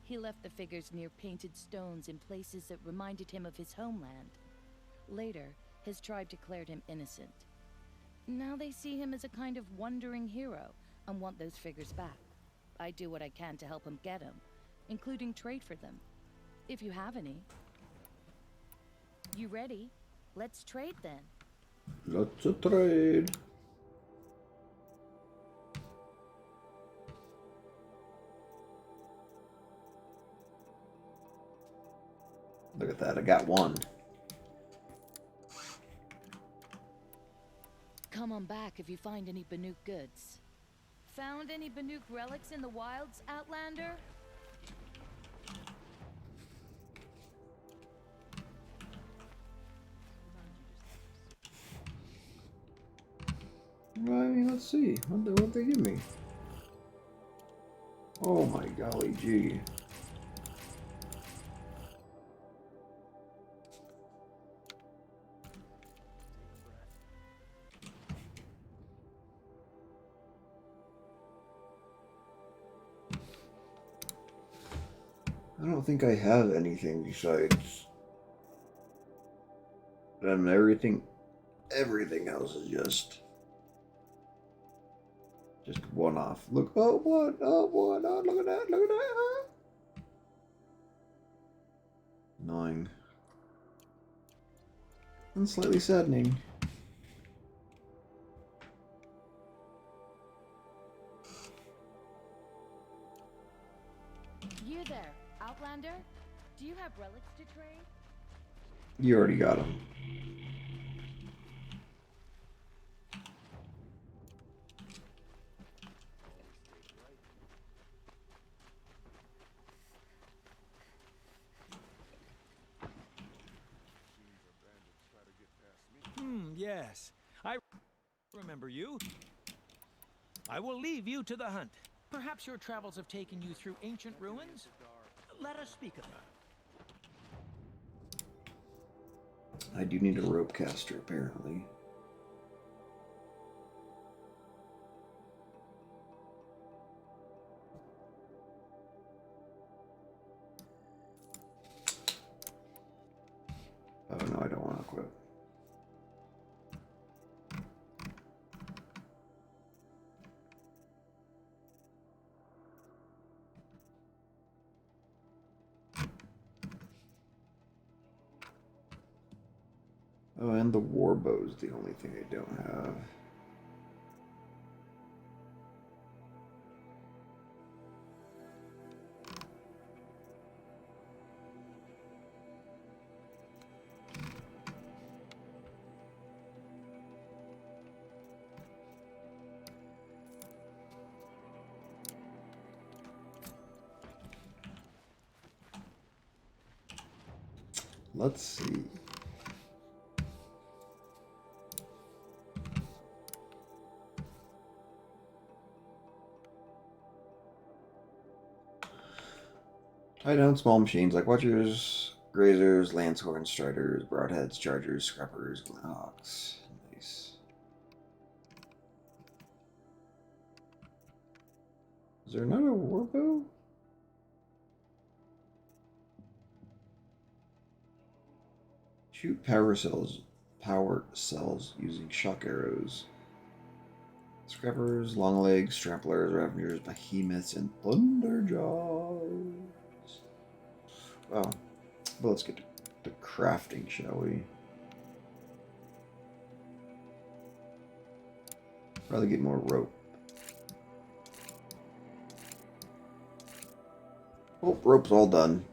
He left the figures near painted stones in places that reminded him of his homeland. Later, his tribe declared him innocent. Now they see him as a kind of wandering hero and want those figures back. I do what I can to help him get them, including trade for them. If you have any. You ready? Let's trade then. Let's trade. Look at that, I got one. Come on back if you find any Banuk goods. Found any Banuk relics in the wilds, Outlander? see. What they give me? Oh my golly gee. I don't think I have anything besides them. Everything else is just one off. Look, oh boy, oh, look at that. Annoying. And slightly saddening. You there, Outlander? Do you have relics to trade? You already got them. Yes. I remember you. I will leave you to the hunt. Perhaps your travels have taken you through ancient ruins? Let us speak of them. I do need a rope caster, apparently. Oh no, I don't want to equip. Oh, and the warbow is the only thing I don't have. Let's see. Tie down small machines like Watchers, Grazers, Lancehorns, Striders, Broadheads, Chargers, Scrappers, Glenhawks. Nice. Is there not a warbow? Shoot power cells using shock arrows. Scrappers, Longlegs, Tramplers, Ravengers, Behemoths, and Thunderjaws. Wow. Well, let's get to crafting, shall we? Rather get more rope. Oh, rope's all done.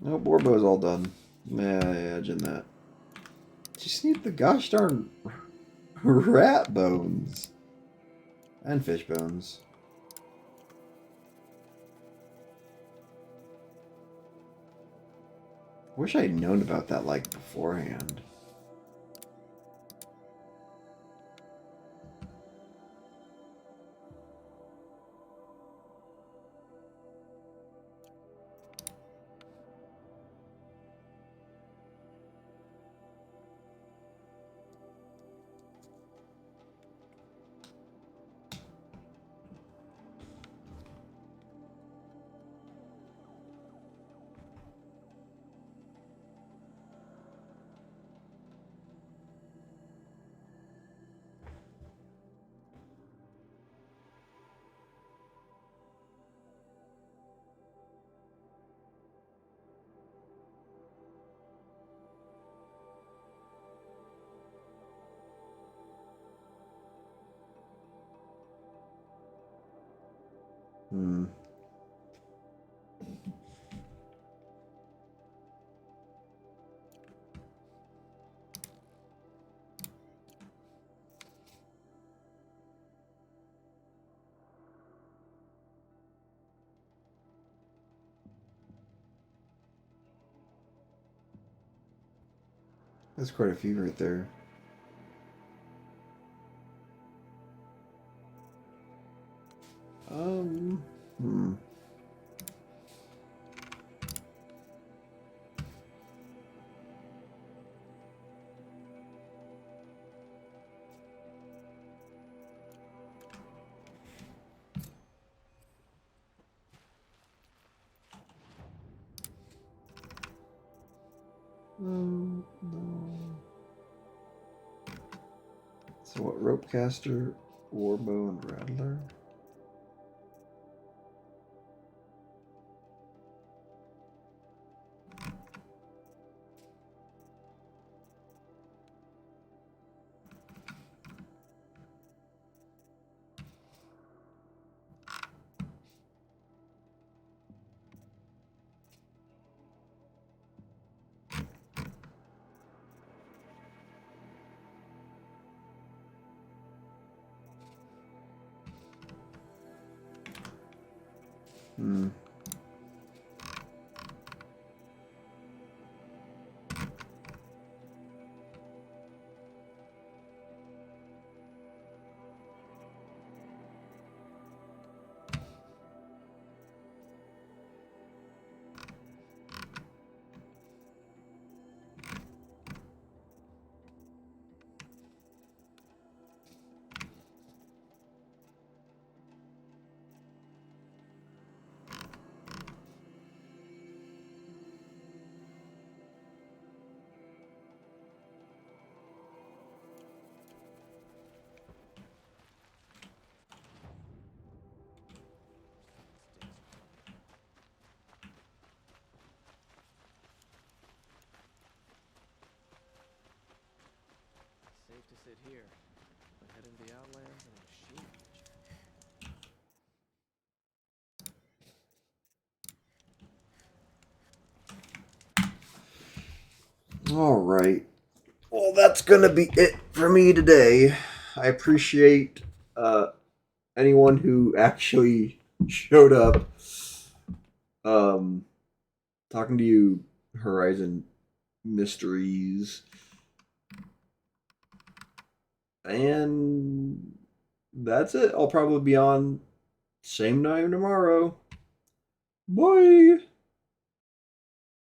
No, Borbow's all done. Yeah, imagine that. Just need the gosh darn rat bones. And fish bones. Wish I'd known about that, like, beforehand. Hmm. That's quite a few right there. Hmm. No. So what? Ropecaster, Warbow, and Rattler. Hmm. Safe to sit here, but head into the Outlands and a machine. All right. Well, that's gonna be it for me today. I appreciate anyone who actually showed up. Talking to you, Horizon Mysteries. And that's it. I'll probably be on same time tomorrow. Bye.